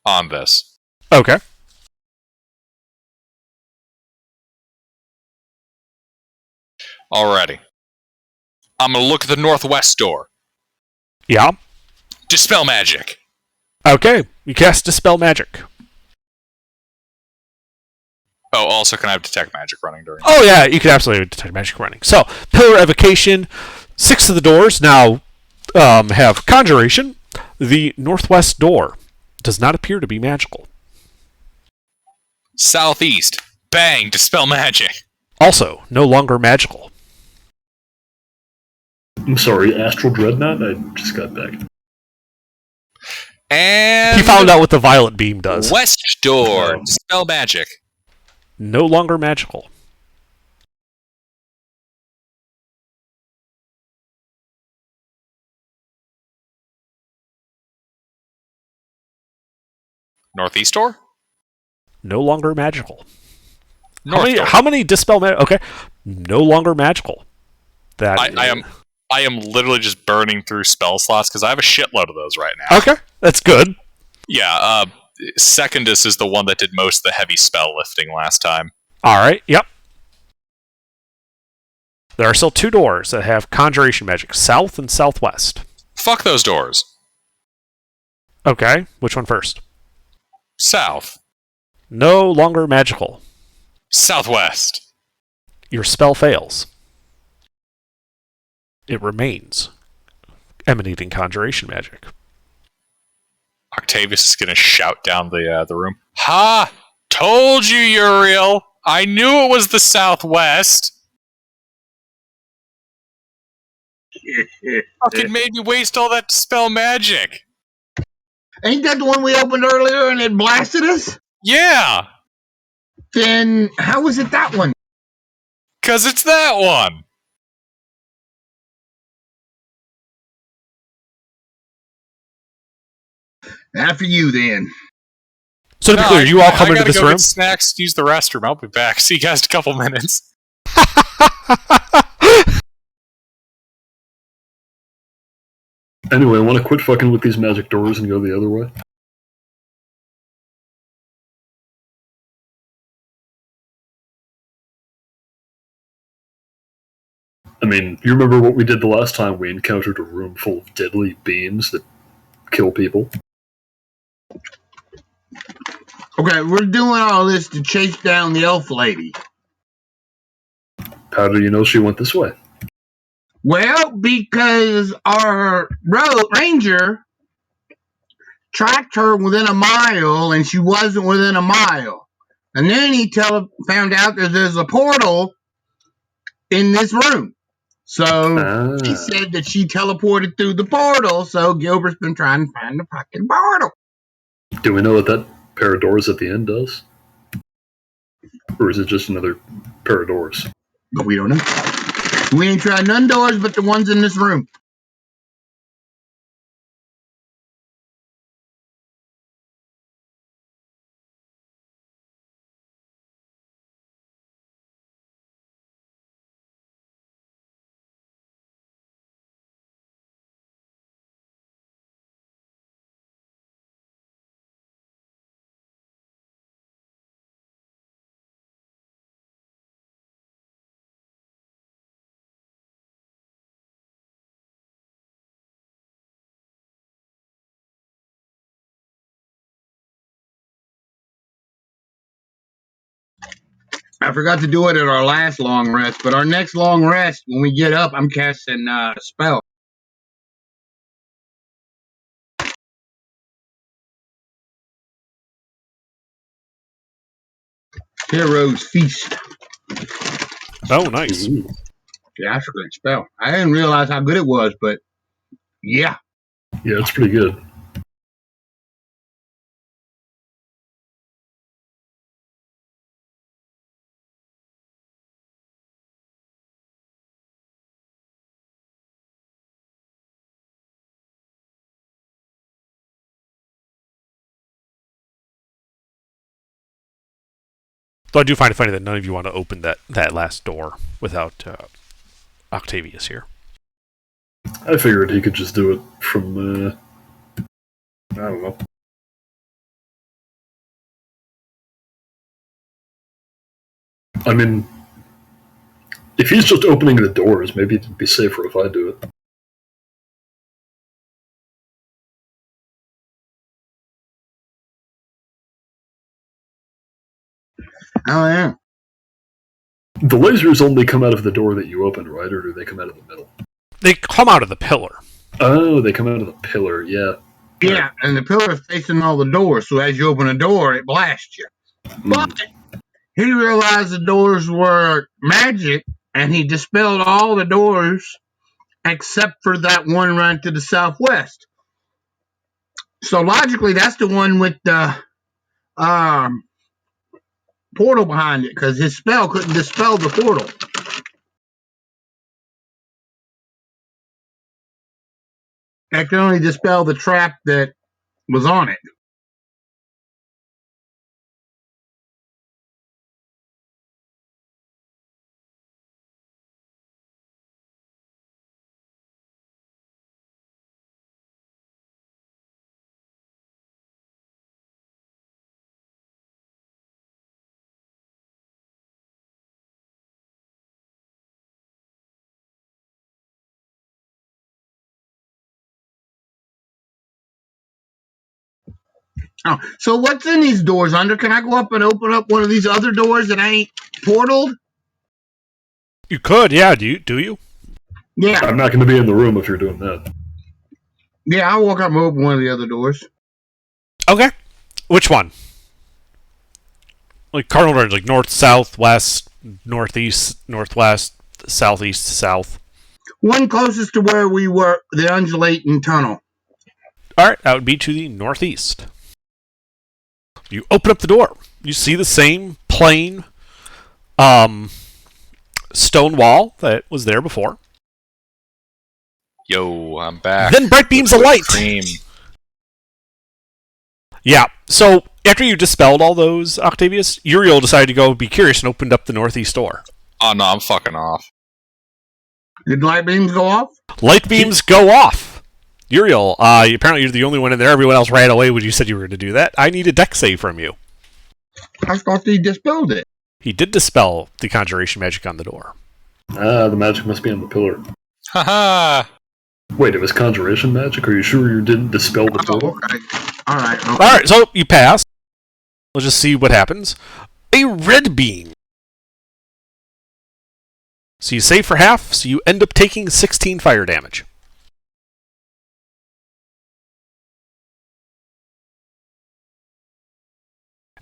on this. Okay. Alrighty. I'm going to look at the northwest door. Yeah. Dispel magic. Okay. You cast Dispel Magic. Oh, also, can I have detect magic running during? Oh, yeah, you can absolutely detect magic running. So, Pillar Evocation, 6 of the doors now have Conjuration. The northwest door does not appear to be magical. Southeast. Bang! Dispel magic. Also, no longer magical. I'm sorry, Astral Dreadnought? I just got back. And He found out what the Violet Beam does. West door. Dispel magic. No longer magical. Northeast door. No longer magical. North door. How many Dispel Magic? Okay. No longer magical. That I am literally just burning through spell slots because I have a shitload of those right now. Okay. That's good. Yeah, Secondus is the one that did most of the heavy spell lifting last time. Alright, yep. There are still 2 doors that have Conjuration Magic, south and southwest. Fuck those doors. Okay, which one first? South. No longer magical. Southwest. Your spell fails. It remains emanating Conjuration Magic. Octavius is going to shout down the room. Ha! Told you, Uriel! I knew it was the Southwest! Fucking made me waste all that spell magic! Ain't that the one we opened earlier and it blasted us? Yeah! Then how was it that one? 'Cause it's that one! After you, then. So to be clear, you all come I into gotta this go room? get snacks, use the restroom. I'll be back. See you guys in a couple minutes. Anyway, I want to quit fucking with these magic doors and go the other way. I mean, you remember what we did the last time we encountered a room full of deadly beams that kill people? Okay, we're doing all this to chase down the elf lady. How do you know she went this way? Well, because our road ranger tracked her within a mile, and she wasn't within a mile. And then he found out that there's a portal in this room. So she said that she teleported through the portal, so Gilbert's been trying to find the fucking portal. Do we know what that pair of doors at the end does? Or is it just another pair of doors? But we don't know. We ain't tried none doors but the ones in this room. I forgot to do it at our last long rest, but our next long rest, when we get up, I'm casting a spell. Heroes Feast. Oh, nice. Ooh. Yeah, that's a good spell. I didn't realize how good it was, but yeah. Yeah, it's pretty good. Though I do find it funny that none of you want to open that last door without Octavius here. I figured he could just do it from, I don't know. I mean, if he's just opening the doors, maybe it'd be safer if I do it. Oh yeah. The lasers only come out of the door that you open, right? Or do they come out of the middle? They come out of the pillar. Oh, they come out of the pillar, yeah. Yeah, and the pillar is facing all the doors, so as you open a door, it blasts you. But he realized the doors were magic, and he dispelled all the doors except for that one right to the southwest. So logically, that's the one with the portal behind it, because his spell couldn't dispel the portal. That could only dispel the trap that was on it. Oh, so what's in these doors, Under? Can I go up and open up one of these other doors that ain't portaled? You could, yeah. Do you? Yeah. I'm not going to be in the room if you're doing that. Yeah, I'll walk up and open one of the other doors. Okay. Which one? Like cardinal directions, like north, south, west, northeast, northwest, southeast, south. One closest to where we were, the undulating tunnel. All right, that would be to the northeast. You open up the door. You see the same plain stone wall that was there before. Yo, I'm back. Then bright beams of With light. cream. Yeah, so after you dispelled all those, Octavius, Uriel decided to go be curious and opened up the northeast door. Oh no, I'm fucking off. Did light beams go off? Light beams go off. Uriel, apparently you're the only one in there. Everyone else ran away when you said you were going to do that. I need a deck save from you. I thought he dispelled it. He did dispel the conjuration magic on the door. Ah, the magic must be on the pillar. Haha. Wait, it was conjuration magic? Are you sure you didn't dispel the Oh, pillar? okay. All right. Okay. All right, so you pass. Let's just see what happens. A red beam. So you save for half, so you end up taking 16 fire damage.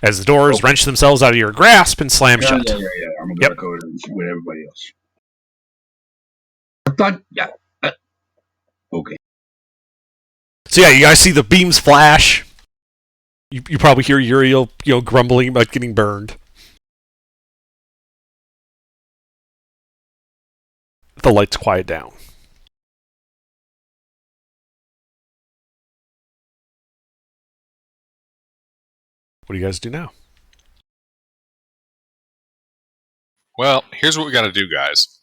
As the doors wrench themselves out of your grasp and slam shut. Yeah. I'm gonna Yep. go with everybody else. I thought, yeah. Okay. So yeah, you guys see the beams flash. You probably hear Uriel, grumbling about getting burned. The lights quiet down. What do you guys do now? Well, here's what we gotta do, guys.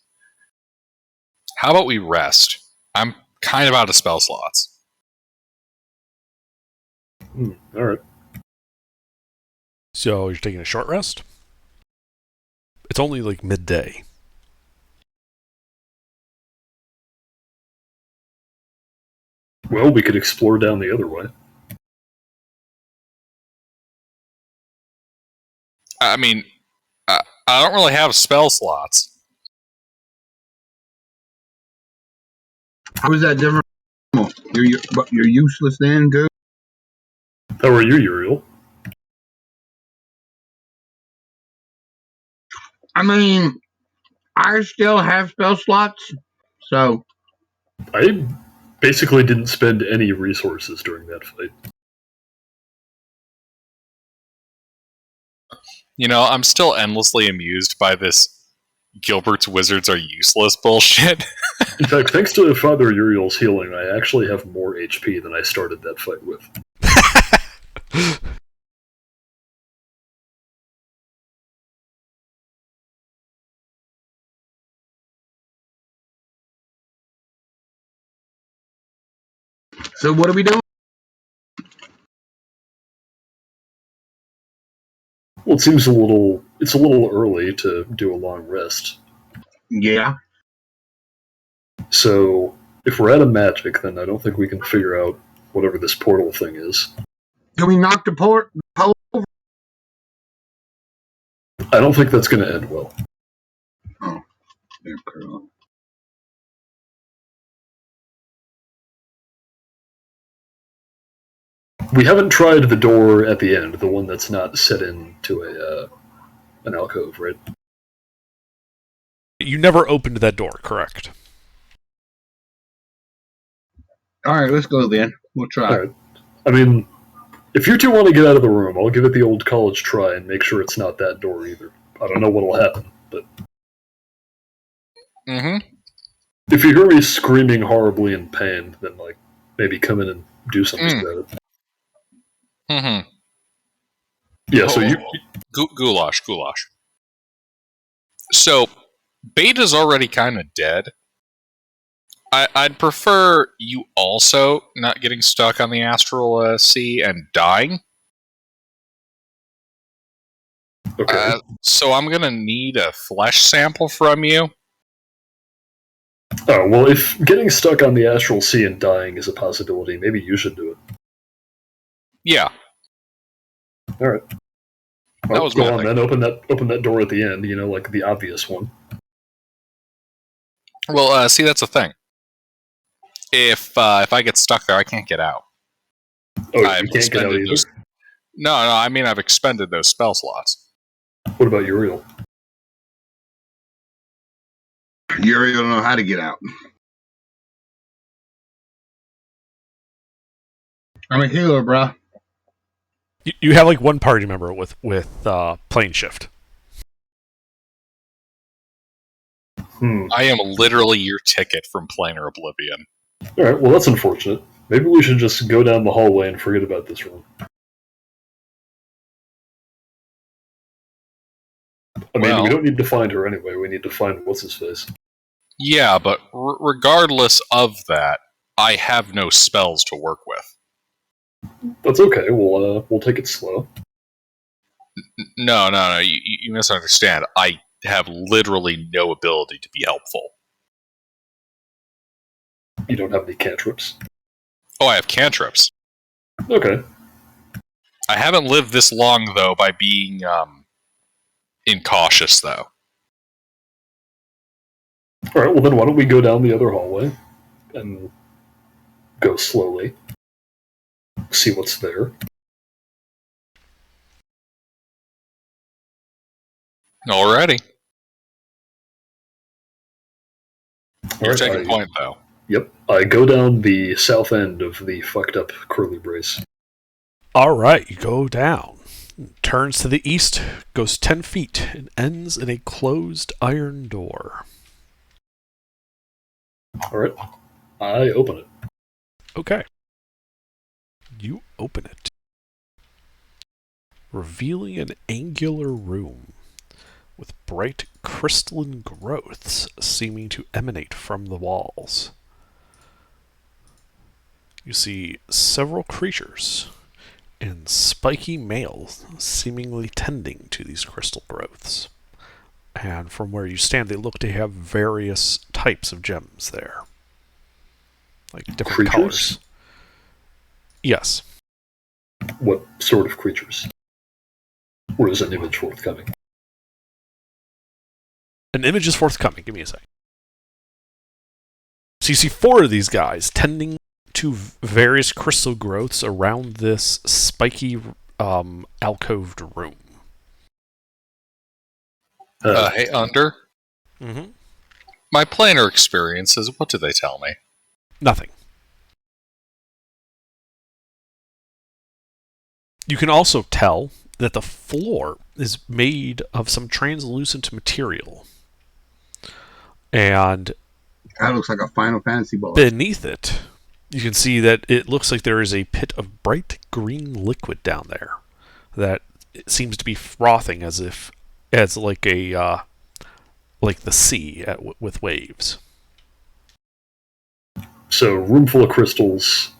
How about we rest? I'm kind of out of spell slots. Alright. So you're taking a short rest? It's only like midday. Well, we could explore down the other way. I mean, I don't really have spell slots. How is that different? You're useless then, too? How are you, Uriel? I mean, I still have spell slots, so I basically didn't spend any resources during that fight. I'm still endlessly amused by this Gilbert's wizards are useless bullshit. In fact, thanks to Father Uriel's healing, I actually have more HP than I started that fight with. so what are we doing? Well, it seems it's a little early to do a long rest. Yeah. So, if we're out of magic, then I don't think we can figure out whatever this portal thing is. Can we knock the pole over? I don't think that's going to end well. Oh, okay. We haven't tried the door at the end, the one that's not set into an alcove, right? You never opened that door, correct? Alright, let's go then. We'll try. All right. I mean, if you two want to get out of the room, I'll give it the old college try and make sure it's not that door either. I don't know what'll happen, but Mm-hmm. if you hear me screaming horribly in pain, then maybe come in and do something about it. Mm-hmm. Yeah, so you Goulash. So, Beta's already kind of dead. I'd prefer you also not getting stuck on the astral sea and dying. okay? So I'm gonna need a flesh sample from you. Oh well, if getting stuck on the astral sea and dying is a possibility, maybe you should do it. Yeah. All right. That was go my on thing. then. Open that door at the end. Like the obvious one. Well, see, that's the thing. If I get stuck there, I can't get out. Oh, I've you can't get out expended either. those- No, I mean I've expended those spell slots. What about Uriel? Yuri don't know how to get out. I'm a healer, bruh. You have one party member with plane shift. I am literally your ticket from Planar Oblivion. All right. Well, that's unfortunate. Maybe we should just go down the hallway and forget about this room. I mean, Well- we don't need to find her anyway. We need to find what's his face. Yeah, but regardless of that, I have no spells to work with. That's okay. We'll take it slow. No, you misunderstand. I have literally no ability to be helpful. You don't have any cantrips. Oh, I have cantrips. Okay. I haven't lived this long, though, by being incautious, though. All right. Well, then why don't we go down the other hallway and go slowly. See what's there. Alrighty. You're Alright, taking point, though. Yep. I go down the south end of the fucked up curly brace. All right, you go down. Turns to the east, goes 10 feet, and ends in a closed iron door. Alright. I open it. Okay. You open it, revealing an angular room with bright crystalline growths seeming to emanate from the walls. You see several creatures and spiky males seemingly tending to these crystal growths. And from where you stand, they look to have various types of gems there. Like different Creatures? colors. Yes. What sort of creatures? Or is an image forthcoming? An image is forthcoming. Give me a sec. So you see 4 of these guys tending to various crystal growths around this spiky alcoved room. Hey, Under. Mm-hmm. My planar experiences, what do they tell me? Nothing. You can also tell that the floor is made of some translucent material. And That looks like a Final Fantasy ball. beneath it, you can see that it looks like there is a pit of bright green liquid down there that it seems to be frothing as like the sea with waves. So, room full of crystals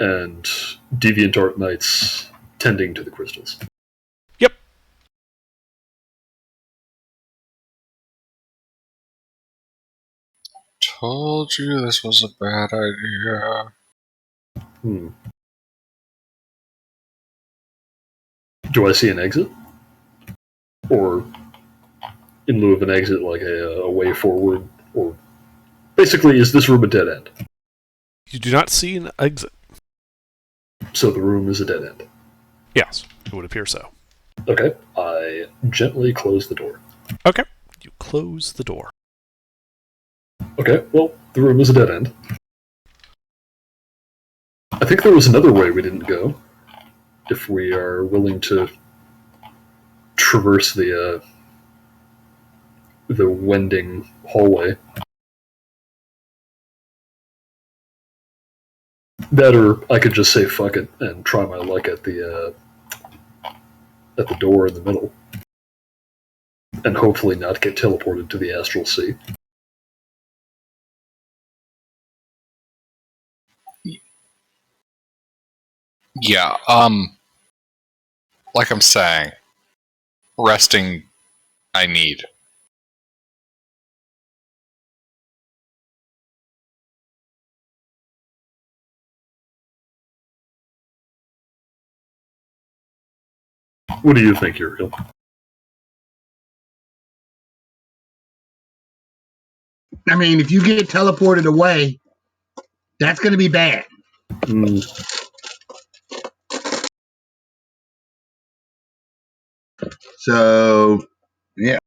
and deviant art knights tending to the crystals. Yep. Told you this was a bad idea. Do I see an exit? Or, in lieu of an exit, like a way forward? Or, basically, is this room a dead end? You do not see an exit. So the room is a dead end. Yes, it would appear so. Okay, I gently close the door. Okay. You close the door. Okay, well, the room is a dead end. I think there was another way we didn't go. If we are willing to traverse the wending hallway. That, or I could just say fuck it and try my luck at the door in the middle. And hopefully not get teleported to the astral sea. Yeah, like I'm saying, resting I need. What do you think, Uriel? I mean, if you get teleported away, that's going to be bad. So, yeah.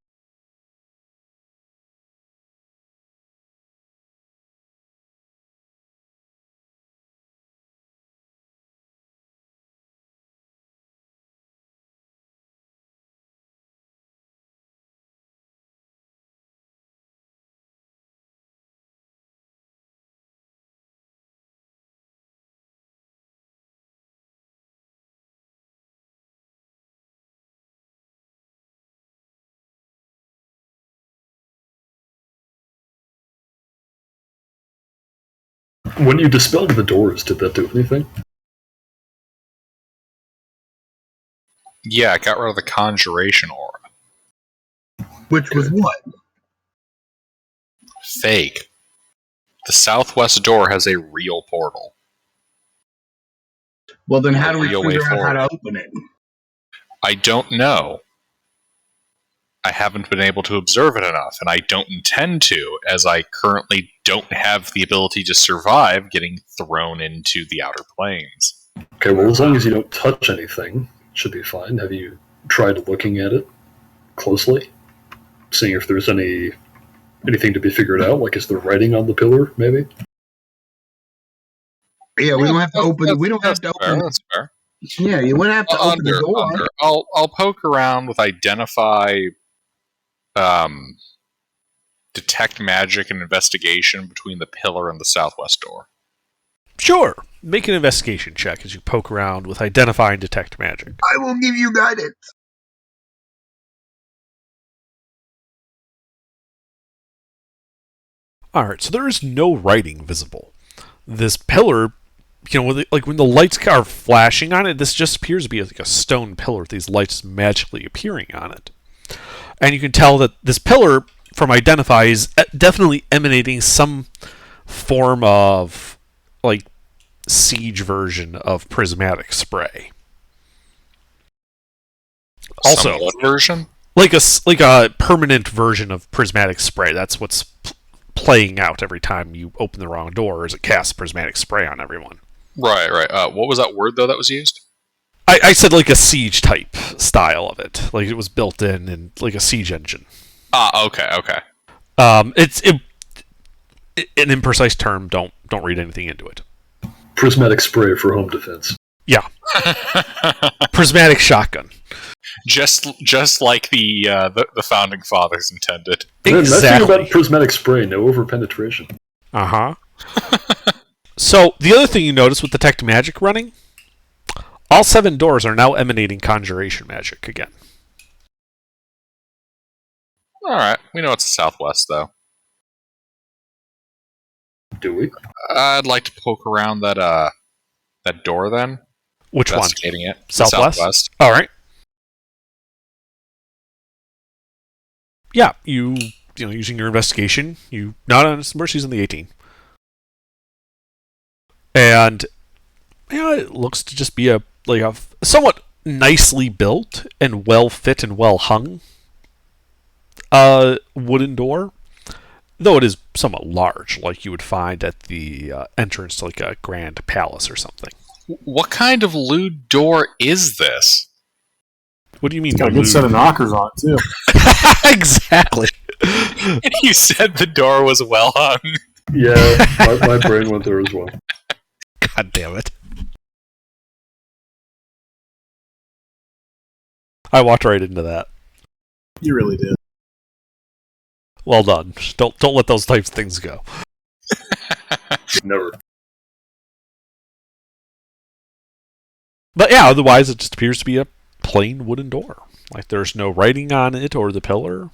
When you dispelled the doors, did that do anything? Yeah, I got rid of the conjuration aura. Which was what? Fake. The southwest door has a real portal. Well, then how do we Real way figure out how forward. to open it? I don't know. I haven't been able to observe it enough, and I don't intend to, as I currently don't have the ability to survive getting thrown into the outer planes. Okay, well, as long as you don't touch anything, it should be fine. Have you tried looking at it closely? Seeing if there's anything to be figured out? Like, is there writing on the pillar, maybe? Yeah, we don't have to open. We don't have to open. That's fair. Yeah, you wouldn't have to open the door. I'll poke around with identify, detect magic and investigation between the pillar and the southwest door. Sure. Make an investigation check as you poke around with identify and detect magic. I will give you guidance. Alright, so there is no writing visible. This pillar, when the lights are flashing on it, this just appears to be like a stone pillar with these lights magically appearing on it. And you can tell that this pillar, from identify, is definitely emanating some form of, like, siege version of prismatic spray. Also, Some version? like a permanent version of prismatic spray. That's what's playing out every time you open the wrong door, as it casts prismatic spray on everyone. Right. What was that word, though, that was used? I said like a siege type style of it. Like it was built in and like a siege engine. Okay. It's an imprecise term. Don't read anything into it. Prismatic spray for home defense. Yeah, prismatic shotgun. just like the founding fathers intended. Man, that's Exactly. about prismatic spray. No overpenetration. So the other thing you notice with detect magic running, all 7 doors are now emanating conjuration magic again. All right, we know it's the southwest though. Do we? I'd like to poke around that door then. Which one? Investigating it. Southwest? All right. Yeah, you know, using your investigation, you not on Mercy's in the 18, and yeah, it looks to just be a somewhat nicely built and well fit and well hung wooden door, though it is somewhat large, like you would find at the entrance to like a grand palace or something. What kind of lewd door is this? What do you mean? It's got a good set of knockers on it, too. Exactly. You said the door was well hung. Yeah, my brain went there as well. God damn it. I walked right into that. You really did. Well done. Don't let those types of things go. Never. But yeah, otherwise it just appears to be a plain wooden door. Like there's no writing on it or the pillar.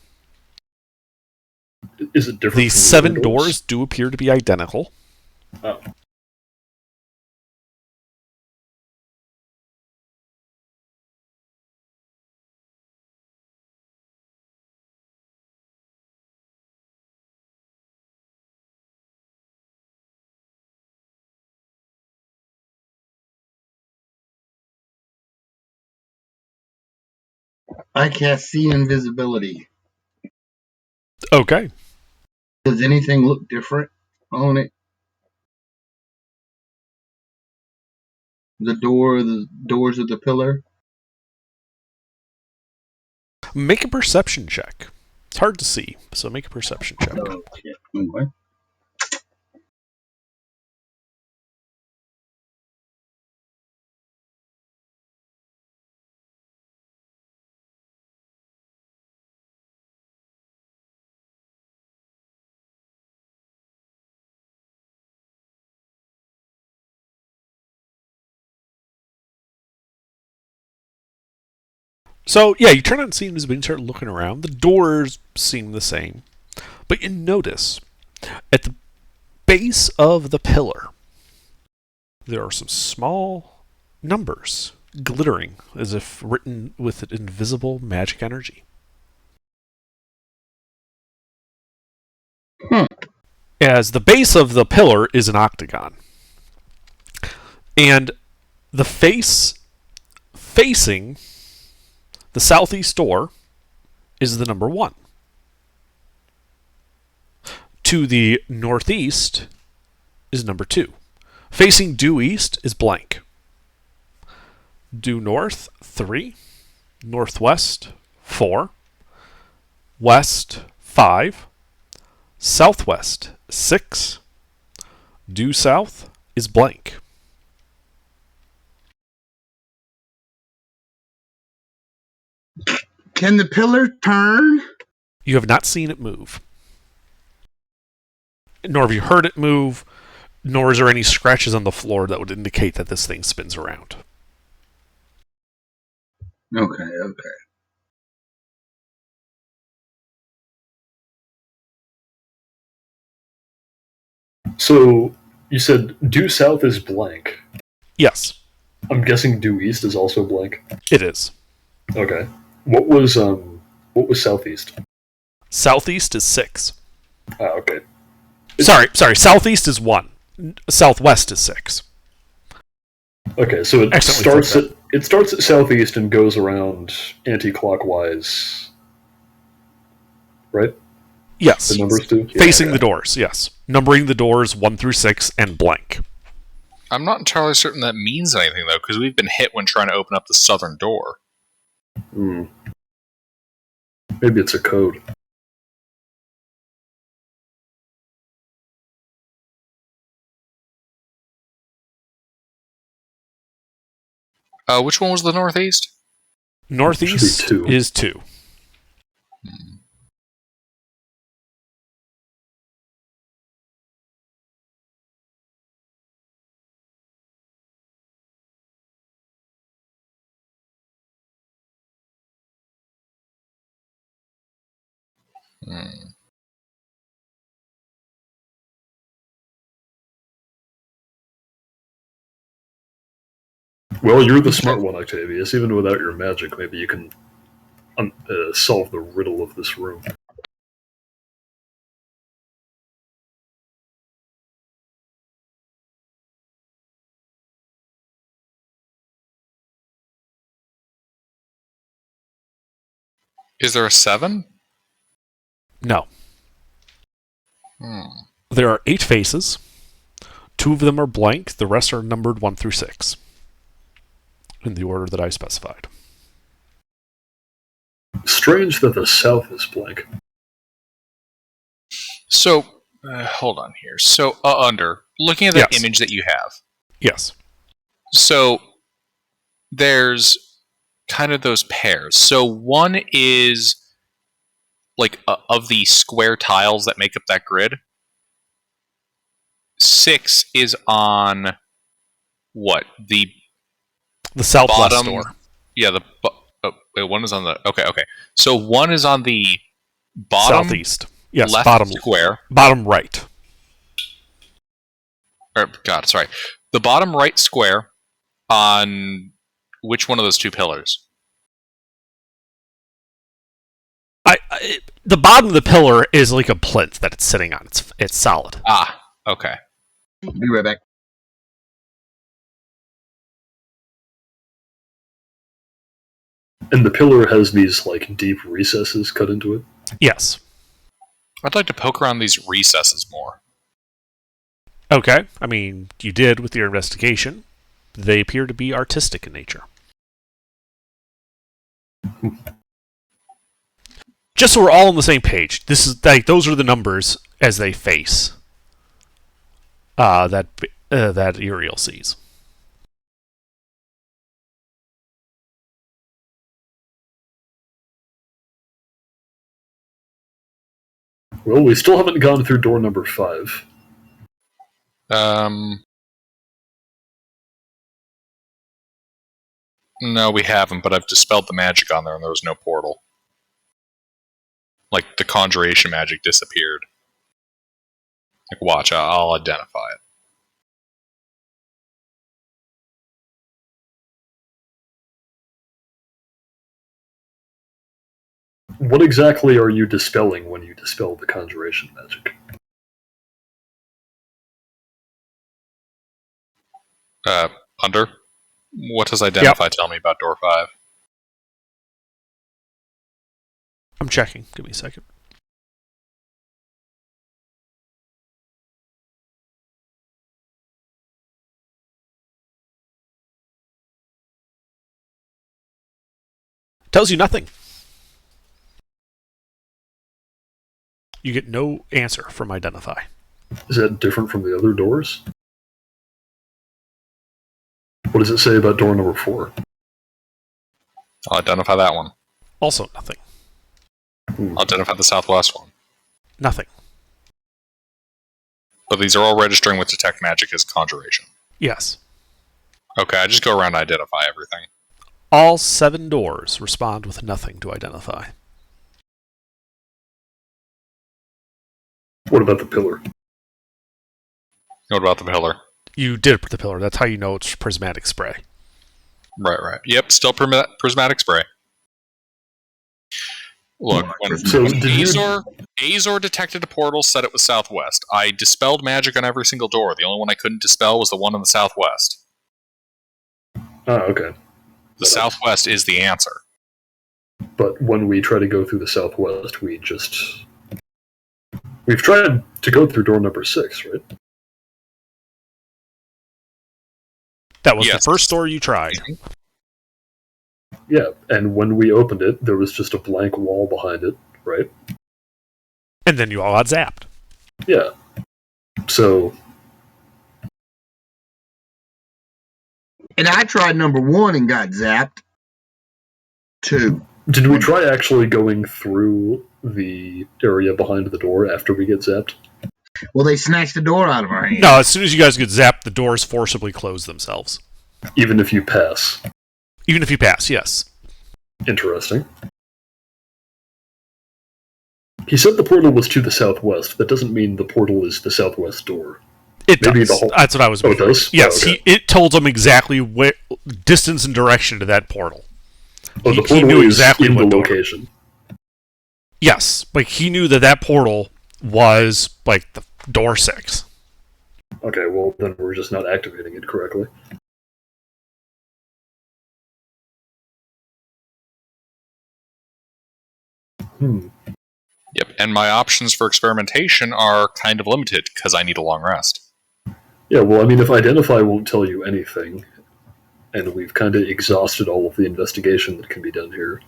Is it different? The from 7 other doors do appear to be identical. Oh. I cast see invisibility. Okay. Does anything look different on it? The doors of the pillar? Make a perception check. It's hard to see, so make a perception check. Okay. Anyway. So yeah, you turn on see invisibility and start looking around. The doors seem the same, but you notice at the base of the pillar there are some small numbers glittering as if written with invisible magic energy. As the base of the pillar is an octagon, and the facing the southeast door is the number 1. To the northeast is number 2. Facing due east is blank. Due north, 3. Northwest, 4. West, 5. Southwest, 6. Due south is blank. Can the pillar turn? You have not seen it move. Nor have you heard it move, nor is there any scratches on the floor that would indicate that this thing spins around. Okay. So you said due south is blank. Yes, I'm guessing due east is also blank. it is. Okay. What was southeast? Southeast is 6. Okay. Sorry. Southeast is 1. Southwest is 6. Okay, so it Accidentally starts at southeast and goes around anti-clockwise, right? Yes. The numbers do? Yeah, Facing okay. the doors, yes. Numbering the doors 1 through 6 and blank. I'm not entirely certain that means anything though, because we've been hit when trying to open up the southern door. Hmm. Maybe it's a code. Which one was the northeast? Northeast Should be 2. is 2. Hmm. Well, you're the smart one, Octavius. Even without your magic, maybe you can solve the riddle of this room. Is there a 7? No. Hmm. There are 8 faces. 2 of them are blank. The rest are numbered 1 through 6. In the order that I specified. Strange that the south is blank. So, hold on here. So, under looking at that Yes. image that you have, Yes. so there's kind of those pairs. So one is like of the square tiles that make up that grid. 6 is on what The southwest bottom door. Yeah, one is on the okay. So one is on the bottom Southeast. Yes, left bottom square. Bottom right. Sorry. The bottom right square on which one of those 2 pillars? The bottom of the pillar is like a plinth that it's sitting on. It's solid. Ah, okay. Be right back. And the pillar has these like deep recesses cut into it. Yes. I'd like to poke around these recesses more. Okay. I mean, you did with your investigation. They appear to be artistic in nature. Just so we're all on the same page, this is like those are the numbers as they face. That Uriel sees. Well, we still haven't gone through door number 5. No, we haven't, but I've dispelled the magic on there and there was no portal. Like, the conjuration magic disappeared. Like, watch, I'll identify it. What exactly are you dispelling when you dispel the conjuration magic? Under? What does identify tell me about door 5? I'm checking. Give me a second. Tells you nothing. You get no answer from identify. Is that different from the other doors? What does it say about door number 4? I'll identify that one. Also nothing. I'll identify the southwest one. Nothing. But these are all registering with detect magic as conjuration. Yes. Okay, I just go around and identify everything. All 7 doors respond with nothing to identify. What about the pillar? What about the pillar? You did the pillar. That's how you know it's prismatic spray. Right. Yep, still prismatic spray. Look, when So did you- Azor detected a portal, said it was southwest. I dispelled magic on every single door. The only one I couldn't dispel was the one in the southwest. Oh, okay. The southwest is the answer. But when we try to go through the southwest, we've tried to go through door number 6, right? That was Yes. the first door you tried. Yeah, and when we opened it, there was just a blank wall behind it, right? And then you all got zapped. Yeah. So And I tried number 1 and got zapped. 2. Did we try actually going through the area behind the door after we get zapped? Well, they snatched the door out of our hands. No, as soon as you guys get zapped, the doors forcibly close themselves. Even if you pass. Even if you pass, yes. Interesting. He said the portal was to the southwest. That doesn't mean the portal is the southwest door. It Maybe does. the whole- That's what I was. Oh, it does? Yes, Oh, okay. it told them exactly where distance and direction to that portal. Oh, the He portal knew is exactly in the what door. location. Yes, like he knew that portal was like the door 6. Okay, well, then we're just not activating it correctly. Yep, and my options for experimentation are kind of limited because I need a long rest. Yeah, well, I mean, if Identify won't tell you anything, and we've kind of exhausted all of the investigation that can be done here.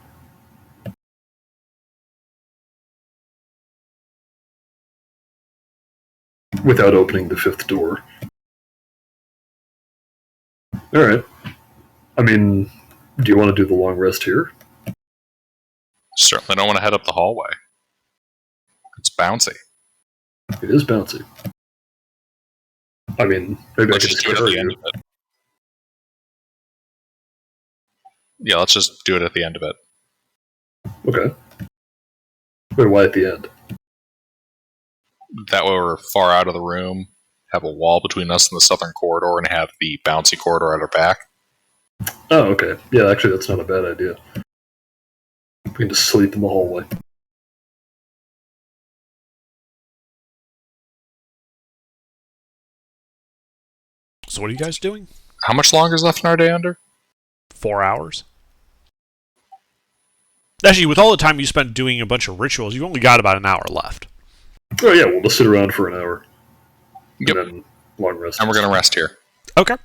Without opening the 5th door. Alright. I mean, do you want to do the long rest here? Certainly don't want to head up the hallway. It's bouncy. It is bouncy. I mean, maybe Let's I could just do it at carry the end you. of it. Yeah, let's just do it at the end of it. Okay. Wait, why at the end? That way we're far out of the room, have a wall between us and the southern corridor, and have the bouncy corridor at our back. Oh, okay. Yeah, actually, that's not a bad idea. We can just sleep in the hallway. So what are you guys doing? How much longer is left in our day under? 4 hours. Actually, with all the time you spent doing a bunch of rituals, you've only got about an hour left. Oh, yeah, we'll just sit around for an hour. Yep. And then long rest. And we're going to rest here. Okay.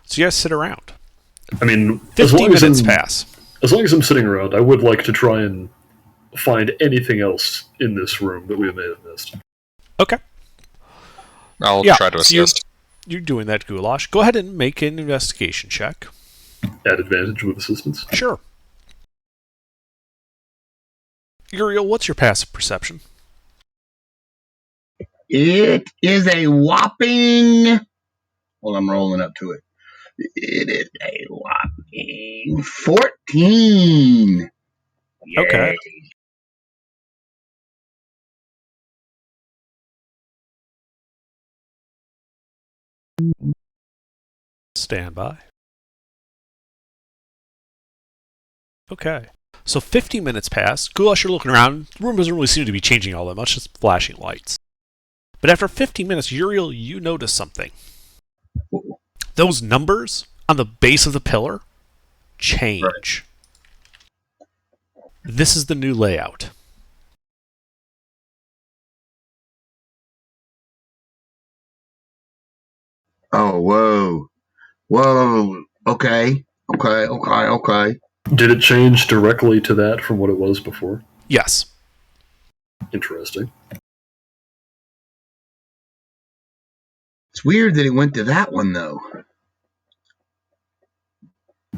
So you guys sit around. I mean, 15 minutes pass. As long as I'm sitting around, I would like to try and find anything else in this room that we may have missed. Okay. I'll Yeah, try to so assist. You're doing that, Goulash. Go ahead and make an investigation check. At advantage with assistance. Sure. Uriel, what's your passive perception? It is a whopping. Well, I'm rolling up to it. It is a whopping 14. Okay. Yay. Stand by. Okay. So 50 minutes pass. Goulash, you're looking around. The room doesn't really seem to be changing all that much, just flashing lights. But after 50 minutes, Uriel, you notice something. Those numbers on the base of the pillar change. This is the new layout. Oh, whoa. Whoa. Okay. Okay. Did it change directly to that from what it was before? Yes. Interesting. It's weird that it went to that one, though.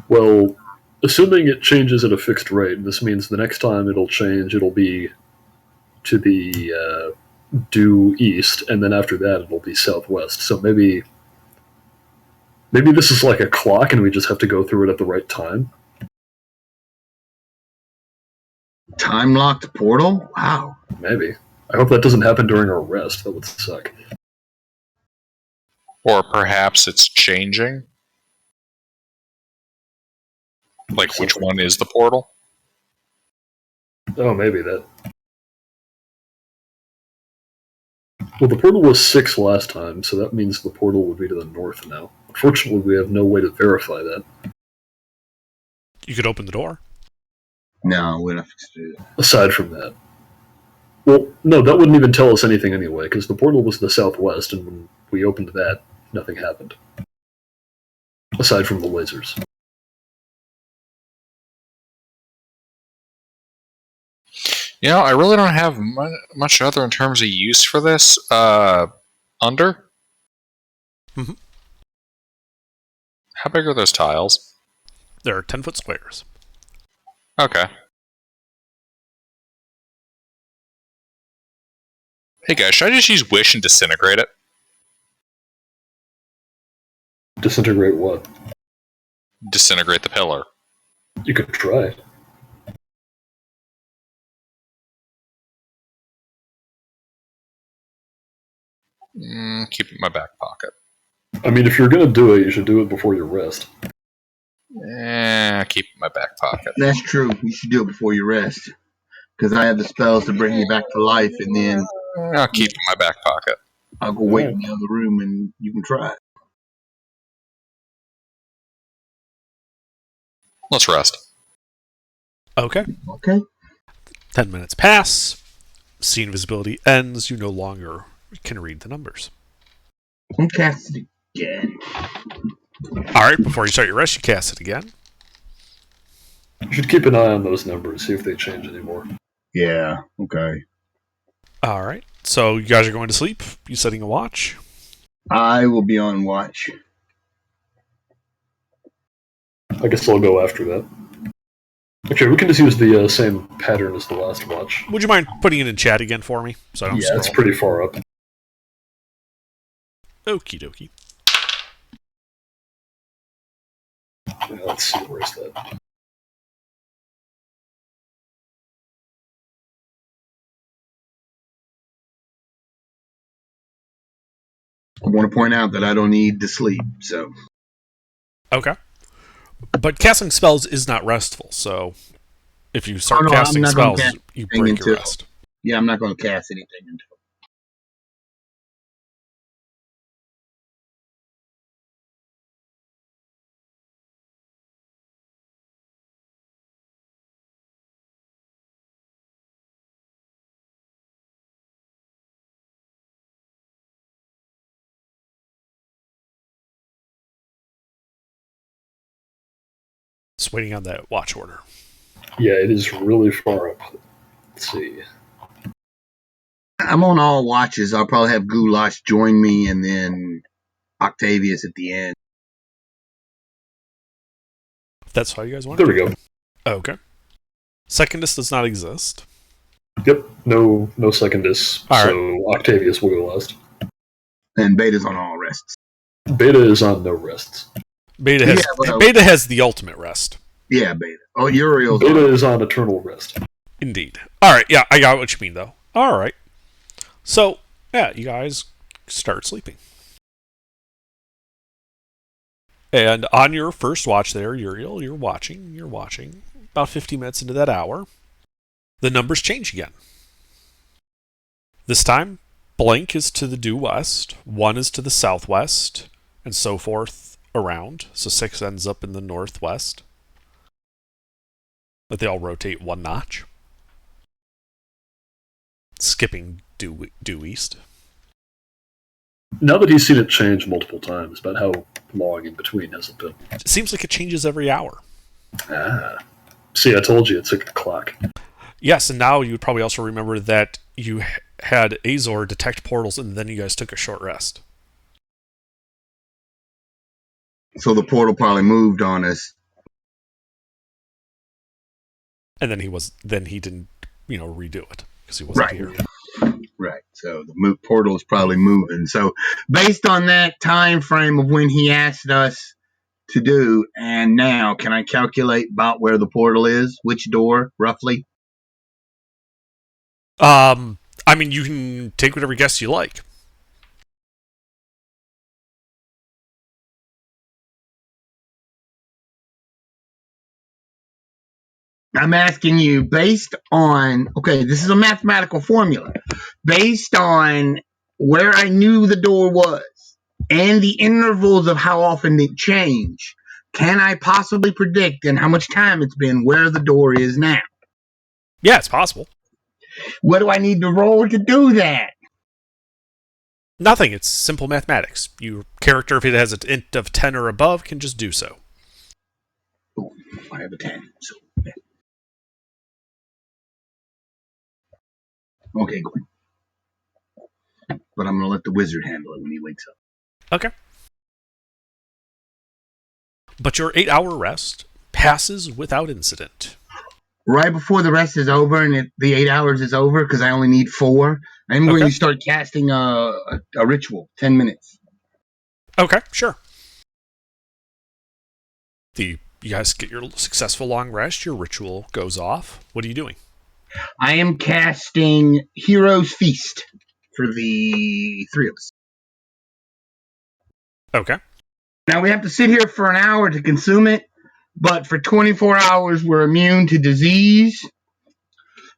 Well, assuming it changes at a fixed rate, this means the next time it'll change, it'll be to the due east, and then after that it'll be southwest. So maybe this is like a clock and we just have to go through it at the right time. Time locked portal? Wow. Maybe. I hope that doesn't happen during our rest. That would suck. Or perhaps it's changing. Like, which one is the portal? Oh, maybe that. Well, the portal was 6 last time, so that means the portal would be to the north now. Unfortunately, we have no way to verify that. You could open the door. No, we don't have to do that. Aside from that. Well, no, that wouldn't even tell us anything anyway, because the portal was the southwest, and when we opened that, nothing happened. Aside from the lasers. You know, I really don't have much other in terms of use for this. Under? Mhm. How big are those tiles? They're 10-foot squares. Okay. Hey guys, should I just use Wish and disintegrate it? Disintegrate what? Disintegrate the pillar. You could try. Keep it in my back pocket. I mean, if you're gonna do it, you should do it before your rest. Keep it in my back pocket. That's true. You should do it before you rest. Because I have the spells to bring you back to life, and then I'll keep it in my back pocket. I'll go wait in the other room and you can try it. Let's rest. Okay. Okay. 10 minutes pass. Scene visibility ends. You no longer can read the numbers. I'll cast it again. All right. Before you start your rest, you cast it again. You should keep an eye on those numbers, see if they change anymore. Yeah, okay. All right. So you guys are going to sleep. You setting a watch? I will be on watch. I guess I'll go after that. Okay, we can just use the same pattern as the last watch. Would you mind putting it in chat again for me? So I don't Yeah, scroll. it's pretty far up. Okie dokie. Yeah, let's see, where's that? I want to point out that I don't need to sleep, so. Okay. But casting spells is not restful, so if you start no, casting I'm not gonna spells, cast you anything break your until- rest. Yeah, I'm not going to cast anything until. Just waiting on that watch order. Yeah, it is really far up. Let's see. I'm on all watches. I'll probably have Goulash join me and then Octavius at the end. If that's how you guys want There to we do go. it. Okay. Secondus does not exist. Yep, no secondus, All so Octavius will go last. And Beta's on all rests. Beta is on no rests. Beta has Yeah, well- Beta has the ultimate rest. Yeah, Beta. Oh, Uriel's Beta on. is on eternal rest. Indeed. All right. Yeah, I got what you mean, though. All right. So, yeah, you guys start sleeping. And on your first watch there, Uriel, you're watching. About 50 minutes into that hour, the numbers change again. This time, blank is to the due west, 1 is to the southwest, and so forth around. So 6 ends up in the northwest. But they all rotate 1 notch. Skipping due east. Now that he's seen it change multiple times, about how long in between has it been? It seems like it changes every hour. Ah. See, I told you, it's like a clock. Yes, and now you would probably also remember that you had Azor detect portals, and then you guys took a short rest. So the portal probably moved on us. And then he didn't, redo it because he wasn't Right. here. Right. So the portal is probably moving. So based on that time frame of when he asked us to do, and now, can I calculate about where the portal is? Which door, roughly? I mean, you can take whatever guess you like. I'm asking you based on, okay, this is a mathematical formula. Based on where I knew the door was and the intervals of how often it changed, can I possibly predict in how much time it's been where the door is now? Yeah, it's possible. What do I need to roll to do that? Nothing. It's simple mathematics. Your character, if it has an int of 10 or above, can just do so. Ooh, I have a 10. So, yeah. Okay, good. But I'm going to let the wizard handle it when he wakes up. Okay. But your 8-hour rest passes without incident. Right before the rest is over and the 8 hours is over, because I only need 4, I'm going to start casting a ritual. 10 minutes. Okay, sure. You guys get your successful long rest. Your ritual goes off. What are you doing? I am casting Hero's Feast for the 3 of us. Okay. Now we have to sit here for an hour to consume it, but for 24 hours we're immune to disease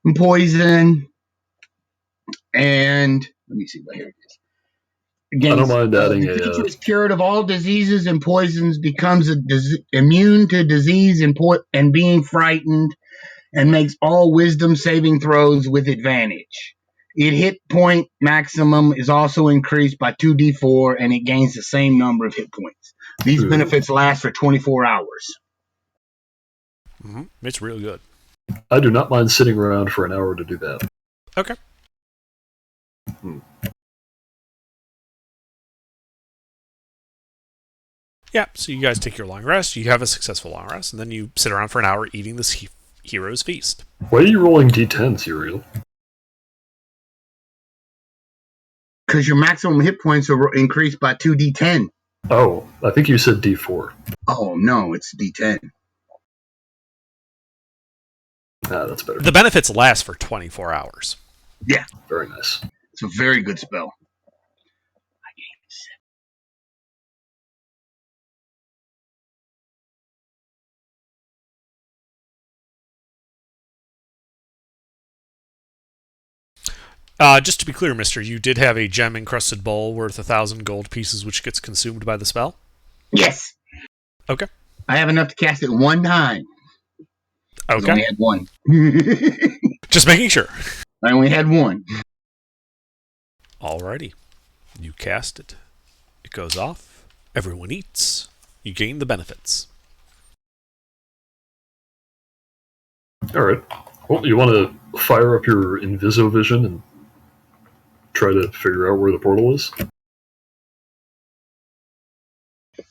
and poison. And let me see what here it is. Again, I don't mind adding the creature is cured of all diseases and poisons, becomes immune to disease and being frightened, and makes all wisdom saving throws with advantage. Its hit point maximum is also increased by 2d4, and it gains the same number of hit points. These benefits last for 24 hours. Mm-hmm. It's real good. I do not mind sitting around for an hour to do that. Okay. Yeah, so you guys take your long rest, you have a successful long rest, and then you sit around for an hour eating this Hero's Feast. Why are you rolling d10s, Uriel? Because your maximum hit points are increased by 2d10. Oh, I think you said d4. Oh, no, it's d10. Ah, that's better. The benefits last for 24 hours. Yeah. Very nice. It's a very good spell. Just to be clear, mister, you did have a gem-encrusted bowl worth 1,000 gold pieces which gets consumed by the spell? Yes. Okay. I have enough to cast it one time. Okay. I only had one. Just making sure. I only had one. Alrighty. You cast it. It goes off. Everyone eats. You gain the benefits. Alright. Well, you want to fire up your Invisovision and try to figure out where the portal is?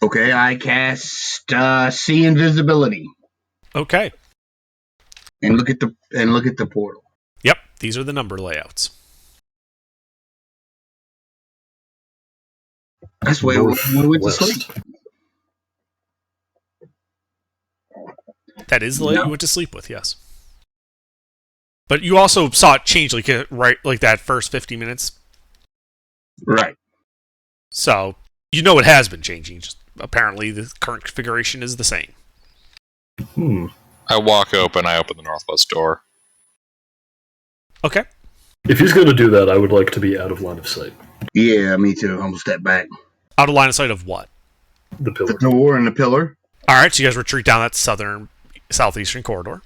Okay, I cast See Invisibility. Okay. And look at the portal. Yep, these are the number layouts. That's where we went to sleep. That is the layout you went to sleep with, yes. But you also saw it change like that first 50 minutes. Right. So, you know it has been changing. Just apparently the current configuration is the same. I walk open, I open the northwest door. Okay. If he's going to do that, I would like to be out of line of sight. Yeah, me too. I'm gonna step back. Out of line of sight of what? The pillar. The door and the pillar. Alright, so you guys retreat down that southeastern corridor.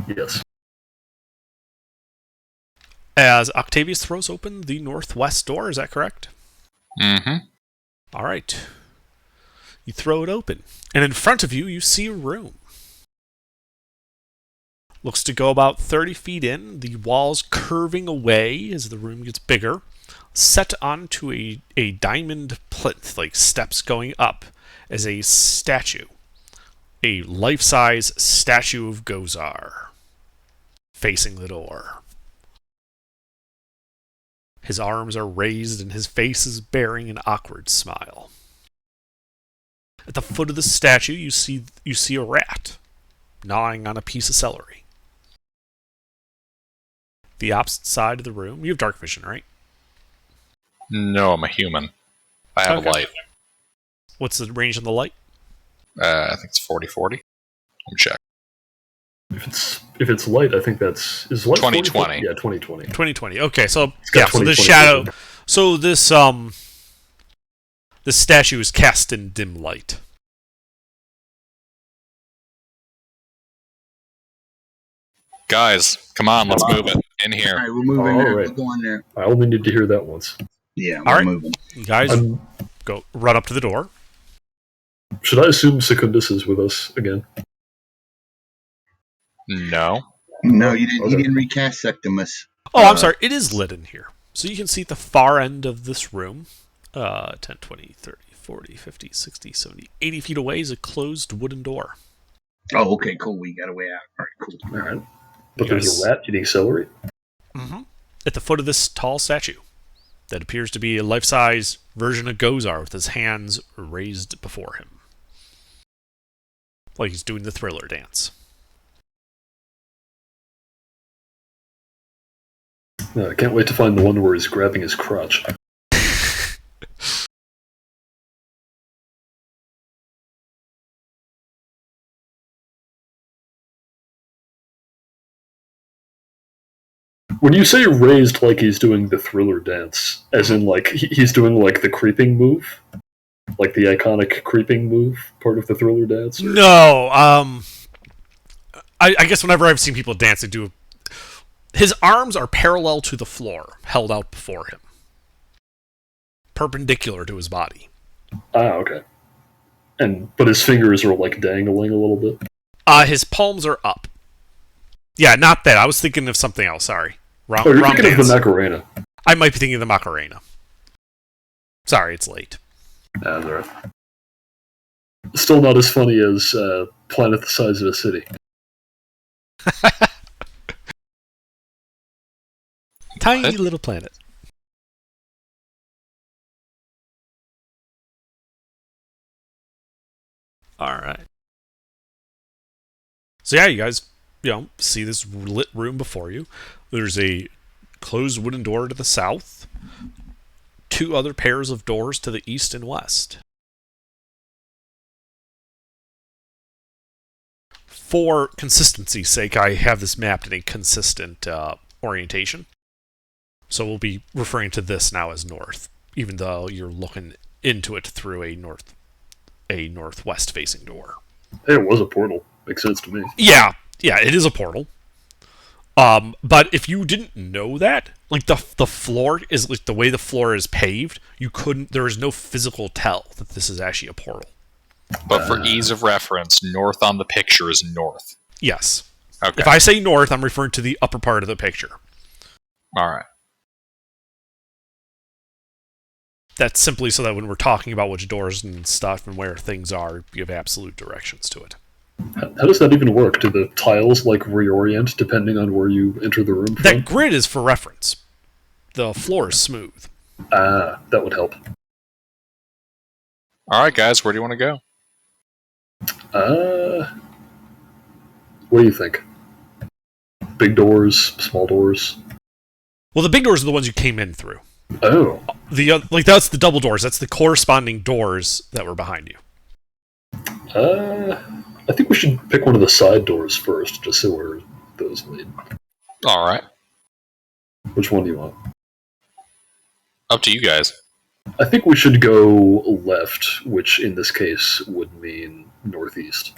Yes. As Octavius throws open the northwest door, is that correct? Mm-hmm. Alright. You throw it open, and in front of you, you see a room. Looks to go about 30 feet in, the walls curving away as the room gets bigger, set onto a diamond plinth, like steps going up, as a statue. A life-size statue of Gozar, facing the door. His arms are raised and his face is bearing an awkward smile. At the foot of the statue, you see a rat gnawing on a piece of celery. The opposite side of the room, you have dark vision, right? No, I'm a human. I have a light. What's the range on the light? I think it's 40-40. Let me check. If it's light, I think that's is light 2020. Yeah, 2020. 2020. Okay, so got yeah, so this 20/20 shadow, vision. so this statue is cast in dim light. Guys, come on, let's move it. In All here. right, we're moving there. Alright. We're going there. I only need to hear that once. Yeah, All we're right. moving. You guys go run up to the door. Should I assume Secundus is with us again? No. No, you didn't. Okay. You didn't recast Septimus. Oh, I'm sorry. It is lit in here. So you can see at the far end of this room, 10, 20, 30, 40, 50, 60, 70, 80 feet away is a closed wooden door. Oh, okay, cool. We got a way out. All right, cool. All right. But You there's guys- a rat eating celery. Mm-hmm. At the foot of this tall statue that appears to be a life-size version of Gozar with his hands raised before him. Like he's doing the Thriller dance. I can't wait to find the one where he's grabbing his crotch. When you say raised like he's doing the Thriller dance, as in like he's doing like the creeping move? Like the iconic creeping move part of the Thriller dance? Or- No, I guess whenever I've seen people dance, they do. His arms are parallel to the floor, held out before him, perpendicular to his body. Ah, okay. But his fingers are like dangling a little bit. His palms are up. Yeah, not that. I was thinking of something else. Sorry, wrong. Oh, you're wrong thinking dance. of the Macarena. I might be thinking of the Macarena. Sorry, it's late. Ah, that's all right. Still not as funny as Planet the Size of a City. Tiny little planet. All right. So yeah, you guys, see this lit room before you. There's a closed wooden door to the south. 2 other pairs of doors to the east and west. For consistency's sake, I have this mapped in a consistent orientation. So we'll be referring to this now as north, even though you're looking into it through a northwest facing door. Hey, it was a portal. Makes sense to me. Yeah, it is a portal. But if you didn't know that, like the floor is like the way the floor is paved, there is no physical tell that this is actually a portal. But for ease of reference, north on the picture is north. Yes. Okay. If I say north, I'm referring to the upper part of the picture. All right. That's simply so that when we're talking about which doors and stuff and where things are, you have absolute directions to it. How does that even work? Do the tiles like reorient depending on where you enter the room from? That grid is for reference. The floor is smooth. Ah, that would help. All right, guys, where do you want to go? What do you think? Big doors, small doors? Well, the big doors are the ones you came in through. Oh. That's the double doors. That's the corresponding doors that were behind you. I think we should pick one of the side doors first, just so where those lead. All right. Which one do you want? Up to you guys. I think we should go left, which in this case would mean northeast.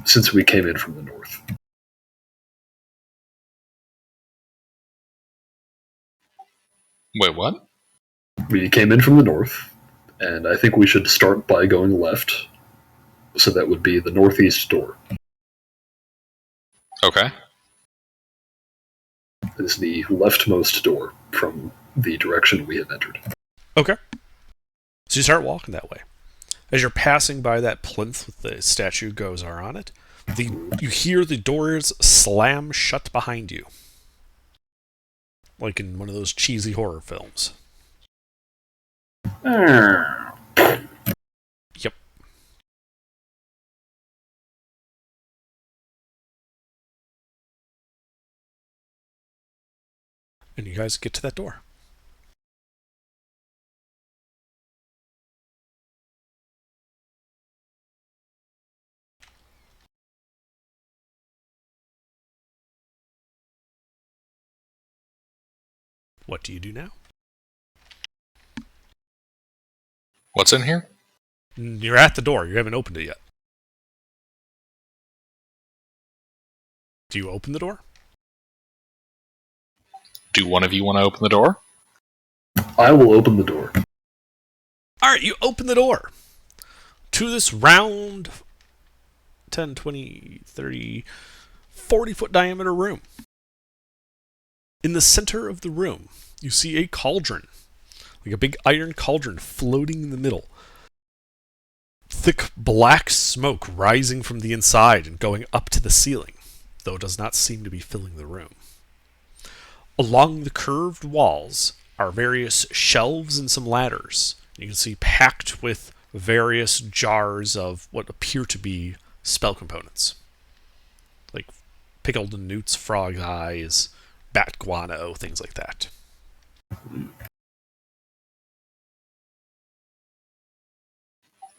Since we came in from the north. Wait, what? We came in from the north, and I think we should start by going left. So that would be the northeast door. Okay. It is the leftmost door from the direction we have entered. Okay. So you start walking that way. As you're passing by that plinth with the statue Gozar on it, you hear the doors slam shut behind you. Like in one of those cheesy horror films. Yep. And you guys get to that door. What do you do now? What's in here? You're at the door. You haven't opened it yet. Do you open the door? Do one of you want to open the door? I will open the door. Alright, you open the door to this round 10, 20, 30, 40-foot diameter room. In the center of the room, you see a cauldron. like a big iron cauldron floating in the middle. Thick black smoke rising from the inside and going up to the ceiling, though it does not seem to be filling the room. Along the curved walls are various shelves and some ladders. You can see packed with various jars of what appear to be spell components, like pickled newts, frog eyes, bat guano, things like that.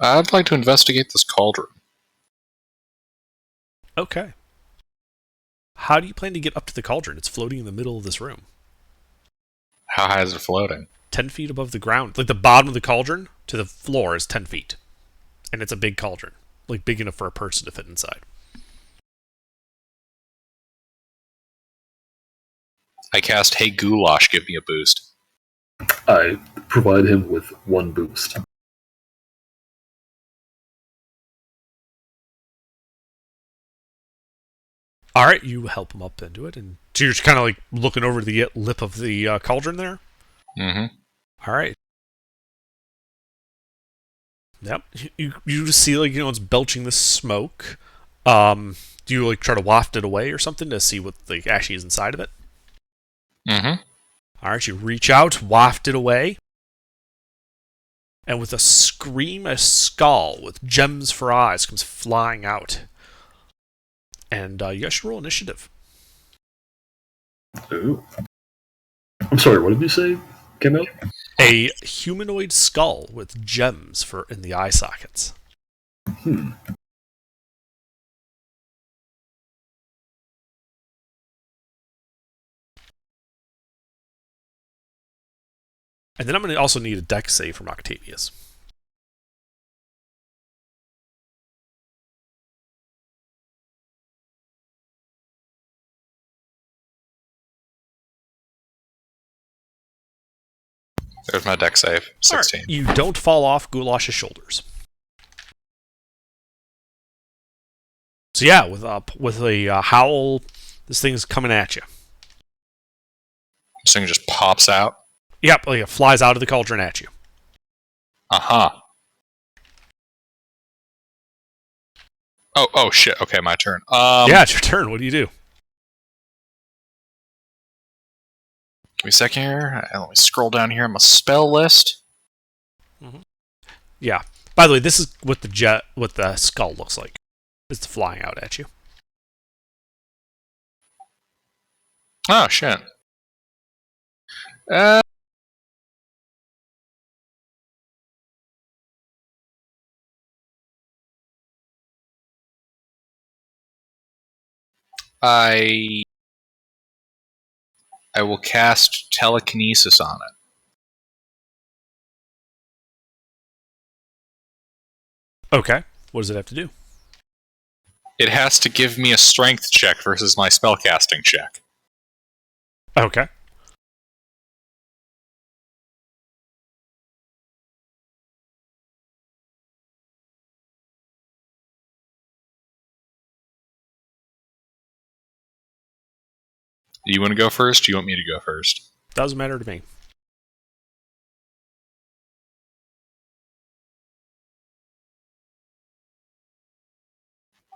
I'd like to investigate this cauldron. Okay. How do you plan to get up to the cauldron? It's floating in the middle of this room. How high is it floating? 10 feet above the ground. Like the bottom of the cauldron to the floor is 10 feet. And it's a big cauldron. Like big enough for a person to fit inside. I cast Hey Goulash, give me a boost. I provide him with 1 boost. Alright, you help him up into it. And so you're just kind of like looking over the lip of the cauldron there? Mm-hmm. Alright. Yep. You just see, like, it's belching this smoke. Do you, like, try to waft it away or something to see what, like, actually is inside of it? Mm-hmm. Alright, you reach out, waft it away. And with a scream, a skull with gems for eyes comes flying out. And you guys should roll initiative. Ooh. I'm sorry, what did you say came out? A humanoid skull with gems in the eye sockets. Hmm. And then I'm going to also need a dex save from Octavius. There's my deck save. 16. Right. You don't fall off Goulash's shoulders. So yeah, with a howl, this thing's coming at you. This thing just pops out. Yep, like it flies out of the cauldron at you. Uh-huh. Oh shit. Okay, my turn. Yeah, it's your turn. What do you do? Give me a second here. Let me scroll down here on my spell list. Mm-hmm. Yeah. By the way, this is what the skull looks like. It's flying out at you. Oh shit. I will cast telekinesis on it. Okay. What does it have to do? It has to give me a strength check versus my spellcasting check. Okay. Do you want to go first? Do you want me to go first? Doesn't matter to me.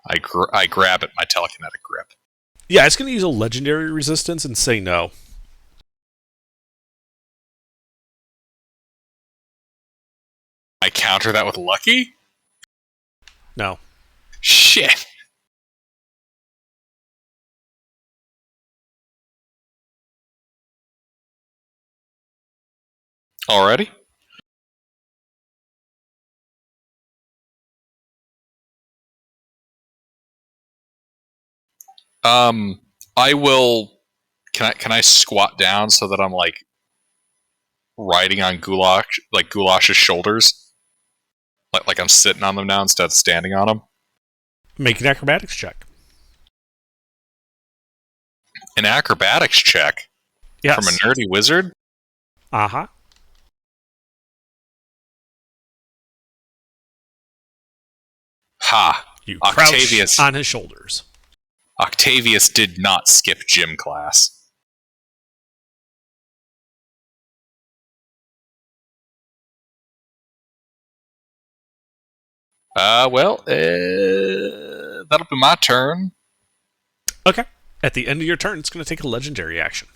I grab at my telekinetic grip. Yeah, it's going to use a legendary resistance and say no. I counter that with lucky? No. Shit. Already? I will. Can I squat down so that I'm like riding on Goulash's shoulders, like I'm sitting on them now instead of standing on them? Make an acrobatics check. An acrobatics check? Yes. From a nerdy wizard? Uh-huh. Ha! You Octavius crouch on his shoulders. Octavius did not skip gym class. That'll be my turn. Okay. At the end of your turn, it's going to take a legendary action.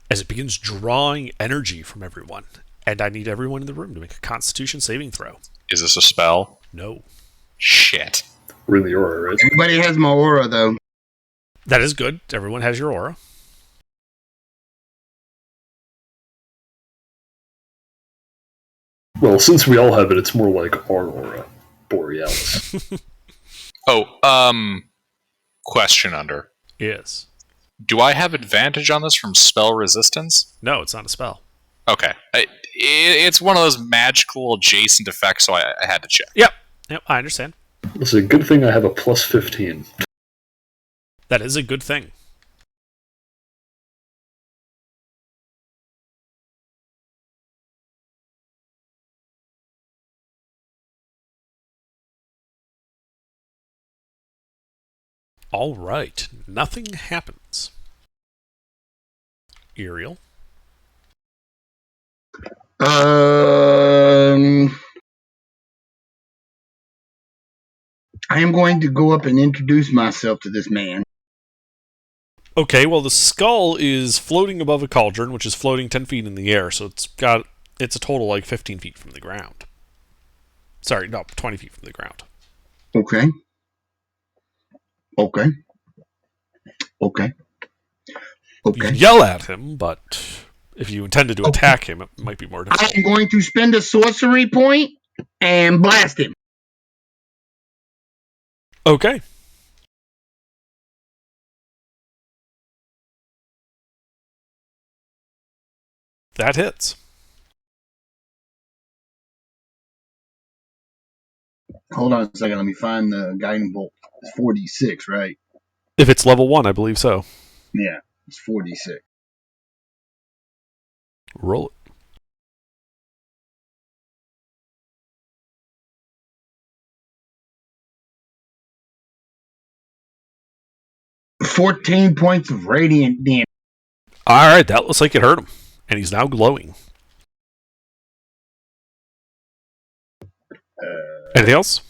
As it begins drawing energy from everyone. And I need everyone in the room to make a Constitution saving throw. Is this a spell? No. Shit. We're in the aura, right? Everybody has my aura, though. That is good. Everyone has your aura. Well, since we all have it, it's more like our aura borealis. Question under. Yes. Do I have advantage on this from spell resistance? No, it's not a spell. Okay. It's one of those magical adjacent effects, so I had to check. Yep, I understand. It's a good thing I have a plus 15. That is a good thing. All right. Nothing happens. Uriel. I am going to go up and introduce myself to this man. Okay, well, the skull is floating above a cauldron, which is floating 10 feet in the air, so it's a total like 15 feet from the ground. Sorry, no, 20 feet from the ground. Okay. You can yell at him, but if you intended to attack him, it might be more difficult. I am going to spend a sorcery point and blast him. Okay. That hits. Hold on a second. Let me find the guiding bolt. It's 46, right? If it's level 1, I believe so. Yeah, it's 46. Roll it. $14 points of radiant damage. Alright, that looks like it hurt him. And he's now glowing. Anything else?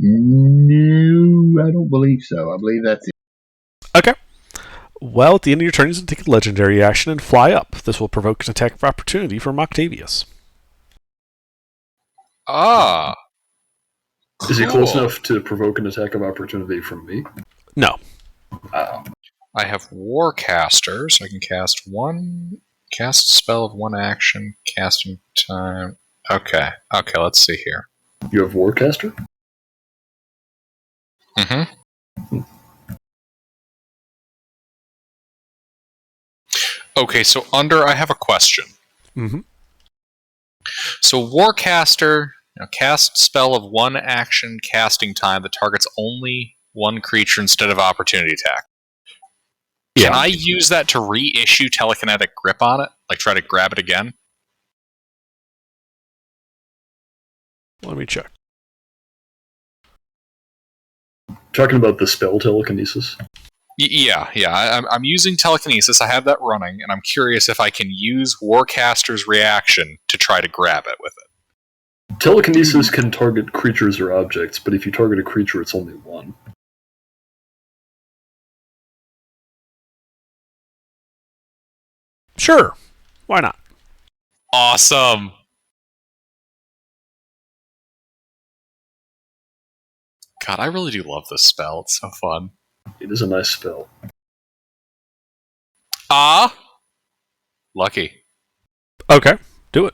No, I don't believe so. I believe that's it. Okay. Well, at the end of your turn, he's going to take a legendary action and fly up. This will provoke an attack of opportunity from Octavius. Ah. Is he close enough to provoke an attack of opportunity from me? No. I have Warcaster, so I can cast a spell of one action, casting time. Okay, let's see here. You have Warcaster? Mm-hmm. Okay, so I have a question. Mm-hmm. So Warcaster, cast spell of one action, casting time that targets only one creature instead of opportunity attack. Can I use that to reissue telekinetic grip on it? Like try to grab it again? Let me check. Talking about the spell telekinesis? Yeah. I'm using telekinesis. I have that running, and I'm curious if I can use Warcaster's reaction to try to grab it with it. Telekinesis can target creatures or objects, but if you target a creature, it's only one. Sure. Why not? Awesome. God, I really do love this spell. It's so fun. It is a nice spell. Lucky. Okay. Do it.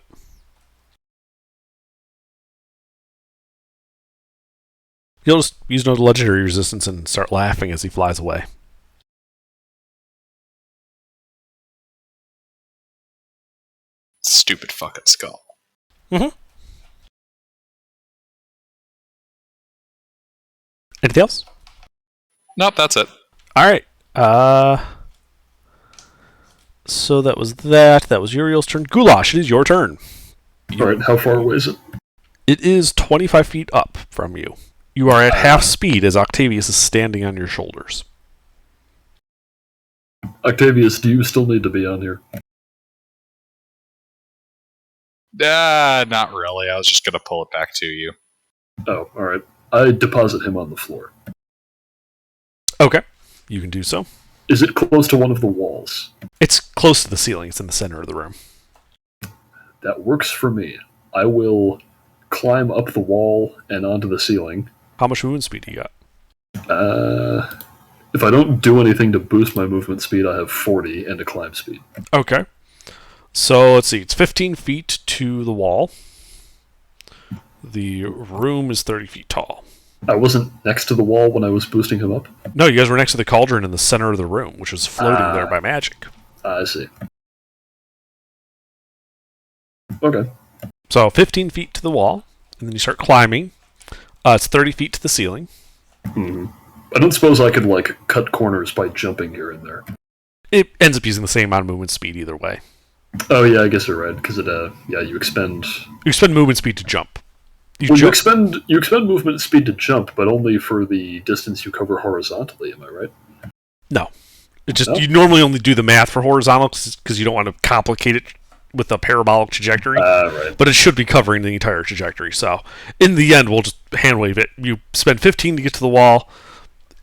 He'll just use no legendary resistance and start laughing as he flies away. Stupid fucking skull. Mm-hmm. Anything else? Nope, that's it. Alright. So that was that. That was Uriel's turn. Goulash, it is your turn. Alright, how far away is it? It is 25 feet up from you. You are at half speed as Octavius is standing on your shoulders. Octavius, do you still need to be on here? Not really. I was just gonna pull it back to you. Oh, alright. I deposit him on the floor. Okay, you can do so. Is it close to one of the walls? It's close to the ceiling. It's in the center of the room. That works for me. I will climb up the wall and onto the ceiling. How much movement speed do you got? If I don't do anything to boost my movement speed, I have 40 and a climb speed. Okay. So let's see. It's 15 feet to the wall. The room is 30 feet tall. I wasn't next to the wall when I was boosting him up? No, you guys were next to the cauldron in the center of the room, which was floating there by magic. I see. Okay. So 15 feet to the wall, and then you start climbing. It's 30 feet to the ceiling. Mm-hmm. I don't suppose I could, like, cut corners by jumping here and there. It ends up using the same amount of movement speed either way. Oh, yeah, I guess you're right, because you expend... You spend movement speed to jump. You expend movement speed to jump, but only for the distance you cover horizontally, am I right? No. You normally only do the math for horizontal because you don't want to complicate it with a parabolic trajectory. Right. But it should be covering the entire trajectory. So, in the end, we'll just hand wave it. You spend 15 to get to the wall.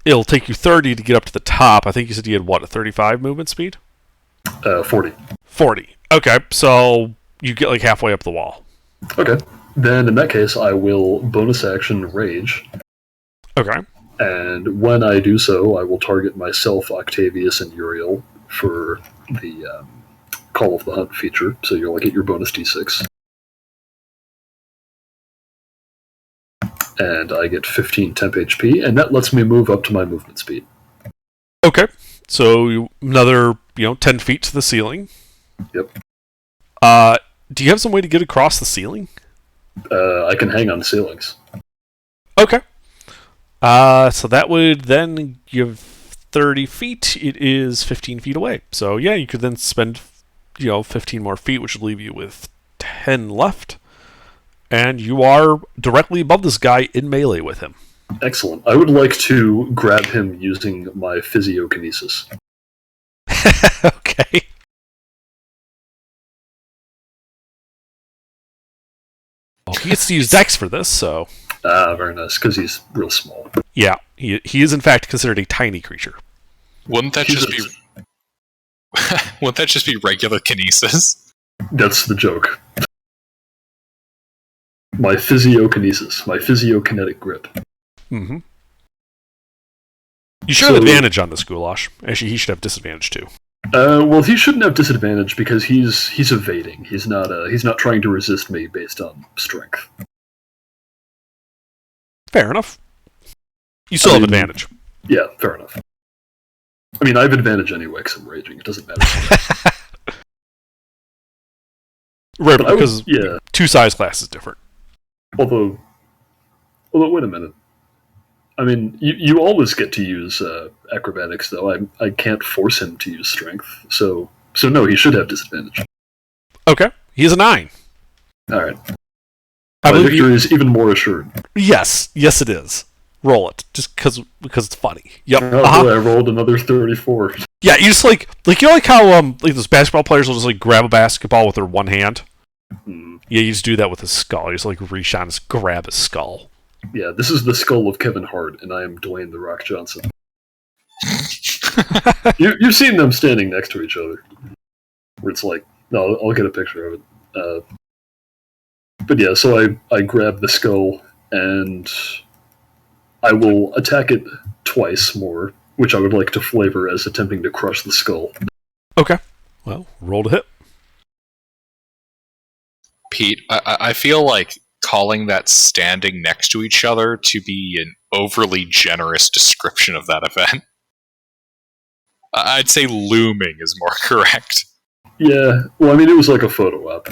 It'll take you 30 to get up to the top. I think you said you had, what, a 35 movement speed? 40. 40. Okay, so you get like halfway up the wall. Okay. Then, in that case, I will bonus action Rage. Okay. And when I do so, I will target myself, Octavius, and Uriel for the Call of the Hunt feature. So you'll get your bonus d6. And I get 15 temp HP, and that lets me move up to my movement speed. Okay. So another, 10 feet to the ceiling. Yep. Do you have some way to get across the ceiling? I can hang on ceilings. Okay. So that would then give 30 feet. It is 15 feet away. So yeah, you could then spend, 15 more feet, which would leave you with 10 left. And you are directly above this guy in melee with him. Excellent. I would like to grab him using my physiokinesis. Okay. Well, he gets to use Dex for this, so... Very nice, because he's real small. Yeah, he is in fact considered a tiny creature. Wouldn't that just be... Wouldn't that just be regular kinesis? That's the joke. My physiokinesis, my physiokinetic grip. Mm-hmm. You should have advantage on this, Goulash. Actually, he should have disadvantage too. Well, he shouldn't have disadvantage because he's evading. He's not trying to resist me based on strength. Fair enough. You still have advantage. Yeah, fair enough. I mean, I have advantage anyway because I'm raging. It doesn't matter. Right, because two size classes different. Although, wait a minute. I mean, you always get to use acrobatics, though. I can't force him to use strength, so no, he should have disadvantage. Okay, he is a 9. All right. My victory is even more assured. Yes, it is. Roll it, just because it's funny. Yep. Boy, I rolled another 34. Yeah, you just like how those basketball players will just grab a basketball with their one hand. Hmm. Yeah, you just do that with his skull. You just reach out and just grab his skull. Yeah, this is the skull of Kevin Hart, and I am Dwayne The Rock Johnson. You've seen them standing next to each other. Where it's no, I'll get a picture of it. But yeah, so I grab the skull, and I will attack it twice more, which I would like to flavor as attempting to crush the skull. Okay. Well, roll to hit. Pete, I feel like calling that standing next to each other to be an overly generous description of that event. I'd say looming is more correct. Yeah, well, I mean, it was like a photo op.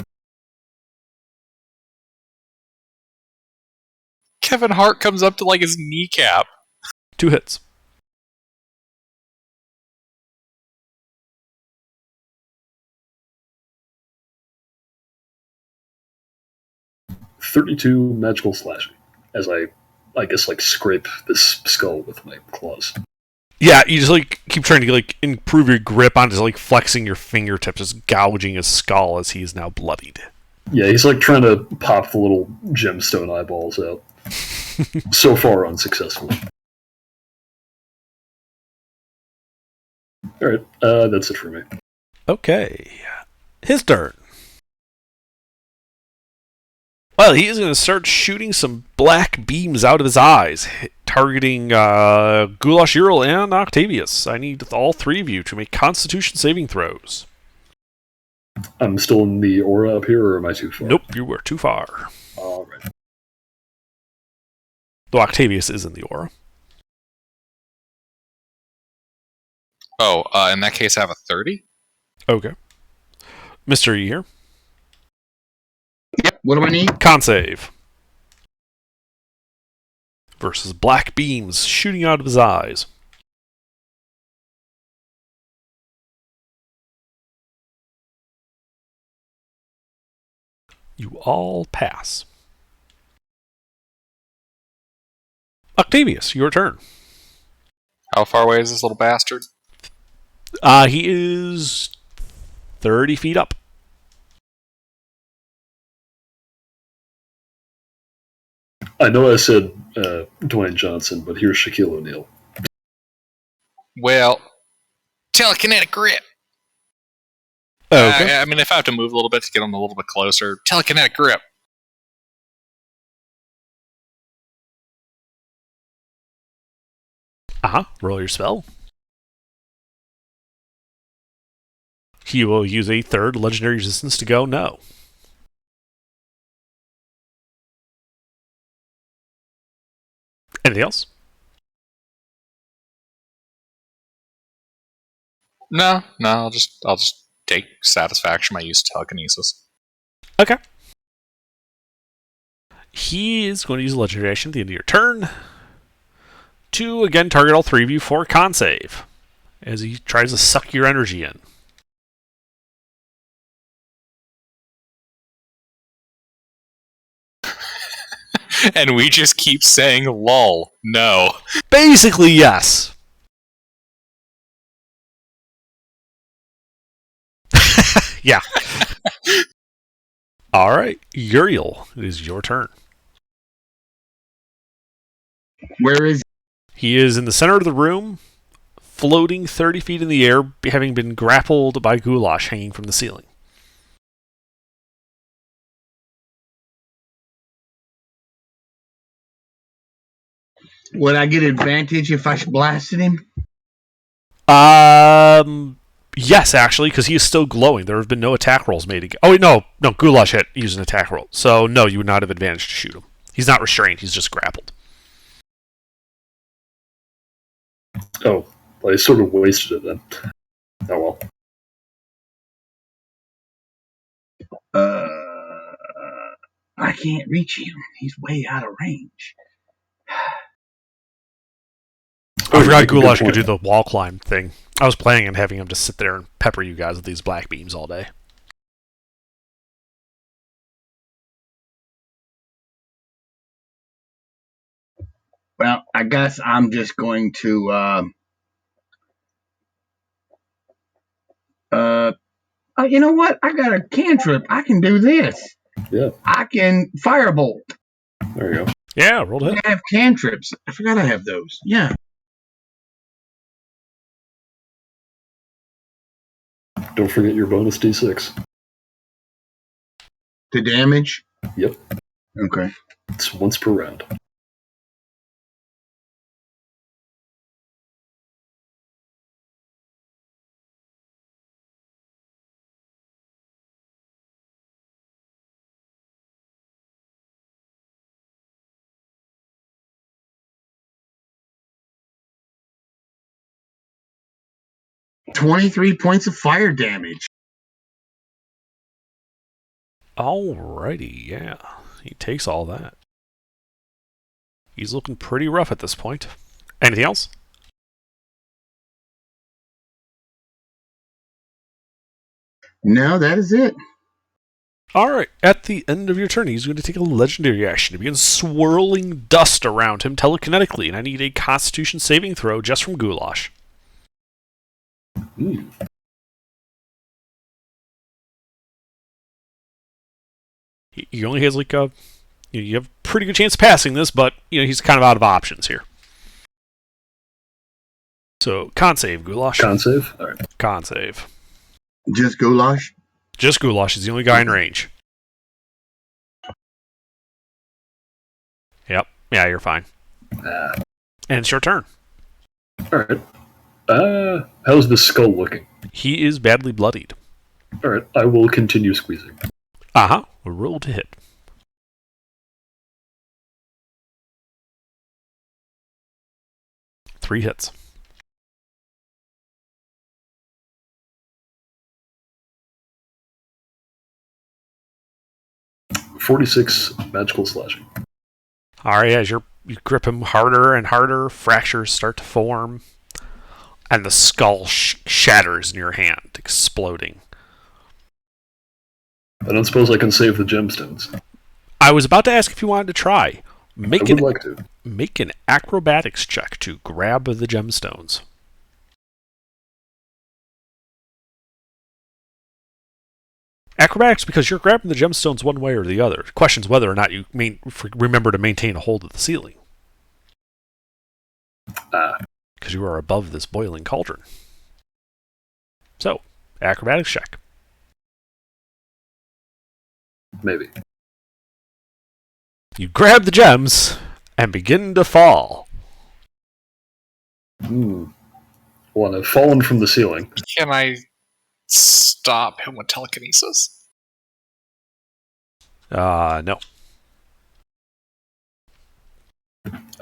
Kevin Hart comes up to his kneecap. 2 hits. .32 magical slashing, as I guess scrape this skull with my claws. Yeah, you just like keep trying to like improve your grip on just like flexing your fingertips, just gouging his skull as he is now bloodied. Yeah, he's like trying to pop the little gemstone eyeballs out. So far, unsuccessful. All right, that's it for me. Okay, his turn. Well, he is going to start shooting some black beams out of his eyes, targeting Goulash, Ural, and Octavius. I need all three of you to make Constitution saving throws. I'm still in the aura up here, or am I too far? Nope, you were too far. All right. Though Octavius is in the aura. Oh, in that case, I have a 30. Okay. Mr. E here. Yep. What do I need? Con save. Versus black beams shooting out of his eyes. You all pass. Octavius, your turn. How far away is this little bastard? He is 30 feet up. I know I said Dwayne Johnson, but here's Shaquille O'Neal. Well, telekinetic grip. Okay. I mean, if I have to move a little bit to get him a little bit closer, telekinetic grip. Roll your spell. He will use a third legendary resistance to go no. Anything else? No, I'll just take satisfaction by use of telekinesis. Okay. He is going to use a legendary action at the end of your turn to again target all three of you for a con save as he tries to suck your energy in. And we just keep saying lol. No. Basically, yes. Yeah. All right, Uriel, it is your turn. Where is He is in the center of the room, floating 30 feet in the air, having been grappled by Goulash hanging from the ceiling. Would I get advantage if I blasted him? Yes, actually, because he is still glowing. There have been no attack rolls made. Oh, wait, no, Goulash hit used an attack roll. So, no, you would not have advantage to shoot him. He's not restrained, he's just grappled. Oh, well, I sort of wasted it then. Oh well. I can't reach him. He's way out of range. I forgot Goulash could do the wall climb thing. I was planning on having him just sit there and pepper you guys with these black beams all day. Well, I guess I'm just going to you know what? I got a cantrip. I can do this. Yeah. I can firebolt. There you go. Yeah, roll to hit. I have cantrips. I forgot I have those. Yeah. Don't forget your bonus D6. The damage? Yep. Okay. It's once per round. $23 points of fire damage. Alrighty, yeah. He takes all that. He's looking pretty rough at this point. Anything else? No, that is it. Alright, at the end of your turn, he's going to take a legendary action. He begins swirling dust around him telekinetically, and I need a Constitution saving throw just from Goulash. Ooh. He only has like a... You have a pretty good chance of passing this, but he's kind of out of options here. So, con save, Goulash. Con save? Alright. Con save. Just Goulash? Just Goulash is the only guy in range. Yep. Yeah, you're fine. And it's your turn. Alright. How's the skull looking? He is badly bloodied. Alright, I will continue squeezing. Uh-huh. Roll to hit. Three hits. .46 magical slashing. Alright, as you grip him harder and harder, fractures start to form, and the skull shatters in your hand, exploding. I don't suppose I can save the gemstones. I was about to ask if you wanted to try. I would like to. Make an acrobatics check to grab the gemstones. Acrobatics, because you're grabbing the gemstones one way or the other. The question's whether or not you remember to maintain a hold of the ceiling. Because you are above this boiling cauldron. So, acrobatics check. Maybe. You grab the gems and begin to fall. Well, I've fallen from the ceiling. Can I stop him with telekinesis? No.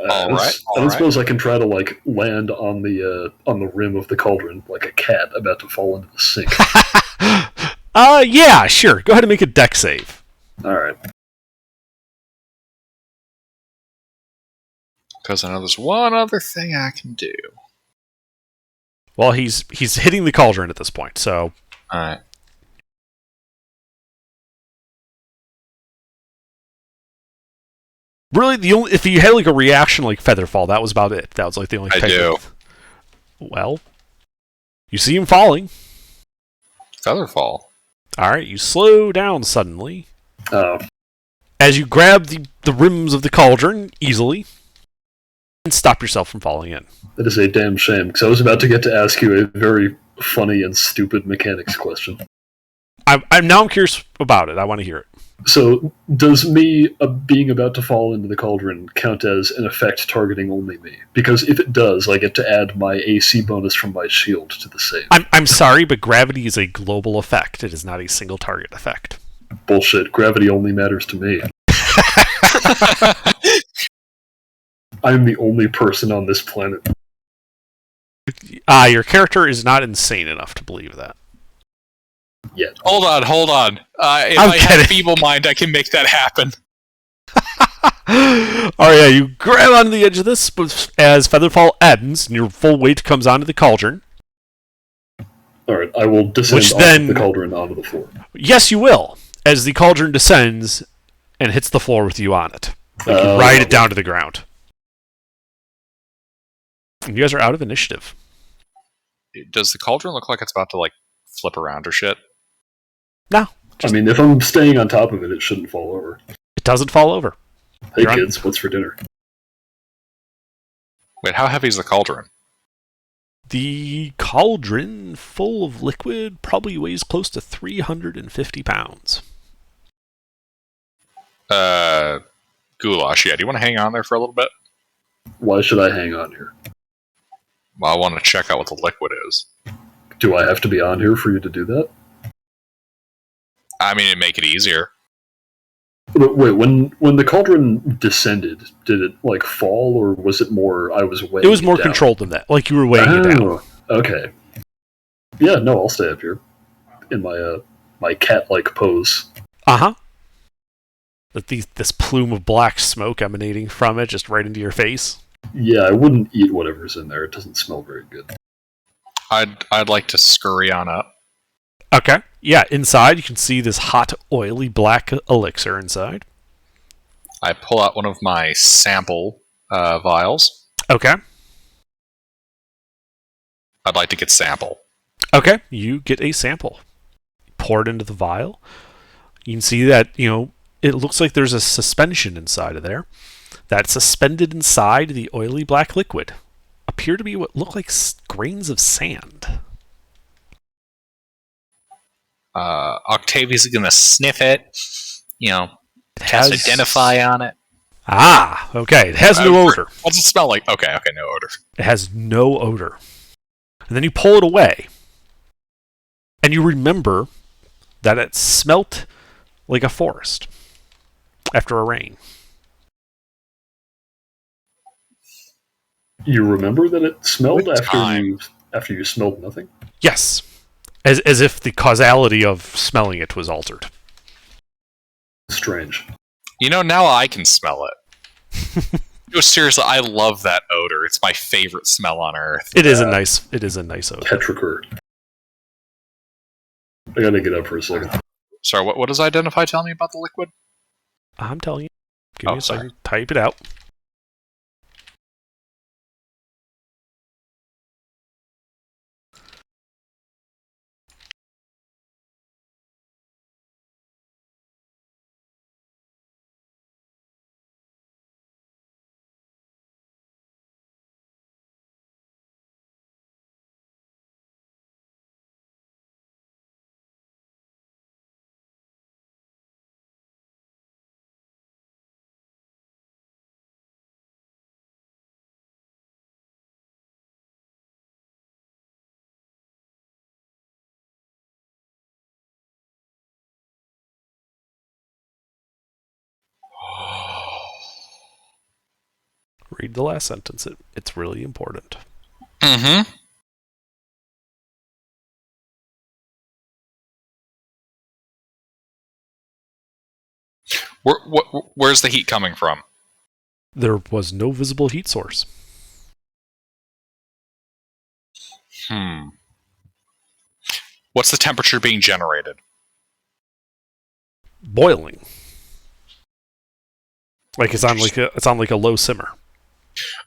All right. I don't suppose I can try to land on the rim of the cauldron like a cat about to fall into the sink. Yeah, sure. Go ahead and make a deck save. All right. Because I know there's one other thing I can do. Well, he's hitting the cauldron at this point, so... Alright. Really, if you had a reaction like Featherfall, that was about it. That was the only... I do. Well, you see him falling. Featherfall. Alright, you slow down suddenly. Oh. As you grab the rims of the cauldron easily, and stop yourself from falling in. That is a damn shame, because I was about to get to ask you a very funny and stupid mechanics question. I'm now curious about it. I want to hear it. So, does me being about to fall into the cauldron count as an effect targeting only me? Because if it does, I get to add my AC bonus from my shield to the save. I'm sorry, but gravity is a global effect. It is not a single target effect. Bullshit. Gravity only matters to me. I'm the only person on this planet. Your character is not insane enough to believe that. Yet. Hold on. If I have feeble mind, I can make that happen. Yeah, you grab onto the edge of this as Featherfall ends, and your full weight comes onto the cauldron. Alright, I will descend off the cauldron onto the floor. Yes, you will, as the cauldron descends and hits the floor with you on it. You ride it down to the ground. And you guys are out of initiative. Does the cauldron look like it's about to flip around or shit? No. I mean, if I'm staying on top of it, it shouldn't fall over. It doesn't fall over. Hey kids, what's for dinner? Wait, how heavy is the cauldron? The cauldron, full of liquid, probably weighs close to 350 pounds. Goulash, yeah. Do you want to hang on there for a little bit? Why should I hang on here? Well, I want to check out what the liquid is. Do I have to be on here for you to do that? I mean, it'd make it easier. Wait, when the cauldron descended, did it fall, or was it more I was weighing it? It was more down? controlled than that. Like you were weighing it down. Okay. Yeah, no, I'll stay up here in my cat-like pose. Uh-huh. This plume of black smoke emanating from it just right into your face. Yeah, I wouldn't eat whatever's in there. It doesn't smell very good. I'd like to scurry on up. Okay. Yeah, inside you can see this hot, oily black elixir inside. I pull out one of my sample vials. Okay. I'd like to get sample. Okay. You get a sample. Pour it into the vial. You can see that, it looks like there's a suspension inside of there. That suspended inside the oily black liquid appear to be what look like grains of sand. Octavia's gonna sniff it. It Cast has identify on it. Ah, okay. It has no odor. What's it smell like? Okay, no odor. It has no odor. And then you pull it away. And you remember that it smelt like a forest after a rain. You remember that it smelled What time? after you smelled nothing? Yes. As if the causality of smelling it was altered. Strange. Now I can smell it. No, seriously, I love that odor. It's my favorite smell on Earth. It is a nice odor. Petrichor. I gotta get up for a second. Sorry, what does identify tell me about the liquid? I'm telling you. Give me a sorry. second. Type it out. Read the last sentence. It's really important. Mm-hmm. Where's the heat coming from? There was no visible heat source. What's the temperature being generated? Boiling. Like it's on like a low simmer.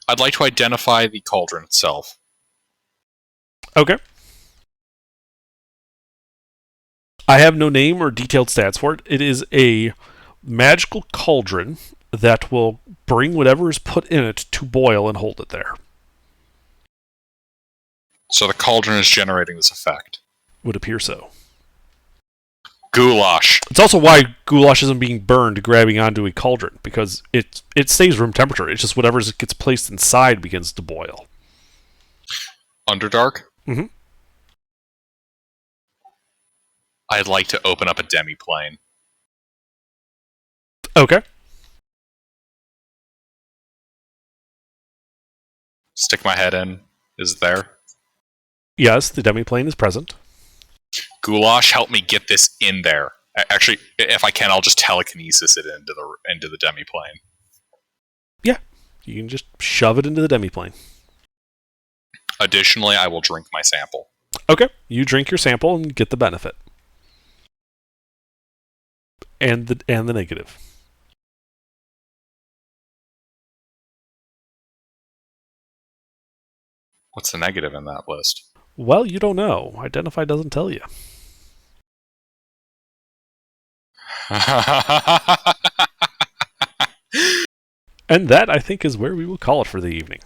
I'd like to identify the cauldron itself. Okay. I have no name or detailed stats for it. It is a magical cauldron that will bring whatever is put in it to boil and hold it there. So the cauldron is generating this effect. Would appear so. Goulash. It's also why goulash isn't being burned grabbing onto a cauldron, because it stays room temperature. It's just whatever gets placed inside begins to boil. Underdark? Mm-hmm. I'd like to open up a demi-plane. Okay. Stick my head in. Is it there? Yes, the demiplane is present. Goulash, help me get this in there. Actually, if I can, I'll just telekinesis it into the demi-plane. Yeah, you can just shove it into the demiplane. Additionally, I will drink my sample. Okay, you drink your sample and get the benefit. And the negative. What's the negative in that list? Well, you don't know. Identify doesn't tell you. And that, I think, is where we will call it for the evening.